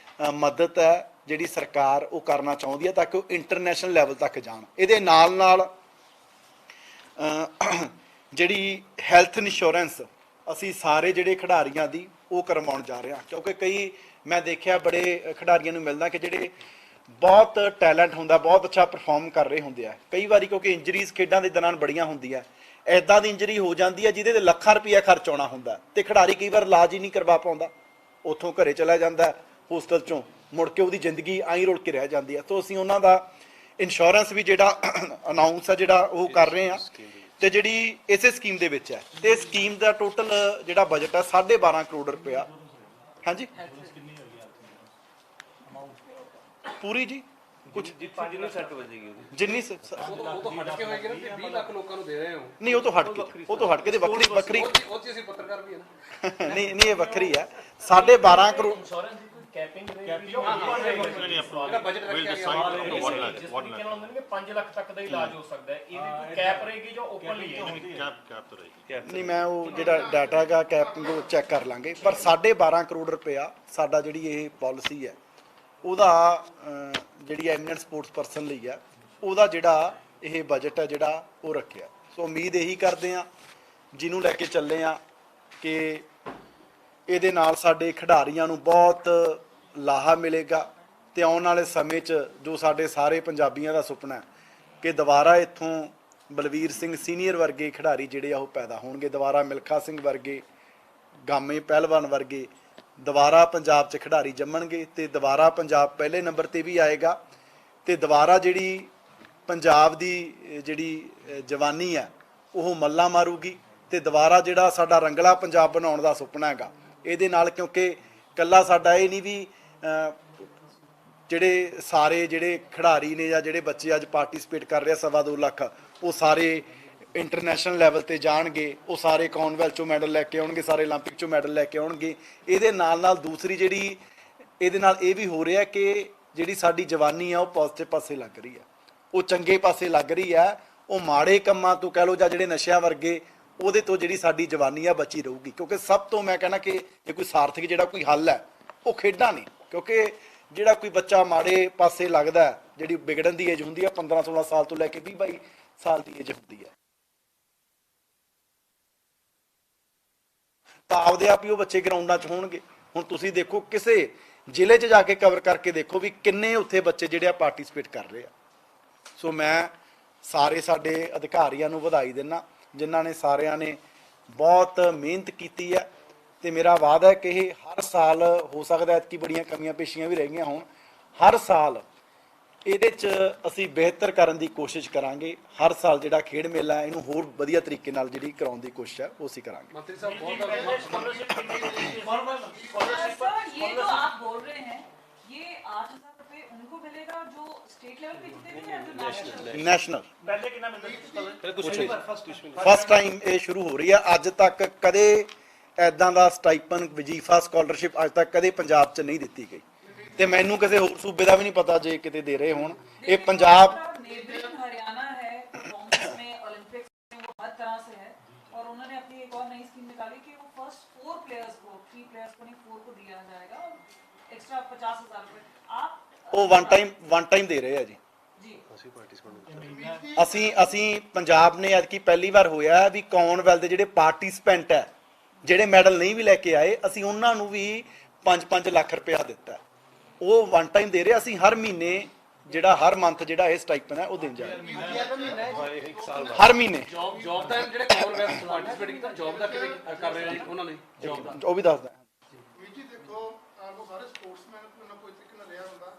ਮਦਦ ਹੈ, ਜਿਹੜੀ ਸਰਕਾਰ ਉਹ ਕਰਨਾ ਚਾਹੁੰਦੀ ਹੈ ਤਾਂ ਕਿ ਉਹ ਇੰਟਰਨੈਸ਼ਨਲ ਲੈਵਲ ਤੱਕ ਜਾਣ। ਇਹਦੇ ਨਾਲ ਜਿਹੜੀ ਹੈਲਥ ਇੰਸ਼ੋਰੈਂਸ ਅਸੀਂ ਸਾਰੇ ਜਿਹੜੇ ਖਿਡਾਰੀਆਂ ਦੀ ਉਹ ਕਰਵਾਉਣ ਜਾ ਰਹੇ ਹਾਂ, ਕਿਉਂਕਿ ਕਈ ਮੈਂ ਦੇਖਿਆ ਬੜੇ ਖਿਡਾਰੀਆਂ ਨੂੰ ਮਿਲਦਾ ਕਿ ਜਿਹੜੇ ਬਹੁਤ ਟੈਲੈਂਟ ਹੁੰਦਾ, ਬਹੁਤ ਅੱਛਾ ਪਰਫਾਰਮ ਕਰ ਰਹੇ ਹੁੰਦੇ ਆ, ਕਈ ਵਾਰੀ ਕਿਉਂਕਿ ਇੰਜਰੀਜ਼ ਖੇਡਾਂ ਦੇ ਦੌਰਾਨ ਬੜੀਆਂ ਹੁੰਦੀਆਂ, ਐਦਾਂ ਦੀ ਇੰਜਰੀ ਹੋ ਜਾਂਦੀ ਹੈ ਜਿਹਦੇ ਤੇ ਲੱਖਾਂ ਰੁਪਈਆ ਖਰਚ ਆਉਣਾ ਹੁੰਦਾ, ਤੇ ਖਿਡਾਰੀ ਕਈ ਵਾਰ ਇਲਾਜ ਹੀ ਨਹੀਂ ਕਰਵਾ ਪਾਉਂਦਾ, ਉੱਥੋਂ ਘਰੇ ਚਲਾ ਜਾਂਦਾ ਹੋਸਟਲ 'ਚੋਂ, ਮੁੜ ਕੇ ਉਹਦੀ ਜ਼ਿੰਦਗੀ ਆਈ ਰੁਲ ਕੇ ਰਹਿ ਜਾਂਦੀ ਹੈ। ਸੋ ਅਸੀਂ ਉਹਨਾਂ ਦਾ ਇੰਸ਼ੋਰੈਂਸ ਵੀ ਜਿਹੜਾ ਅਨਾਊਂਸ ਹੈ ਜਿਹੜਾ ਉਹ ਕਰ ਰਹੇ ਹਾਂ, ਤੇ ਜਿਹੜੀ ਇਸੇ ਸਕੀਮ ਦੇ ਵਿੱਚ ਹੈ। ਤੇ ਸਕੀਮ ਦਾ ਟੋਟਲ ਜਿਹੜਾ ਬਜਟ ਹੈ 12.5 ਕਰੋੜ ਰੁਪਇਆ। ਹਾਂਜੀ ਪੂਰੀ ਜੀ ਕੁਝ ਜਿੰਨੀ ਸੈੱਟ ਵਜੇਗੀ ਜਿੰਨੀ ਉਹ ਤਾਂ ਹਟ ਕੇ ਹੋਏਗੀ ਨਾ, 20 ਲੱਖ ਲੋਕਾਂ ਨੂੰ ਦੇ ਰਹੇ ਹੋ। ਨਹੀਂ, ਉਹ ਤੋਂ ਹਟ ਕੇ ਤੇ ਵੱਖਰੀ ਉਹ ਚ ਅਸੀਂ ਪੱਤਰਕਾਰ ਵੀ ਹੈ ਨਾ। ਨਹੀਂ ਇਹ ਵੱਖਰੀ ਹੈ। 12.5 ਕਰੋੜ ਕੈਪਿੰਗ ਰਹੇਗੀ ਜੋ ਬਜਟ ਰੱਖਿਆ ਗਿਆ 5 ਲੱਖ ਤੱਕ ਦਾ ਇਲਾਜ ਹੋ ਸਕਦਾ ਹੈ। ਇਹਦੀ ਕੋਈ ਕੈਪ ਰਹੇਗੀ ਜੋ ਓਪਨਲੀ ਹੈ? ਕੈਪ ਨਹੀਂ, ਮੈਂ ਉਹ ਜਿਹੜਾ ਡਾਟਾ ਹੈਗਾ ਕੈਪਿੰਗ ਉਹ ਚੈੱਕ ਕਰ ਲਾਂਗੇ, ਪਰ 12.5 ਕਰੋੜ ਰੁਪਇਆ ਸਾਡਾ ਜਿਹੜੀ ਇਹ ਪਾਲਿਸੀ ਹੈ ਉਹਦਾ ਜਿਹੜੀ ਐਮੀਨੈਂਟ ਸਪੋਰਟਸ ਪਰਸਨ ਲਈ ਹੈ, ਉਹਦਾ ਜਿਹੜਾ ਇਹ ਬਜਟ ਹੈ ਜਿਹੜਾ ਉਹ ਰੱਖਿਆ। ਸੋ ਉਮੀਦ ਇਹੀ ਕਰਦੇ ਹਾਂ ਜਿਹਨੂੰ ਲੈ ਕੇ ਚੱਲੇ ਹਾਂ ਕਿ ਇਹਦੇ ਨਾਲ ਸਾਡੇ ਖਿਡਾਰੀਆਂ ਨੂੰ ਬਹੁਤ ਲਾਹਾ ਮਿਲੇਗਾ, ਤੇ ਆਉਣ ਵਾਲੇ ਸਮੇਂ 'ਚ ਜੋ ਸਾਡੇ ਸਾਰੇ ਪੰਜਾਬੀਆਂ ਦਾ ਸੁਪਨਾ ਹੈ ਕਿ ਦੁਬਾਰਾ ਇੱਥੋਂ ਬਲਵੀਰ ਸਿੰਘ ਸੀਨੀਅਰ ਵਰਗੇ ਖਿਡਾਰੀ ਜਿਹੜੇ ਆ ਉਹ ਪੈਦਾ ਹੋਣਗੇ, ਦੁਬਾਰਾ ਮਿਲਖਾ ਸਿੰਘ ਵਰਗੇ, ਗਾਮੇ ਪਹਿਲਵਾਨ ਵਰਗੇ ਦੁਬਾਰਾ ਪੰਜਾਬ 'ਚ ਖਿਡਾਰੀ ਜੰਮਣਗੇ, ਤੇ ਦੁਬਾਰਾ ਪੰਜਾਬ ਪਹਿਲੇ ਨੰਬਰ 'ਤੇ ਵੀ ਆਏਗਾ, ਤੇ ਦੁਬਾਰਾ ਜਿਹੜੀ ਪੰਜਾਬ ਦੀ ਜਿਹੜੀ ਜਵਾਨੀ ਹੈ ਉਹ ਮੱਲਾ ਮਾਰੂਗੀ, ਤੇ ਦੁਬਾਰਾ ਜਿਹੜਾ ਸਾਡਾ ਰੰਗਲਾ ਪੰਜਾਬ ਬਣਾਉਣ ਦਾ ਸੁਪਨਾ ਹੈਗਾ ਇਹਦੇ ਨਾਲ, ਕਿਉਂਕਿ ਇਕੱਲਾ ਸਾਡਾ ਇਹ ਨਹੀਂ ਵੀ ਜਿਹੜੇ ਸਾਰੇ ਜਿਹੜੇ ਖਿਡਾਰੀ ਨੇ ਜਾਂ ਜਿਹੜੇ ਬੱਚੇ ਅੱਜ ਪਾਰਟੀਸਪੇਟ ਕਰ ਰਹੇ 2.25 ਲੱਖ, ਉਹ ਸਾਰੇ ਇੰਟਰਨੈਸ਼ਨਲ ਲੈਵਲ ਤੇ ਜਾਣਗੇ, ਉਹ ਸਾਰੇ ਕਾਮਨਵੈਲਥ 'ਚੋਂ ਮੈਡਲ ਲੈ ਕੇ ਆਉਣਗੇ, ਸਾਰੇ 올림픽 'ਚੋਂ ਮੈਡਲ ਲੈ ਕੇ ਆਉਣਗੇ। ਇਹਦੇ ਨਾਲ ਦੂਸਰੀ ਜਿਹੜੀ ਇਹਦੇ ਨਾਲ ਇਹ ਵੀ ਹੋ ਰਿਹਾ ਕਿ ਜਿਹੜੀ ਸਾਡੀ ਜਵਾਨੀ ਆ ਉਹ ਪੋਜ਼ਿਟਿਵ ਪਾਸੇ ਲੱਗ ਰਹੀ ਹੈ, ਉਹ ਚੰਗੇ ਪਾਸੇ ਲੱਗ ਰਹੀ ਹੈ, ਉਹ ਮਾੜੇ ਕੰਮਾਂ ਤੋਂ ਕਹਿ ਲਓ ਜਾਂ ਜਿਹੜੇ ਨਸ਼ਿਆਂ ਵਰਗੇ ਉਹਦੇ ਤੋਂ ਜਿਹੜੀ ਸਾਡੀ ਜਵਾਨੀ ਆ ਬਚੀ ਰਹੂਗੀ। ਕਿਉਂਕਿ ਸਭ ਤੋਂ ਮੈਂ ਕਹਿੰਦਾ ਕਿ ਜੇ ਕੋਈ ਸਾਰਥਕ ਜਿਹੜਾ ਕੋਈ ਹੱਲ ਹੈ ਉਹ ਖੇਡਾਂ ਨੇ, ਕਿਉਂਕਿ ਜਿਹੜਾ ਕੋਈ ਬੱਚਾ ਮਾੜੇ ਪਾਸੇ ਲੱਗਦਾ, ਜਿਹੜੀ ਵਿਗੜਨ ਦੀ ਏਜ ਹੁੰਦੀ ਆ 15-16 ਸਾਲ ਤੋਂ ਲੈ ਕੇ 20-22 ਸਾਲ ਦੀ ਏਜ ਹੁੰਦੀ ਹੈ, ਤਾਂ ਆਪਦੇ ਆਪ ਹੀ ਉਹ ਬੱਚੇ ਗਰਾਊਂਡਾਂ 'ਚ ਹੋਣਗੇ। ਹੁਣ ਤੁਸੀਂ ਦੇਖੋ ਕਿਸੇ ਜ਼ਿਲ੍ਹੇ 'ਚ ਜਾ ਕੇ ਕਵਰ ਕਰਕੇ ਦੇਖੋ ਵੀ ਕਿੰਨੇ ਉੱਥੇ ਬੱਚੇ ਜਿਹੜੇ ਆ ਪਾਰਟੀਸਪੇਟ ਕਰ ਰਹੇ ਆ। ਸੋ ਮੈਂ ਸਾਰੇ ਸਾਡੇ ਅਧਿਕਾਰੀਆਂ ਨੂੰ ਵਧਾਈ ਦਿੰਦਾ ਜਿਨ੍ਹਾਂ ਨੇ ਸਾਰਿਆਂ ਨੇ ਬਹੁਤ ਮਿਹਨਤ ਕੀਤੀ ਹੈ, ਤੇ ਮੇਰਾ ਵਾਅਦਾ ਹੈ ਕਿ ਇਹ ਹਰ ਸਾਲ, ਹੋ ਸਕਦਾ ਐਤਕੀ ਬੜੀਆਂ ਕਮੀਆਂ ਪੇਸ਼ੀਆਂ ਵੀ ਰਹਿ ਗਈਆਂ ਹੋਣ, ਹਰ ਸਾਲ ਇਹਦੇ 'ਚ ਅਸੀਂ ਬਿਹਤਰ ਕਰਨ ਦੀ ਕੋਸ਼ਿਸ਼ ਕਰਾਂਗੇ। ਹਰ ਸਾਲ ਜਿਹੜਾ ਖੇਡ ਮੇਲਾ ਇਹਨੂੰ ਹੋਰ ਵਧੀਆ ਤਰੀਕੇ ਨਾਲ ਜਿਹੜੀ ਕਰਾਉਣ ਦੀ ਕੋਸ਼ਿਸ਼ ਹੈ ਉਹ ਅਸੀਂ ਕਰਾਂਗੇ। ਮੰਤਰੀ ਸਾਹਿਬ ਬਹੁਤ सर ये जो आप बोल रहे हैं ये 8,000 रुपए उनको मिलेगा जो स्टेट लेवल पे जीते हैं या जो नेशनल? ਨੈਸ਼ਨਲ ਪਹਿਲੇ ਕਿੰਨਾ ਮਿਲਦਾ ਸੀ? ਕੁਛ ਨਹੀਂ, ਫਸਟ ਟਾਈਮ ਇਹ ਸ਼ੁਰੂ ਹੋ ਰਹੀ ਹੈ। ਅੱਜ ਤੱਕ ਕਦੇ ਐਦਾਂ ਦਾ ਸਟਾਈਪਨ ਵਜੀਫਾ ਸਕਾਲਰਸ਼ਿਪ ਅੱਜ ਤੱਕ ਕਦੇ ਪੰਜਾਬ 'ਚ ਨਹੀਂ ਦਿੱਤੀ ਗਈ ਤੇ ਮੈਨੂੰ ਕਿਸੇ ਹੋਰ ਸੂਬੇ ਦਾ ਵੀ ਨਹੀਂ ਪਤਾ ਜੇ ਕਿਤੇ ਦੇ ਰਹੇ ਹੋਣ। ਇਹ ਪੰਜਾਬ नेबरिंग हरियाणा है, कांग्रेस में ओलंपिक्स में वो हर तरह से है और उन्होंने अपनी एक और नई स्कीम निकाली कि वो फर्स्ट 4 प्लेयर्स को 3 प्लेयर्स को नहीं 4 को दिया जाएगा और एक्स्ट्रा 50,000 रुपए आप ਉਹ ਵਨ ਟਾਈਮ ਦੇ ਰਹੇ ਆ ਜੀ। जी ਅਸੀਂ ਪੰਜਾਬ ਨੇ ਅੱਜ ਕੀ ਪਹਿਲੀ ਵਾਰ ਹੋਇਆ ਵੀ ਕਾਮਨਵੈਲਥ ਦੇ ਜਿਹੜੇ ਪਾਰਟਿਸਪੈਂਟ ਹੈ ਜਿਹੜੇ ਮੈਡਲ ਨਹੀਂ ਵੀ ਲੈ ਕੇ ਆਏ ਅਸੀਂ ਉਹਨਾਂ ਨੂੰ ਵੀ 5-5 ਲੱਖ ਰੁਪਇਆ ਦਿੱਤਾ। ਉਹ ਵਨ ਟਾਈਮ ਦੇ ਰਹੇ। ਅਸੀਂ ਹਰ ਮਹੀਨੇ ਜਿਹੜਾ ਹਰ ਮੰਥ ਜਿਹੜਾ ਇਹ ਸਟਾਈਪਨ ਹੈ ਉਹ ਦੇਣ ਜਾ ਰਹੇ ਹਰ ਮਹੀਨੇ। ਜੌਬ ਦਾ ਜਿਹੜੇ ਕਾਮਨਵੈਲਥ ਪਾਰਟਿਸਿਪੇਟ ਕੀਤਾ ਜੌਬ ਦਾ ਕਿਵੇਂ ਕਰ ਰਹੇ ਨੇ ਉਹਨਾਂ ਨੇ ਜੌਬ ਦਾ ਉਹ ਵੀ ਦੱਸਦਾ। ਵੀਰ ਜੀ ਦੇਖੋ ਆਲਮੋਸਟ ਸਾਰੇ ਸਪੋਰਟਸਮੈਨ ਕੋਈ ਨਾ ਕੋਈ ਤਰੀਕੇ ਨਾਲ ਰਿਹਾ ਹੁੰਦਾ।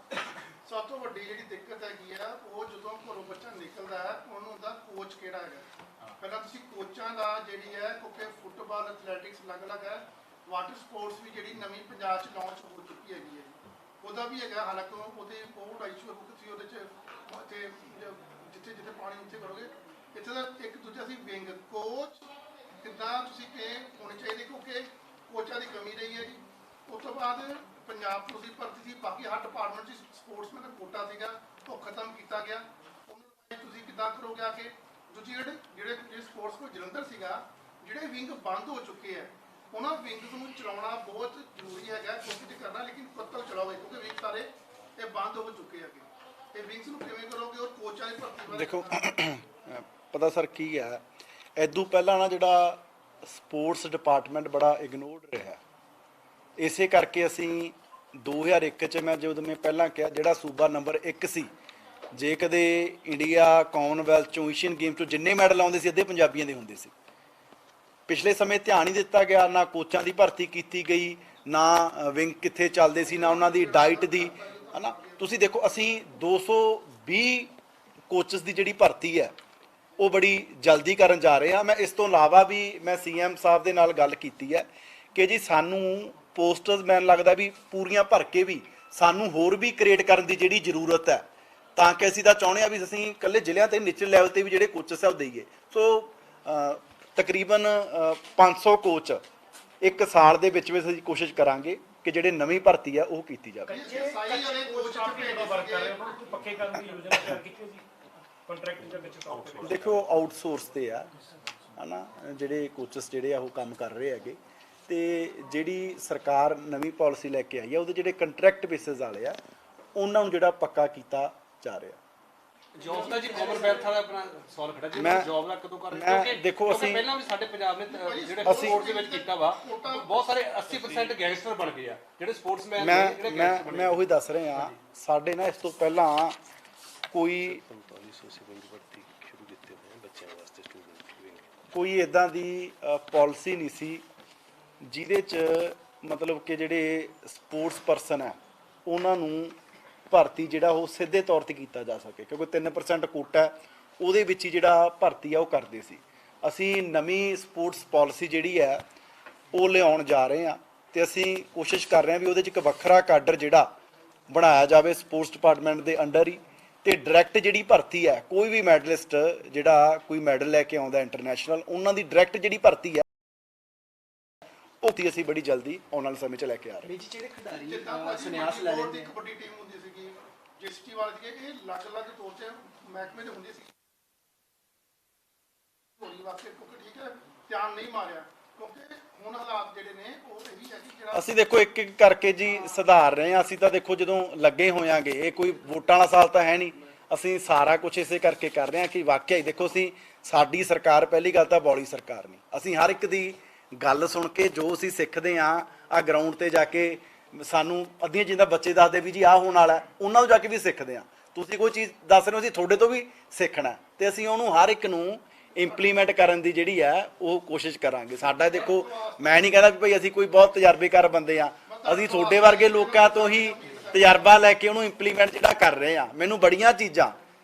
ਸਭ ਤੋਂ ਵੱਡੀ ਜਿਹੜੀ ਦਿੱਕਤ ਹੈਗੀ ਆ ਉਹ ਜਦੋਂ ਘਰੋਂ ਬੱਚਾ ਨਿਕਲਦਾ ਹੈ ਉਹਨੂੰ ਹੁੰਦਾ ਕੋਚ ਕਿਹੜਾ ਹੈਗਾ। ਪਹਿਲਾਂ ਤੁਸੀਂ ਕੋਚਾਂ ਦਾ ਜਿਹੜੀ ਹੈ ਕਿਉਂਕਿ ਫੁੱਟਬਾਲ ਐਥਲੈਟਿਕਸ ਅਲੱਗ-ਅਲੱਗ ਹੈ, ਵਾਟਰ ਸਪੋਰਟਸ ਵੀ ਜਿਹੜੀ ਨਵੀਂ ਪੰਜਾਬ 'ਚ ਲਾਂਚ ਹੋ ਚੁੱਕੀ ਹੈਗੀ ਹੈ ਉਹਦਾ ਵੀ ਹੈਗਾ। ਹਾਲਾਂਕਿ ਉਹਦੇ ਬਹੁਤ ਇਸ਼ੂ ਹੈ ਤੁਸੀਂ ਉਹਦੇ 'ਚ ਇੱਥੇ ਜਿੱਥੇ ਜਿੱਥੇ ਪਾਣੀ ਉੱਥੇ ਕਰੋਗੇ। ਇੱਥੇ ਦਾ ਇੱਕ ਦੂਜਾ ਸੀ ਵਿੰਗ ਕੋਚ ਕਿੱਦਾਂ ਤੁਸੀਂ ਕਿ ਹੋਣੇ ਚਾਹੀਦੇ ਕਿਉਂਕਿ ਕੋਚਾਂ ਦੀ ਕਮੀ ਰਹੀ ਹੈ ਜੀ। ਉਸ ਤੋਂ ਬਾਅਦ ਪੰਜਾਬ ਪੁਲਿਸ ਦੀ ਭਰਤੀ ਸੀ, ਬਾਕੀ ਹਰ ਡਿਪਾਰਟਮੈਂਟ 'ਚ ਸਪੋਰਟਸਮੈਨ ਦਾ ਕੋਟਾ ਸੀਗਾ ਉਹ ਖਤਮ ਕੀਤਾ ਗਿਆ। ਉਹਨੂੰ ਤੁਸੀਂ ਕਿੱਦਾਂ ਕਰੋਗੇ ਆ ਕੇ ਦੂਜੀ ਜਿਹੜੇ ਸਪੋਰਟਸ ਕੋਚ ਜਲੰਧਰ ਸੀਗਾ ਜਿਹੜੇ ਵਿੰਗ ਬੰਦ ਹੋ ਚੁੱਕੇ ਹੈ ਉਹਨਾਂ ਵਿੰਗ ਨੂੰ ਚਲਾਉਣਾ ਬਹੁਤ ਜ਼ਰੂਰੀ ਹੈਗਾ ਕਿਉਂਕਿ ਕਰਨਾ ਲੇਕਿਨ ਕਦ ਤੱਕ ਚਲਾਓਗੇ ਕਿਉਂਕਿ ਵਿੰਗ ਸਾਰੇ ਇਹ ਬੰਦ ਹੋ ਚੁੱਕੇ ਹੈਗੇ। ਇਹ ਵਿੰਗਸ ਨੂੰ ਕਿਵੇਂ ਕਰੋਗੇ ਔਰ ਕੋਚਾਂ ਦੀ ਭਰਤੀ ਬਾਰੇ ਦੇਖੋ ਪਤਾ ਸਰ ਕੀ ਹੈ ਇਦੋਂ ਪਹਿਲਾਂ ਨਾ ਜਿਹੜਾ ਸਪੋਰਟਸ ਡਿਪਾਰਟਮੈਂਟ ਬੜਾ ਇਗਨੋਰਡ ਰਿਹਾ। ਇਸੇ ਕਰਕੇ ਅਸੀਂ 2001 'ਚ ਮੈਂ ਜਦੋਂ ਮੈਂ ਪਹਿਲਾਂ ਕਿਹਾ ਜਿਹੜਾ ਸੂਬਾ ਨੰਬਰ 1 ਸੀ ਜੇ ਕਦੇ ਇੰਡੀਆ ਕਾਮਨਵੈਲਥ ਚੋਂ ਏਸ਼ੀਅਨ ਗੇਮ ਚੋਂ ਜਿੰਨੇ ਮੈਡਲ ਆਉਂਦੇ ਸੀ ਅੱਧੇ ਪੰਜਾਬੀਆਂ ਦੇ ਹੁੰਦੇ ਸੀ। ਪਿਛਲੇ ਸਮੇਂ ਧਿਆਨ ਨਹੀਂ ਦਿੱਤਾ ਗਿਆ, ਨਾ ਕੋਚਾਂ ਦੀ ਭਰਤੀ ਕੀਤੀ ਗਈ, ਨਾ ਵਿੰਗ ਕਿੱਥੇ ਚੱਲਦੇ ਸੀ, ਨਾ ਉਹਨਾਂ ਦੀ ਡਾਈਟ ਦੀ ਹੈ ਨਾ। ਤੁਸੀਂ ਦੇਖੋ ਅਸੀਂ 220 ਕੋਚਸ ਦੀ ਜਿਹੜੀ ਭਰਤੀ ਹੈ ਉਹ ਬੜੀ ਜਲਦੀ ਕਰਨ ਜਾ ਰਹੇ ਹਾਂ। ਮੈਂ ਇਸ ਤੋਂ ਇਲਾਵਾ ਵੀ ਮੈਂ ਸੀਐਮ ਸਾਹਿਬ ਦੇ ਨਾਲ ਗੱਲ ਕੀਤੀ ਹੈ ਕਿ ਜੀ ਸਾਨੂੰ ਪੋਸਟਰਸ ਮੈਨੂੰ ਲੱਗਦਾ ਵੀ ਪੂਰੀਆਂ ਭਰ ਕੇ ਵੀ ਸਾਨੂੰ ਹੋਰ ਵੀ ਕ੍ਰੀਏਟ ਕਰਨ ਦੀ ਜਿਹੜੀ ਜ਼ਰੂਰਤ ਹੈ ਤਾਂ ਕਿ ਅਸੀਂ ਤਾਂ ਚਾਹੁੰਦੇ ਹਾਂ ਵੀ ਅਸੀਂ ਇਕੱਲੇ ਜ਼ਿਲ੍ਹਿਆਂ ਤੇ ਨਿਚਲੇ ਲੈਵਲ ਤੇ ਵੀ ਜਿਹੜੇ ਕੋਚਸ ਹੈ ਉਹ ਦੇਈਏ। ਸੋ ਤਕਰੀਬਨ 500 ਕੋਚ ਇੱਕ ਸਾਲ ਦੇ ਵਿੱਚ ਅਸੀਂ ਕੋਸ਼ਿਸ਼ ਕਰਾਂਗੇ ਕਿ ਜਿਹੜੇ ਨਵੀਂ ਭਰਤੀ ਹੈ ਉਹ ਕੀਤੀ ਜਾਵੇ। ਸਾਈ ਵਾਲੇ ਕੋਚ ਵਰਕ ਕਰ ਰਹੇ ਉਹਨਾਂ ਨੂੰ ਪੱਕੇ ਕਰਨ ਦੀ ਯੋਜਨਾ ਤਿਆਰ ਕੀਤੀ ਸੀ ਕੰਟਰੈਕਟ ਦੇ ਵਿੱਚ ਕੰਮ ਕਰੇ। ਦੇਖੋ ਆਊਟਸੋਰਸ ਤੇ ਆ ਹਨਾ ਜਿਹੜੇ ਕੋਚਸ ਜਿਹੜੇ ਆ ਉਹ ਕੰਮ ਕਰ ਰਹੇ ਹੈਗੇ ਤੇ ਜਿਹੜੀ ਸਰਕਾਰ ਨਵੀਂ ਪਾਲਿਸੀ ਲੈ ਕੇ ਆਈ ਆ ਉਹਦੇ ਜਿਹੜੇ ਕੰਟਰੈਕਟ ਬੇਸਿਸ ਵਾਲੇ ਆ ਉਹਨਾਂ ਨੂੰ ਜਿਹੜਾ ਪੱਕਾ ਕੀਤਾ ਜਾ ਰਿਹਾ। ਜੌਬ ਦਾ ਜੀ ਕਾਮਨਵੈਲਥ ਵਾਲਾ ਆਪਣਾ ਸਵਾਲ ਖੜਾ ਜੀ ਜੌਬ ਦਾ ਕਦੋਂ ਕਰ ਰਹੇ ਮੈਂ ਦੇਖੋ ਅਸੀਂ ਪਹਿਲਾਂ ਵੀ ਸਾਡੇ ਪੰਜਾਬ ਨੇ ਜਿਹੜੇ ਸਪੋਰਟਸ ਦੇ ਵਿੱਚ ਕੀਤਾ ਵਾ ਬਹੁਤ ਸਾਰੇ 80% ਗੈਂਗਸਟਰ ਬਣ ਗਏ ਆ ਜਿਹੜੇ ਸਪੋਰਟਸਮੈਨ ਮੈਂ ਉਹੀ ਦੱਸ ਰਿਹਾ ਸਾਡੇ ਨਾ ਇਸ ਤੋਂ ਪਹਿਲਾਂ ਕੋਈ 4500 ਸਿਵਲ ਭਰਤੀ ਸ਼ੁਰੂ ਕੀਤੇ ਹੋਏ ਬੱਚਿਆਂ ਵਾਸਤੇ ਸਟੂਡੈਂਟ ਕੋਈ ਇਦਾਂ ਦੀ ਪਾਲਿਸੀ ਨਹੀਂ ਸੀ ਜਿਹਦੇ 'ਚ ਮਤਲਬ ਕਿ ਜਿਹੜੇ ਸਪੋਰਟਸ ਪਰਸਨ ਹੈ ਉਹਨਾਂ ਨੂੰ ਭਰਤੀ ਜਿਹੜਾ ਉਹ ਸਿੱਧੇ ਤੌਰ ਤੇ ਕੀਤਾ ਜਾ ਸਕੇ ਕਿਉਂਕਿ 3% ਕੋਟਾ ਹੈ ਉਹਦੇ ਵਿੱਚ ਹੀ ਜਿਹੜਾ ਭਰਤੀ ਆ ਉਹ ਕਰਦੇ ਸੀ। ਅਸੀਂ ਨਵੀਂ ਸਪੋਰਟਸ ਪਾਲਿਸੀ ਜਿਹੜੀ ਹੈ ਉਹ ਲਿਆਉਣ ਜਾ ਰਹੇ ਹਾਂ ਤੇ ਅਸੀਂ ਕੋਸ਼ਿਸ਼ ਕਰ ਰਹੇ ਹਾਂ ਵੀ ਉਹਦੇ 'ਚ ਇੱਕ ਵੱਖਰਾ ਕਾਡਰ ਜਿਹੜਾ ਬਣਾਇਆ ਜਾਵੇ ਸਪੋਰਟਸ ਡਿਪਾਰਟਮੈਂਟ ਦੇ ਅੰਡਰ ਹੀ ਤੇ ਡਾਇਰੈਕਟ ਜਿਹੜੀ ਭਰਤੀ ਹੈ ਕੋਈ ਵੀ ਮੈਡਲਿਸਟ ਜਿਹੜਾ ਕੋਈ ਮੈਡਲ ਲੈ ਕੇ ਆਉਂਦਾ ਇੰਟਰਨੈਸ਼ਨਲ ਉਹਨਾਂ ਦੀ ਡਾਇਰੈਕਟ ਜਿਹੜੀ ਭਰਤੀ ਹੈ ਉਹ ਤੇ ਅਸੀਂ ਬੜੀ ਜਲਦੀ ਆਉਣ ਵਾਲੇ ਸਮੇਂ 'ਚ ਲੈ ਕੇ ਆ ਰਹੇ ਵਿੱਚ ਜਿਹੜੇ ਖਿਡਾਰੀ ਸੰਨਿਆਸ ਲੈ ਲੈਂਦੇ ਇੱਕ ਵੱਡੀ ਟੀਮ ਹੁੰਦੀ ਸੀਗੀ ਜਿਸਟੀ ਵਾਲੇ ਸੀਗੇ ਇਹ ਅਲੱਗ-ਅਲੱਗ ਤੌਰ ਤੇ ਮਹਿਕਮੇ ਦੇ ਹੁੰਦੇ ਸੀ ਹੋਰੀ ਵਾਸਤੇ ਕਿਉਂਕਿ ਠੀਕ ਹੈ ਧਿਆਨ ਨਹੀਂ ਮਾਰਿਆ ਕਿਉਂਕਿ ਹੁਣ ਹਾਲਾਤ ਜਿਹੜੇ ਨੇ ਉਹ ਇਹੀ ਹੈ ਕਿ ਜਿਹੜਾ ਅਸੀਂ ਦੇਖੋ ਇੱਕ ਇੱਕ ਕਰਕੇ ਜੀ ਸੁਧਾਰ ਰਹੇ ਹਾਂ। ਅਸੀਂ ਤਾਂ ਦੇਖੋ ਜਦੋਂ ਲੱਗੇ ਹੋਇਆਂਗੇ ਇਹ ਕੋਈ ਵੋਟਾਂ ਵਾਲਾ ਸਾਲ ਤਾਂ ਹੈ ਨਹੀਂ ਅਸੀਂ ਸਾਰਾ ਕੁਝ ਇਸੇ ਕਰਕੇ ਕਰ ਰਹੇ ਹਾਂ ਕਿ ਵਾਕਿਆ ਹੀ ਦੇਖੋ ਅਸੀਂ ਸਾਡੀ ਸਰਕਾਰ ਪਹਿਲੀ ਗੱਲ ਤਾਂ ਬੌਲੀ ਸਰਕਾਰ ਨਹੀਂ ਅਸੀਂ ਹਰ ਇੱਕ ਦੀ ਗੱਲ ਸੁਣ ਕੇ ਜੋ ਅਸੀਂ ਸਿੱਖਦੇ ਹਾਂ ਆ ਗਰਾਊਂਡ ਤੇ ਜਾ ਕੇ ਸਾਨੂੰ ਅੱਧੀਆਂ ਚੀਜ਼ਾਂ ਬੱਚੇ ਦੱਸਦੇ ਵੀ ਜੀ ਆਹ ਹੋਣ ਵਾਲਾ ਉਹਨਾਂ ਨੂੰ ਜਾ ਕੇ ਵੀ ਸਿੱਖਦੇ ਹਾਂ। ਤੁਸੀਂ ਕੋਈ ਚੀਜ਼ ਦੱਸ ਰਹੇ ਹੋ ਅਸੀਂ ਤੁਹਾਡੇ ਤੋਂ ਵੀ ਸਿੱਖਣਾ ਤੇ ਅਸੀਂ ਉਹਨੂੰ ਹਰ ਇੱਕ ਨੂੰ ਇੰਪਲੀਮੈਂਟ ਕਰਨ ਦੀ ਜਿਹੜੀ ਹੈ ਉਹ ਕੋਸ਼ਿਸ਼ ਕਰਾਂਗੇ। ਸਾਡਾ ਦੇਖੋ ਮੈਂ ਨਹੀਂ ਕਹਿੰਦਾ ਵੀ ਭਾਈ ਅਸੀਂ ਕੋਈ ਬਹੁਤ ਤਜਰਬੇਕਾਰ ਬੰਦੇ ਆ ਅਸੀਂ ਤੁਹਾਡੇ ਵਰਗੇ ਲੋਕਾਂ ਤੋਂ ਹੀ ਤਜਰਬਾ ਲੈ ਕੇ ਉਹਨੂੰ ਇੰਪਲੀਮੈਂਟ ਜਿਹੜਾ ਕਰ ਰਹੇ ਆ। ਮੈਨੂੰ ਬੜੀਆਂ ਚੀਜ਼ਾਂ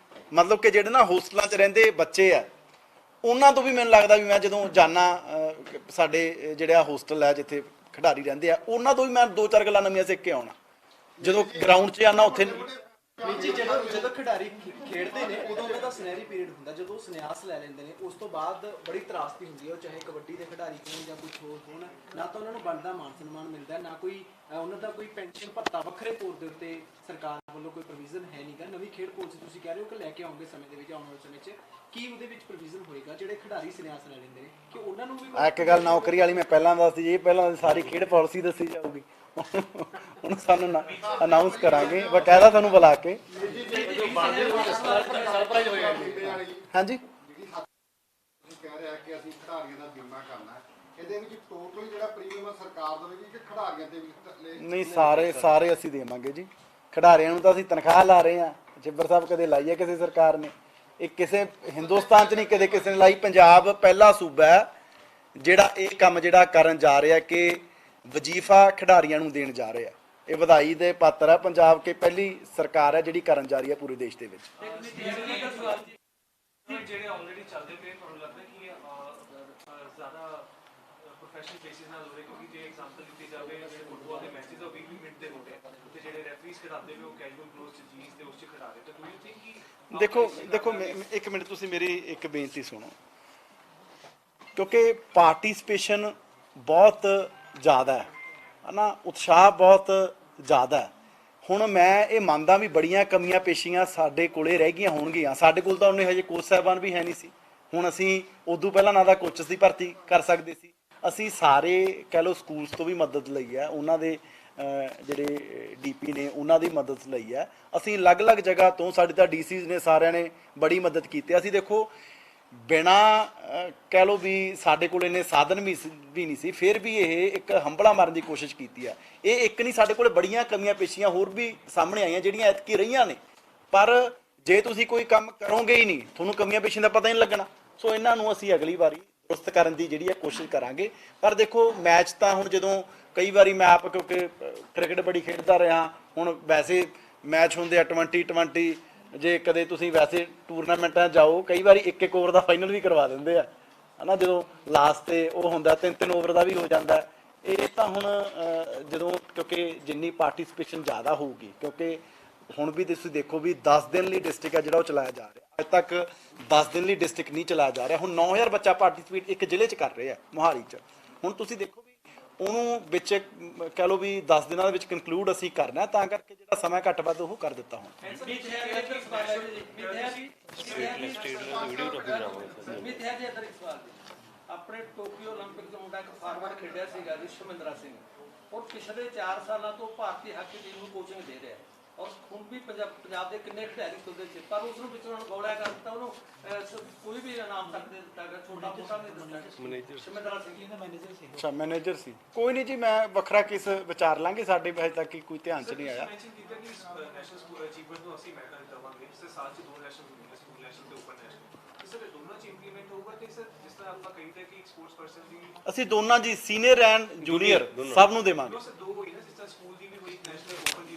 ਮਤਲਬ ਕਿ ਜਿਹੜੇ ਨਾ ਹੋਸਟਲਾਂ 'ਚ ਰਹਿੰਦੇ ਬੱਚੇ ਆ ਉਹਨਾਂ ਤੋਂ ਵੀ ਮੈਨੂੰ ਲੱਗਦਾ ਵੀ ਮੈਂ ਜਦੋਂ ਜਾਣਾ ਸਾਡੇ ਜਿਹੜੇ ਆ ਹੋਸਟਲ ਹੈ ਜਿੱਥੇ ਖਿਡਾਰੀ ਰਹਿੰਦੇ ਆ ਉਹਨਾਂ ਤੋਂ ਵੀ ਮੈਂ 2-4 ਗੱਲਾਂ ਨਵੀਆਂ ਸਿੱਖ ਕੇ ਆਉਣਾ। ਜਦੋਂ ਗਰਾਊਂਡ 'ਚ ਜਾਣਾ ਉੱਥੇ ਵੀਰ ਜੀ ਜਦੋਂ ਖਿਡਾਰੀ ਖੇਡਦੇ ਨੇ ਉਦੋਂ ਉਹਨਾਂ ਦਾ ਸੁਨਹਿਰੀ ਪੀਰੀਅਡ ਹੁੰਦਾ, ਜਦੋਂ ਸੰਨਿਆਸ ਲੈ ਲੈਂਦੇ ਨੇ ਉਸ ਤੋਂ ਬਾਅਦ ਬੜੀ ਤਰਾਸਦੀ ਹੁੰਦੀ ਹੈ, ਉਹ ਚਾਹੇ ਕਬੱਡੀ ਦੇ ਖਿਡਾਰੀ ਹੋਣ ਜਾਂ ਕੁਝ ਹੋਰ ਹੋਣ, ਨਾ ਤਾਂ ਉਹਨਾਂ ਨੂੰ ਬਣਦਾ ਮਾਨ ਸਨਮਾਨ ਮਿਲਦਾ, ਨਾ ਕੋਈ ਉਹਨਾਂ ਦਾ ਕੋਈ ਪੈਨਸ਼ਨ ਭੱਤਾ ਵੱਖਰੇ ਤੌਰ ਦੇ ਉੱਤੇ ਸਰਕਾਰ ਵੱਲੋਂ ਕੋਈ ਪ੍ਰੋਵੀਜ਼ਨ ਹੈ ਨਹੀਂਗਾ। ਨਵੀਂ ਖੇਡ ਪਾਲਿਸੀ ਤੁਸੀਂ ਕਹਿ ਰਹੇ ਹੋ ਕਿ ਲੈ ਕੇ ਆਉਂਗੇ ਸਮੇਂ ਦੇ ਵਿੱਚ, ਆਉਣ ਵਾਲੇ ਸਮੇਂ 'ਚ ਕੀ ਉਹਦੇ ਵਿੱਚ ਪ੍ਰੋਵੀਜ਼ਨ ਹੋਏਗਾ ਜਿਹੜੇ ਖਿਡਾਰੀ ਸੰਨਿਆਸ ਲੈ ਲੈਂਦੇ ਨੇ ਕਿ ਉਹਨਾਂ ਨੂੰ ਵੀ ਇੱਕ ਗੱਲ ਨੌਕਰੀ ਵਾਲੀ ਮੈਂ ਪਹਿਲਾਂ ਦੱਸਦੀ ਜੀ, ਪਹਿਲਾਂ ਸਾਰੀ ਖੇਡ ਪਾਲਿਸੀ ਦੱਸੀ ਜਾਊਗੀ ਹੁਣ ਸਾਨੂੰ ਅਨਾਉਂਸ ਕਰਾਂਗੇ ਬਕਾਇਦਾ ਤੁਹਾਨੂੰ ਬੁਲਾ ਕੇ। ਸਰਪ੍ਰਾਈਜ਼ ਹੋਏਗਾ ਹਾਂਜੀ ਜਿਹੜੀ ਤੁਸੀਂ ਕਹਿ ਰਿਹਾ ਕਿ ਅਸੀਂ ਖਿਡਾਰੀਆਂ ਦਾ ਬੀਮਾ ਕਰਨਾ ਹੈ, ਇਹਦੇ ਵਿੱਚ ਟੋਟਲ ਜਿਹੜਾ ਪ੍ਰੀਮੀਅਮ ਸਰਕਾਰ ਦੇਵੇਗੀ ਕਿ ਖਿਡਾਰੀਆਂ ਦੇ ਵੀ ਨਹੀਂ ਸਾਰੇ ਅਸੀਂ ਦੇਵਾਂਗੇ ਜੀ। ਖਿਡਾਰੀਆਂ ਨੂੰ ਤਾਂ ਅਸੀਂ ਤਨਖਾਹ ਲਾ ਰਹੇ ਹਾਂ, ਚਿੱਬਰ ਸਾਹਿਬ ਕਦੇ ਲਾਈ ਹੈ ਕਿਸੇ ਸਰਕਾਰ ਨੇ? ਇਹ ਕਿਸੇ ਹਿੰਦੁਸਤਾਨ 'ਚ ਨਹੀਂ ਕਦੇ ਕਿਸੇ ਨੇ ਲਾਈ। ਪੰਜਾਬ ਪਹਿਲਾ ਸੂਬਾ ਹੈ ਜਿਹੜਾ ਇਹ ਕੰਮ ਜਿਹੜਾ ਕਰਨ ਜਾ ਰਿਹਾ ਕਿ ਵਜ਼ੀਫਾ ਖਿਡਾਰੀਆਂ ਨੂੰ ਦੇਣ ਜਾ ਰਿਹਾ। ਇਹ ਵਧਾਈ ਦੇ ਪਾਤਰ ਹੈ। ਪੰਜਾਬ ਕੇ ਪਹਿਲੀ ਸਰਕਾਰ ਹੈ ਜਿਹੜੀ ਕਰਨ ਜਾ ਰਹੀ ਹੈ ਪੂਰੇ ਦੇਸ਼ ਦੇ ਵਿੱਚ। ਜਿਹੜੇ ਆਲਰੇਡੀ ਚੱਲਦੇ ਪਏ ਤੁਹਾਨੂੰ ਲੱਗਦਾ ਕਿ ਜ਼ਿਆਦਾ ਪ੍ਰੋਫੈਸ਼ਨਲ ਬੇਸਿਸ ਨਾਲ ਹੋ ਰਹੇ, ਕਿਉਂਕਿ ਜੇ ਐਗਜ਼ਾਮਪਲ ਦਿੱਤੀ ਜਾਵੇ ਜਿਹੜੇ ਫੁੱਟਬਾਲ ਦੇ ਮੈਚਸ ਆ 20 ਮਿੰਟ ਦੇ ਹੁੰਦੇ ਤੇ ਜਿਹੜੇ ਰੈਫਰੀਜ਼ ਖਿਡਾਉਂਦੇ ਨੇ ਉਹ ਕੈਜੂਅਲ ਕਲੋਥ ਚ ਜੀਨਸ ਤੇ ਉਸ ਚ ਖਿਡਾ ਰਹੇ, ਤਾਂ ਡੂ ਯੂ ਥਿੰਕ ਕਿ ਦੇਖੋ ਇੱਕ ਮਿੰਟ ਤੁਸੀਂ ਮੇਰੀ ਇੱਕ ਬੇਨਤੀ ਸੁਣੋ, ਕਿਉਂਕਿ ਪਾਰਟਿਸਿਪੇਸ਼ਨ ਬਹੁਤ ਜ਼ਿਆਦਾ ਹੈ ਨਾ, ਉਤਸ਼ਾਹ ਬਹੁਤ ਜ਼ਿਆਦਾ ਹੈ। ਹੁਣ ਮੈਂ ਇਹ ਮੰਨਦਾ ਵੀ ਬੜੀਆਂ ਕਮੀਆਂ ਪੇਸ਼ੀਆਂ ਸਾਡੇ ਕੋਲੇ ਰਹਿ ਗਈਆਂ ਹੋਣਗੀਆਂ। ਸਾਡੇ ਕੋਲ ਤਾਂ ਉਹਨੇ ਹਜੇ ਕੋਚ ਸਾਹਿਬਾਨ ਵੀ ਹੈ ਨਹੀਂ ਸੀ। ਹੁਣ ਅਸੀਂ ਉਦੋਂ ਪਹਿਲਾਂ ਨਾ ਤਾਂ ਕੋਚਸ ਦੀ ਭਰਤੀ ਕਰ ਸਕਦੇ ਸੀ। ਅਸੀਂ ਸਾਰੇ ਕਹਿ ਲਓ ਸਕੂਲਸ ਤੋਂ ਵੀ ਮਦਦ ਲਈ ਹੈ, ਉਹਨਾਂ ਦੇ ਜਿਹੜੇ ਡੀਪੀ ਨੇ ਉਹਨਾਂ ਦੀ ਮਦਦ ਲਈ ਹੈ। ਅਸੀਂ ਅਲੱਗ-ਅਲੱਗ ਜਗ੍ਹਾ ਤੋਂ, ਸਾਡੇ ਤਾਂ ਡੀਸੀਜ਼ ਨੇ ਸਾਰਿਆਂ ਨੇ ਬੜੀ ਮਦਦ ਕੀਤੀ। ਅਸੀਂ ਦੇਖੋ ਬਿਨਾਂ ਕਹਿ ਲਓ ਵੀ ਸਾਡੇ ਕੋਲ ਇੰਨੇ ਸਾਧਨ ਵੀ ਨਹੀਂ ਸੀ, ਫਿਰ ਵੀ ਇਹ ਇੱਕ ਹੰਭਲਾ ਮਾਰਨ ਦੀ ਕੋਸ਼ਿਸ਼ ਕੀਤੀ ਹੈ। ਇਹ ਇੱਕ ਨਹੀਂ, ਸਾਡੇ ਕੋਲ ਬੜੀਆਂ ਕਮੀਆਂ ਪੇਸ਼ੀਆਂ ਹੋਰ ਵੀ ਸਾਹਮਣੇ ਆਈਆਂ ਜਿਹੜੀਆਂ ਐਤਕੀ ਰਹੀਆਂ ਨੇ, ਪਰ ਜੇ ਤੁਸੀਂ ਕੋਈ ਕੰਮ ਕਰੋਗੇ ਹੀ ਨਹੀਂ ਤੁਹਾਨੂੰ ਕਮੀਆਂ ਪੇਸ਼ੀਆਂ ਦਾ ਪਤਾ ਹੀ ਨਹੀਂ ਲੱਗਣਾ। ਸੋ ਇਹਨਾਂ ਨੂੰ ਅਸੀਂ ਅਗਲੀ ਵਾਰੀ ਦੁਰਸਤ ਕਰਨ ਦੀ ਜਿਹੜੀ ਹੈ ਕੋਸ਼ਿਸ਼ ਕਰਾਂਗੇ। ਪਰ ਦੇਖੋ ਮੈਚ ਤਾਂ ਹੁਣ ਜਦੋਂ ਕਈ ਵਾਰੀ ਮੈਂ ਆਪ ਕਿਉਂਕਿ ਕ੍ਰਿਕਟ ਬੜੀ ਖੇਡਦਾ ਰਿਹਾ, ਹੁਣ ਵੈਸੇ ਮੈਚ ਹੁੰਦੇ ਆ 20-20, ਜੇ ਕਦੇ ਤੁਸੀਂ ਵੈਸੇ ਟੂਰਨਾਮੈਂਟਾਂ ਜਾਓ ਕਈ ਵਾਰੀ 1-1 ਓਵਰ ਦਾ ਫਾਈਨਲ ਵੀ ਕਰਵਾ ਦਿੰਦੇ ਆ ਹੈ ਨਾ, ਜਦੋਂ ਲਾਸਟ ਤੇ ਉਹ ਹੁੰਦਾ 3-3 ਓਵਰ ਦਾ ਵੀ ਹੋ ਜਾਂਦਾ। ਇਹ ਤਾਂ ਹੁਣ ਜਦੋਂ ਕਿਉਂਕਿ ਜਿੰਨੀ ਪਾਰਟਿਸਿਪੇਸ਼ਨ ਜ਼ਿਆਦਾ ਹੋਊਗੀ, ਕਿਉਂਕਿ ਹੁਣ ਵੀ ਤੁਸੀਂ ਦੇਖੋ ਵੀ 10 ਦਿਨ ਲਈ ਡਿਸਟ੍ਰਿਕਟ ਹੈ ਜਿਹੜਾ ਉਹ ਚਲਾਇਆ ਜਾ ਰਿਹਾ, ਅੱਜ ਤੱਕ 10 ਦਿਨ ਲਈ ਡਿਸਟ੍ਰਿਕਟ ਨਹੀਂ ਚਲਾਇਆ ਜਾ ਰਿਹਾ। ਹੁਣ 9000 ਬੱਚਾ ਪਾਰਟਿਸਿਪੇਟ ਇੱਕ ਜ਼ਿਲ੍ਹੇ 'ਚ ਕਰ ਰਹੇ ਆ, ਮੋਹਾਲੀ 'ਚ। ਹੁਣ ਤੁਸੀਂ ਦੇਖੋ ਵੀ ਉਹਨੂੰ ਵਿੱਚ ਕਹਿ ਲਓ ਵੀ 10 ਦਿਨਾਂ ਦੇ ਵਿੱਚ ਕੰਕਲੂਡ ਅਸੀਂ ਕਰਨਾ, ਤਾਂ ਕਰਕੇ ਜਿਹੜਾ ਸਮਾਂ ਘੱਟ ਵੱਧ ਉਹ ਕਰ ਦਿੱਤਾ ਹੁਣ। ਆਪਣੇ ਟੋਕੀਓ 올림픽 ਦਾ ਮੁੰਡਾ ਇੱਕ ਫਾਰਵਰਡ ਖੇਡਿਆ ਸੀਗਾ ਰਿਸ਼ਮਿੰਦਰਾ ਸਿੰਘ, ਔਰ ਪਿਛਲੇ 4 ਸਾਲਾਂ ਤੋਂ ਭਾਰਤੀ ਹਾਕੀ ਟੀਮ ਨੂੰ ਕੋਚਿੰਗ ਦੇ ਰਿਹਾ, ਔਰ ਹੁਣ ਵੀ ਪੰਜਾਬ ਦੇ ਕਿੰਨੇ ਖਿਡਾਰੀ ਖੁੱਲਦੇ ਸੀ, ਪਰ ਉਸ ਨੂੰ ਵਿੱਚ ਉਹਨਾਂ ਨੂੰ ਗੌਲਿਆ ਕਰ ਦਿੱਤਾ। ਉਹਨੂੰ ਕੋਈ ਵੀ ਇਨਾਮ ਤੱਕ ਦੇ ਦਿੱਤਾ ਗਿਆ, ਛੋਟਾ ਮੋਟਾ ਨਹੀਂ ਦਿੱਤਾ। ਸ਼ਮਿੰਦਰਾ ਸਿੰਘ ਦਾ ਮੈਨੇਜਰ ਸੀ। ਅੱਛਾ, ਮੈਨੇਜਰ ਸੀ। ਕੋਈ ਨਹੀਂ ਜੀ, ਮੈਂ ਵੱਖਰਾ ਕਿਸ ਵਿਚਾਰ ਲਾਂਗੇ, ਸਾਡੇ ਅਜੇ ਤੱਕ ਕੋਈ ਧਿਆਨ 'ਚ ਨਹੀਂ ਆਇਆ। ਮੈਂਸ਼ਨ ਕੀਤਾ ਕਿ ਨੈਸ਼ਨਲ ਸਕੂਲ ਅਚੀਵਮੈਂਟ ਨੂੰ ਅਸੀਂ ਮੈਡਲ ਦੇਵਾਂਗੇ, ਸਰ ਸਾਲ 'ਚ 2 ਨੈਸ਼ਨਲ ਹੁੰਦੇ, ਸਕੂਲ ਨੈਸ਼ਨਲ ਤੇ ਓਪਨ ਨੈਸ਼ਨਲ, ਸਰ ਦੋਨਾਂ 'ਚ ਇੰਪਲੀਮੈਂਟ ਹੋਊਗਾ। ਤੇ ਸਰ ਜਿਸ ਤਰ੍ਹਾਂ ਆਪਾਂ ਕਹਿੰਦੇ ਕਿ ਇੱਕ ਸਪੋਰਟਸ ਪਰਸਨ ਦੀ ਅਸੀਂ ਦੋਨਾਂ ਜੀ ਸੀਨੀਅਰ ਐਂਡ ਜੂਨੀਅਰ ਸਭ ਨੂੰ ਦੇਵਾਂਗੇ। ਸਰ 2 ਹੋਈ ਨਾ, ਜਿਸ ਤਰ੍ਹਾਂ ਸਕੂਲ ਦੀ ਵੀ ਹੋਈ ਨੈਸ਼ਨਲ ਓਪਨ ਦੀ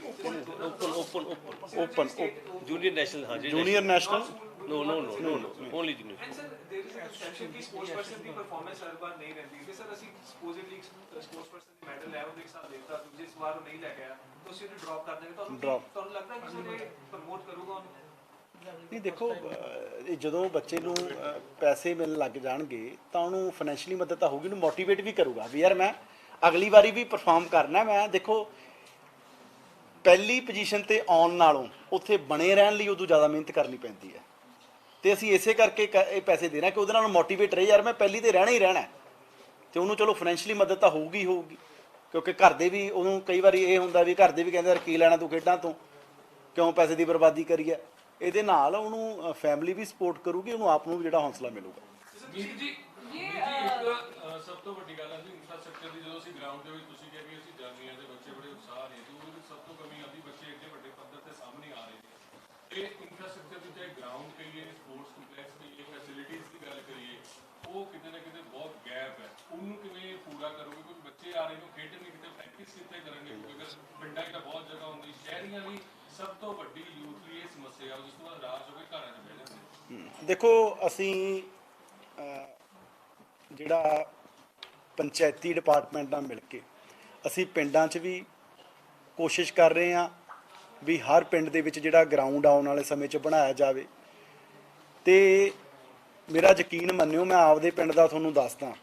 ओपन जूनियर नेशनल, हाँ जी, junior national, no only junior. And sir there is a conception कि स्पोर्ट्स पर्सन ਦੀ ਪਰਫਾਰਮੈਂਸ ਹਰ ਵਾਰ ਨਹੀਂ ਰਹਿੰਦੀ ਕਿ ਸਰ ਅਸੀਂ ਸਪੋਜ਼ਿਟਲੀ ਸਪੋਰਟਸ ਪਰਸਨ ਦੀ ਮੈਡਲ ਲੈ ਉਹਦੇ ਸਾਲ ਦੇਤਾ, ਦੂਜੇ ਇਸ ਵਾਰ ਉਹ ਨਹੀਂ ਲੈ ਗਿਆ, ਤੁਸੀਂ ਉਹਨੂੰ ਡ੍ਰੌਪ ਕਰ ਦੇਗੇ, ਤੁਹਾਨੂੰ ਲੱਗਦਾ ਕਿ ਸਰ ਇਹ ਪ੍ਰਮੋਟ ਕਰੂਗਾ ਉਹਨੂੰ? ਨਹੀਂ ਦੇਖੋ, ਜਦੋਂ ਬੱਚੇ ਨੂੰ ਪੈਸੇ ਮਿਲਣ ਲੱਗ ਜਾਣਗੇ ਤਾਂ ਉਹਨੂੰ ਫਾਈਨੈਂਸ਼ੀਅਲੀ ਮਦਦ ਤਾਂ ਹੋਊਗੀ, ਉਹਨੂੰ ਮੋਟੀਵੇਟ ਵੀ ਕਰੂਗਾ ਵੀ ਯਾਰ ਮੈਂ ਅਗਲੀ ਵਾਰੀ ਵੀ ਪਰਫਾਰਮ ਕਰਨਾ। ਮੈਂ ਦੇਖੋ ਪਹਿਲੀ ਪੋਜੀਸ਼ਨ ਤੇ ਆਉਣ ਨਾਲੋਂ ਉੱਥੇ ਬਣੇ ਰਹਿਣ ਲਈ ਉਦੋਂ ਜ਼ਿਆਦਾ ਮਿਹਨਤ ਕਰਨੀ ਪੈਂਦੀ ਹੈ, ਤੇ ਅਸੀਂ ਇਸੇ ਕਰਕੇ ਇਹ ਪੈਸੇ ਦੇ ਰਹੇ ਕਿ ਉਹਦੇ ਨਾਲ ਮੋਟੀਵੇਟ ਰਹੇ, ਯਾਰ ਮੈਂ ਪਹਿਲੀ ਤੇ ਰਹਿਣਾ ਹੀ ਰਹਿਣਾ। ਤੇ ਉਹਨੂੰ ਚਲੋ ਫਾਈਨੈਂਸ਼ੀਅਲੀ ਮਦਦ ਤਾਂ ਹੋਊਗੀ ਕਿਉਂਕਿ ਘਰ ਦੇ ਵੀ ਉਹਨੂੰ ਕਈ ਵਾਰੀ ਇਹ ਹੁੰਦਾ ਵੀ ਘਰ ਦੇ ਵੀ ਕਹਿੰਦੇ ਯਾਰ ਕੀ ਲੈਣਾ ਤੂੰ ਖੇਡਾਂ ਤੋਂ, ਕਿਉਂ ਪੈਸੇ ਦੀ ਬਰਬਾਦੀ ਕਰੀ ਹੈ। ਇਹਦੇ ਨਾਲ ਉਹਨੂੰ ਫੈਮਿਲੀ ਵੀ ਸਪੋਰਟ ਕਰੂਗੀ, ਉਹਨੂੰ ਆਪ ਨੂੰ ਵੀ ਜਿਹੜਾ ਹੌਸਲਾ ਮਿਲੂਗਾ। ਸਭ ਤੋਂ ਵੱਡੀ ਗੱਲ ਹੈ ਜੀ ਇਨਫਰਾਸਟ੍ਰਕਚਰ ਦੀ। ਜਦੋਂ ਅਸੀਂ ਗਰਾਊਂਡ ਦੇ ਵਿੱਚ ਤੁਸੀਂ ਕਿਹਾ ਕਿ ਅਸੀਂ ਜਾਂਦੇ ਹਾਂ ਤੇ ਬੱਚੇ ਬੜੇ ਉਤਸ਼ਾਹ ਨੇ, ਤੇ ਉਹਦੇ ਵਿੱਚ ਸਭ ਤੋਂ ਕਮੀ ਆਉਂਦੀ, ਬੱਚੇ ਐਡੇ ਵੱਡੇ ਪੱਧਰ ਤੇ ਸਾਹਮਣੇ ਆ ਰਹੇ ਨੇ। ਇਹ ਇਨਫਰਾਸਟ੍ਰਕਚਰ ਦੀ ਚਾਹੇ ਗਰਾਊਂਡ ਕਹੀਏ, ਸਪੋਰਟਸ ਕੰਪਲੈਕਸ ਕਹੀਏ, ਫੈਸਿਲਿਟੀਜ਼ ਦੀ ਗੱਲ ਕਰੀਏ, ਉਹ ਕਿਤੇ ਨਾ ਕਿਤੇ ਬਹੁਤ ਗੈਪ ਹੈ। ਉਹਨੂੰ ਕਿਵੇਂ ਪੂਰਾ ਕਰੋਗੇ? ਕਿਉਂਕਿ ਬੱਚੇ ਆ ਰਹੇ ਨੇ ਖੇਡਣਗੇ, ਕਿਤੇ ਪ੍ਰੈਕਟਿਸ ਕਿੱਥੇ ਕਰਨਗੇ? ਕਿਉਂਕਿ ਅਗਰ ਪਿੰਡਾਂ 'ਚ ਤਾਂ ਬਹੁਤ ਜਗ੍ਹਾ ਹੁੰਦੀ, ਸ਼ਹਿਰੀ ਸ਼ਹਿਰੀਆਂ ਲਈ ਸਭ ਤੋਂ ਵੱਡੀ ਯੂਥ ਲਈ ਇਹ ਸਮੱਸਿਆ ਜਿਸ ਤੋਂ ਬਾਅਦ ਰਾਜ ਹੋ ਕੇ ਘਰਾਂ 'ਚ ਬਹਿ ਜਾਂਦੇ ਨੇ? ਦੇਖੋ ਅਸੀਂ ਜਿਹੜਾ ਪੰਚਾਇਤੀ ਡਿਪਾਰਟਮੈਂਟ ਨਾਲ ਮਿਲ ਕੇ ਅਸੀਂ ਪਿੰਡਾਂ 'ਚ ਵੀ ਕੋਸ਼ਿਸ਼ ਕਰ ਰਹੇ ਹਾਂ ਵੀ ਹਰ ਪਿੰਡ ਦੇ ਵਿੱਚ ਜਿਹੜਾ ਗਰਾਊਂਡ ਆਉਣ ਵਾਲੇ ਸਮੇਂ 'ਚ ਬਣਾਇਆ ਜਾਵੇ। ਤੇ ਮੇਰਾ ਯਕੀਨ ਮੰਨਿਓ, ਮੈਂ ਆਪਦੇ ਪਿੰਡ ਦਾ ਤੁਹਾਨੂੰ ਦੱਸਦਾ,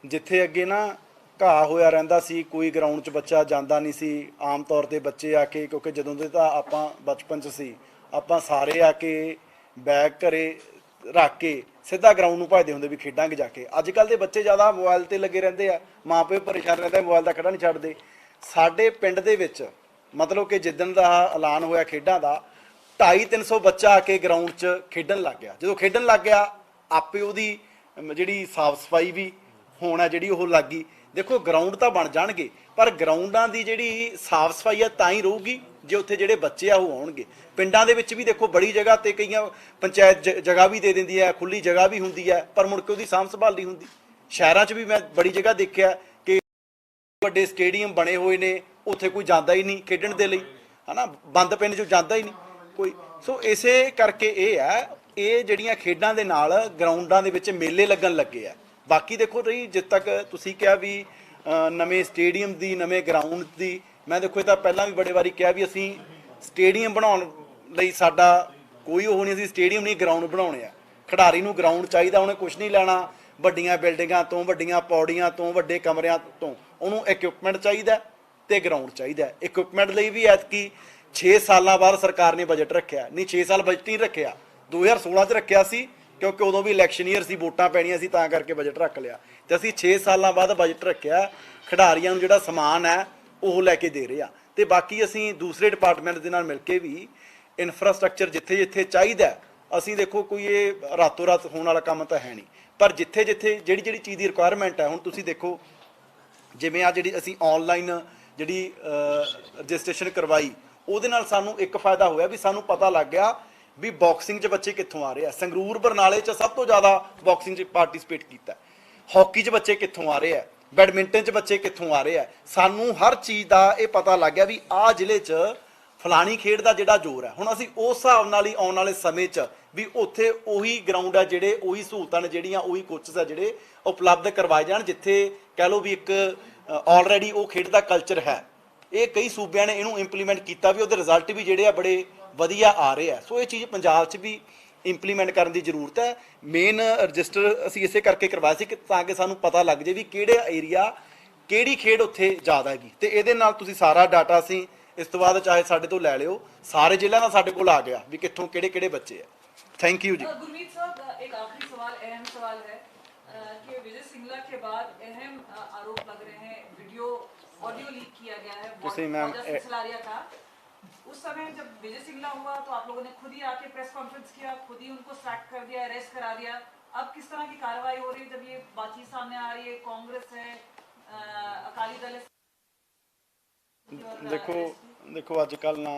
ਜਿੱਥੇ ਅੱਗੇ ਨਾ ਘਾਹ ਹੋਇਆ ਰਹਿੰਦਾ ਸੀ, ਕੋਈ ਗਰਾਊਂਡ 'ਚ ਬੱਚਾ ਜਾਂਦਾ ਨਹੀਂ ਸੀ। ਆਮ ਤੌਰ 'ਤੇ ਬੱਚੇ ਆ ਕੇ, ਕਿਉਂਕਿ ਜਦੋਂ ਦੇ ਤਾਂ ਆਪਾਂ ਬਚਪਨ 'ਚ ਸੀ, ਆਪਾਂ ਸਾਰੇ ਆ ਕੇ ਬੈਗ ਘਰੇ ਰੱਖ ਕੇ ਸਿੱਧਾ ਗਰਾਊਂਡ ਨੂੰ ਭੱਜਦੇ ਹੁੰਦੇ ਵੀ ਖੇਡਾਂਗੇ ਜਾ ਕੇ। ਅੱਜ ਕੱਲ੍ਹ ਦੇ ਬੱਚੇ ਜ਼ਿਆਦਾ ਮੋਬਾਈਲ 'ਤੇ ਲੱਗੇ ਰਹਿੰਦੇ ਆ, ਮਾਂ ਪਿਓ ਪਰੇਸ਼ਾਨ ਰਹਿੰਦੇ, ਮੋਬਾਈਲ ਦਾ ਖੜਾ ਨਹੀਂ ਛੱਡਦੇ। ਸਾਡੇ ਪਿੰਡ ਦੇ ਵਿੱਚ ਮਤਲਬ ਕਿ ਜਿੱਦਣ ਦਾ ਐਲਾਨ ਹੋਇਆ ਖੇਡਾਂ ਦਾ, 250-300 ਬੱਚਾ ਆ ਕੇ ਗਰਾਊਂਡ 'ਚ ਖੇਡਣ ਲੱਗ ਗਿਆ। ਜਦੋਂ ਖੇਡਣ ਲੱਗ ਗਿਆ, ਆਪੇ ਉਹਦੀ ਜਿਹੜੀ ਸਾਫ਼ ਸਫਾਈ ਵੀ ਹੋਣਾ ਜਿਹੜੀ ਉਹ ਲੱਗ ਗਈ। ਦੇਖੋ ਗਰਾਊਂਡ ਤਾਂ ਬਣ ਜਾਣਗੇ, ਪਰ ਗਰਾਊਂਡਾਂ ਦੀ ਜਿਹੜੀ ਸਾਫ਼ ਸਫਾਈ ਆ ਤਾਂ ਹੀ ਰਹੂਗੀ ਜੇ ਉੱਥੇ ਜਿਹੜੇ ਬੱਚੇ ਆ ਉਹ ਆਉਣਗੇ। ਪਿੰਡਾਂ ਦੇ ਵਿੱਚ ਵੀ ਦੇਖੋ ਬੜੀ ਜਗ੍ਹਾ 'ਤੇ ਕਈਆਂ ਪੰਚਾਇਤ ਜਗ੍ਹਾ ਵੀ ਦੇ ਦਿੰਦੀ ਹੈ, ਖੁੱਲੀ ਜਗ੍ਹਾ ਵੀ ਹੁੰਦੀ ਹੈ, ਪਰ ਮੁੜ ਕੇ ਉਹਦੀ ਸਾਂਭ ਸੰਭਾਲ ਨਹੀਂ ਹੁੰਦੀ। ਸ਼ਹਿਰਾਂ 'ਚ ਵੀ ਮੈਂ ਬੜੀ ਜਗ੍ਹਾ ਦੇਖਿਆ ਕਿ ਵੱਡੇ ਸਟੇਡੀਅਮ ਬਣੇ ਹੋਏ ਨੇ, ਉੱਥੇ ਕੋਈ ਜਾਂਦਾ ਹੀ ਨਹੀਂ ਖੇਡਣ ਦੇ ਲਈ, ਹੈ ਨਾ, ਬੰਦ ਪਿੰਡ 'ਚ ਜਾਂਦਾ ਹੀ ਨਹੀਂ ਕੋਈ। ਸੋ ਇਸੇ ਕਰਕੇ ਇਹ ਹੈ, ਇਹ ਜਿਹੜੀਆਂ ਖੇਡਾਂ ਦੇ ਨਾਲ ਗਰਾਊਂਡਾਂ ਦੇ ਵਿੱਚ ਮੇਲੇ ਲੱਗਣ ਲੱਗੇ ਆ। ਬਾਕੀ ਦੇਖੋ ਰਹੀ ਜਿੱਦ ਤੱਕ ਤੁਸੀਂ ਕਿਹਾ ਵੀ ਨਵੇਂ ਸਟੇਡੀਅਮ ਦੀ, ਨਵੇਂ ਗਰਾਊਂਡ ਦੀ, ਮੈਂ ਦੇਖੋ ਇਹ ਤਾਂ ਪਹਿਲਾਂ ਵੀ ਬੜੇ ਵਾਰੀ ਕਿਹਾ ਵੀ ਅਸੀਂ ਸਟੇਡੀਅਮ ਬਣਾਉਣ ਲਈ ਸਾਡਾ ਕੋਈ ਉਹ ਨਹੀਂ, ਅਸੀਂ ਸਟੇਡੀਅਮ ਨਹੀਂ ਗਰਾਊਂਡ ਬਣਾਉਣੇ ਆ। ਖਿਡਾਰੀ ਨੂੰ ਗਰਾਊਂਡ ਚਾਹੀਦਾ, ਉਹਨੇ ਕੁਛ ਨਹੀਂ ਲੈਣਾ ਵੱਡੀਆਂ ਬਿਲਡਿੰਗਾਂ ਤੋਂ, ਵੱਡੀਆਂ ਪੌੜੀਆਂ ਤੋਂ, ਵੱਡੇ ਕਮਰਿਆਂ ਤੋਂ। ਉਹਨੂੰ ਇਕਵਿਪਮੈਂਟ ਚਾਹੀਦਾ ਤੇ ਗਰਾਊਂਡ ਚਾਹੀਦਾ। ਇਕਵਿਪਮੈਂਟ ਲਈ ਵੀ ਐਤਕੀ 6 ਸਾਲਾਂ ਬਾਅਦ ਸਰਕਾਰ ਨੇ ਬਜਟ ਰੱਖਿਆ, ਨਹੀਂ 6 ਸਾਲ ਬਜਟ ਨਹੀਂ ਰੱਖਿਆ, 2016 'ਚ ਰੱਖਿਆ ਸੀ ਕਿਉਂਕਿ ਉਦੋਂ ਵੀ ਇਲੈਕਸ਼ਨ ਈਅਰ ਸੀ, ਵੋਟਾਂ ਪੈਣੀਆਂ ਸੀ, ਤਾਂ ਕਰਕੇ ਬਜਟ ਰੱਖ ਲਿਆ। ਤੇ ਅਸੀਂ 6 ਸਾਲਾਂ ਬਾਅਦ ਬਜਟ ਰੱਖਿਆ, ਖਿਡਾਰੀਆਂ ਨੂੰ ਜਿਹੜਾ ਸਮਾਨ ਹੈ ਉਹ ਲੈ ਕੇ ਦੇ ਰਹੇ ਆ। ਤੇ ਬਾਕੀ ਅਸੀਂ ਦੂਸਰੇ ਡਿਪਾਰਟਮੈਂਟ ਦੇ ਨਾਲ ਮਿਲ ਕੇ ਵੀ ਇਨਫਰਾਸਟ੍ਰਕਚਰ ਜਿੱਥੇ ਜਿੱਥੇ ਚਾਹੀਦਾ, ਅਸੀਂ ਦੇਖੋ ਕੋਈ ਇਹ ਰਾਤੋਂ ਰਾਤ ਹੋਣ ਵਾਲਾ ਕੰਮ ਤਾਂ ਹੈ ਨਹੀਂ, ਪਰ ਜਿੱਥੇ ਜਿੱਥੇ ਜਿਹੜੀ ਜਿਹੜੀ ਚੀਜ਼ ਦੀ ਰਿਕੁਆਇਰਮੈਂਟ ਹੈ, ਹੁਣ ਤੁਸੀਂ ਦੇਖੋ ਜਿਵੇਂ ਆ ਜਿਹੜੀ ਅਸੀਂ ਆਨਲਾਈਨ ਜਿਹੜੀ ਰਜਿਸਟ੍ਰੇਸ਼ਨ ਕਰਵਾਈ, ਉਹਦੇ ਨਾਲ ਸਾਨੂੰ ਇੱਕ ਫਾਇਦਾ ਹੋਇਆ ਵੀ ਸਾਨੂੰ ਪਤਾ ਲੱਗ ਗਿਆ ਵੀ ਬਾਕਸਿੰਗ 'ਚ ਬੱਚੇ ਕਿੱਥੋਂ ਆ ਰਹੇ ਆ। ਸੰਗਰੂਰ ਬਰਨਾਲੇ 'ਚ ਸਭ ਤੋਂ ਜ਼ਿਆਦਾ ਬਾਕਸਿੰਗ 'ਚ ਪਾਰਟਿਸਿਪੇਟ ਕੀਤਾ, ਹਾਕੀ 'ਚ ਬੱਚੇ ਕਿੱਥੋਂ ਆ ਰਹੇ ਆ, ਬੈਡਮਿੰਟਨ 'ਚ ਬੱਚੇ ਕਿੱਥੋਂ ਆ ਰਹੇ ਆ। ਸਾਨੂੰ ਹਰ ਚੀਜ਼ ਦਾ ਇਹ ਪਤਾ ਲੱਗ ਗਿਆ ਵੀ ਆਹ ਜ਼ਿਲ੍ਹੇ 'ਚ ਫਲਾਣੀ ਖੇਡ ਦਾ ਜਿਹੜਾ ਜ਼ੋਰ ਹੈ। ਹੁਣ ਅਸੀਂ ਉਸ ਹਿਸਾਬ ਨਾਲ ਹੀ ਆਉਣ ਵਾਲੇ ਸਮੇਂ 'ਚ ਵੀ ਉੱਥੇ ਉਹੀ ਗਰਾਊਂਡ ਆ, ਜਿਹੜੇ ਉਹੀ ਸਹੂਲਤਾਂ ਨੇ, ਜਿਹੜੀਆਂ ਉਹੀ ਕੋਚਸ ਆ ਜਿਹੜੇ ਉਪਲਬਧ ਕਰਵਾਏ ਜਾਣ, ਜਿੱਥੇ ਕਹਿ ਲਓ ਵੀ ਇੱਕ ਆਲਰੇਡੀ ਉਹ ਖੇਡ ਦਾ ਕਲਚਰ ਹੈ। ਇਹ ਕਈ ਸੂਬਿਆਂ ਨੇ ਇਹਨੂੰ ਇੰਪਲੀਮੈਂਟ ਕੀਤਾ ਵੀ, ਉਹਦੇ ਰਿਜ਼ਲਟ ਵੀ ਜਿਹੜੇ ਆ ਬੜੇ ਵਧੀਆ ਆ ਰਹੇ ਆ। ਸੋ ਇਹ ਚੀਜ਼ ਪੰਜਾਬ 'ਚ ਵੀ ਇੰਪਲੀਮੈਂਟ ਕਰਨ ਦੀ ਜ਼ਰੂਰਤ ਹੈ। ਮੇਨ ਰਜਿਸਟਰ ਅਸੀਂ ਇਸੇ ਕਰਕੇ ਕਰਵਾਇਆ ਸੀ ਕਿ ਤਾਂ ਕਿ ਸਾਨੂੰ ਪਤਾ ਲੱਗ ਜੇ ਵੀ ਕਿਹੜੇ ਏਰੀਆ ਕਿਹੜੀ ਖੇਡ ਉੱਥੇ ਜ਼ਿਆਦਾ ਹੈਗੀ, ਤੇ ਇਹਦੇ ਨਾਲ ਤੁਸੀਂ ਸਾਰਾ ਡਾਟਾ ਅਸੀਂ ਇਸ ਤੋਂ ਬਾਅਦ ਚਾਹੇ ਸਾਡੇ ਤੋਂ ਲੈ ਲਿਓ, ਸਾਰੇ ਜ਼ਿਲ੍ਹਿਆਂ ਦਾ ਸਾਡੇ ਕੋਲ ਆ ਗਿਆ ਵੀ ਕਿੱਥੋਂ ਕਿਹੜੇ ਕਿਹੜੇ ਬੱਚੇ ਆ। थैंक यू जी। गुरमीत साहब, एक आखिरी सवाल, अहम सवाल है कि विजय सिंगला के बाद अहम आरोप लग रहे हैं, ऑडियो लीक किया गया है सलारिया का। उस समय जब विजय सिंगला हुआ तो आप लोगों ने खुद ही आके प्रेस कॉन्फ्रेंस किया, खुद ही उनको सैक कर दिया, अरेस्ट करा दिया। अब किस तरह की कार्रवाई हो रही है जब ये बातचीत सामने आ रही है? कांग्रेस है, अकाली दल है। देखो ਅੱਜ ਕੱਲ੍ਹ ਨਾ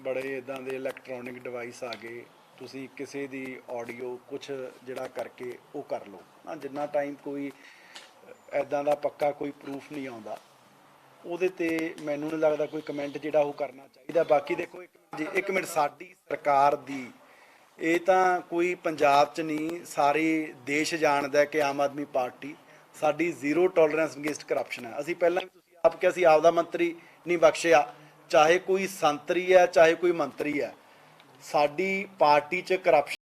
ਬੜੇ ਇੱਦਾਂ ਦੇ ਇਲੈਕਟ੍ਰੋਨਿਕ ਡਿਵਾਈਸ ਆ ਗਏ, ਤੁਸੀਂ ਕਿਸੇ ਦੀ ਆਡੀਓ ਕੁਛ ਜਿਹੜਾ ਕਰਕੇ ਉਹ ਕਰ ਲਓ ਨਾ। ਜਿੰਨਾ ਟਾਈਮ ਕੋਈ ਇੱਦਾਂ ਦਾ ਪੱਕਾ ਕੋਈ ਪ੍ਰੂਫ ਨਹੀਂ ਆਉਂਦਾ, ਉਹਦੇ ਤੇ ਮੈਨੂੰ ਨਹੀਂ ਲੱਗਦਾ ਕੋਈ ਕਮੈਂਟ ਜਿਹੜਾ ਉਹ ਕਰਨਾ ਚਾਹੀਦਾ। ਬਾਕੀ ਦੇਖੋ ਇੱਕ ਮਿੰਟ, ਸਾਡੀ ਸਰਕਾਰ ਦੀ ਇਹ ਤਾਂ ਕੋਈ ਪੰਜਾਬ 'ਚ ਨਹੀਂ, ਸਾਰੇ ਦੇਸ਼ ਜਾਣਦਾ ਕਿ ਆਮ ਆਦਮੀ ਪਾਰਟੀ ਸਾਡੀ ਜ਼ੀਰੋ ਟੋਲਰੈਂਸ ਅਗੇਂਸਟ ਕਰਪਸ਼ਨ ਹੈ। ਅਸੀਂ ਪਹਿਲਾਂ ਵੀ, ਤੁਸੀਂ ਆਪ ਕਿਹਾ, ਅਸੀਂ ਆਪਦਾ ਮੰਤਰੀ ਨਹੀਂ ਬਖਸ਼ਿਆ, ਚਾਹੇ ਕੋਈ ਸੰਤਰੀ ਹੈ ਚਾਹੇ ਕੋਈ ਮੰਤਰੀ ਹੈ, ਸਾਡੀ ਪਾਰਟੀ 'ਚ ਕਰਪਸ਼ਨ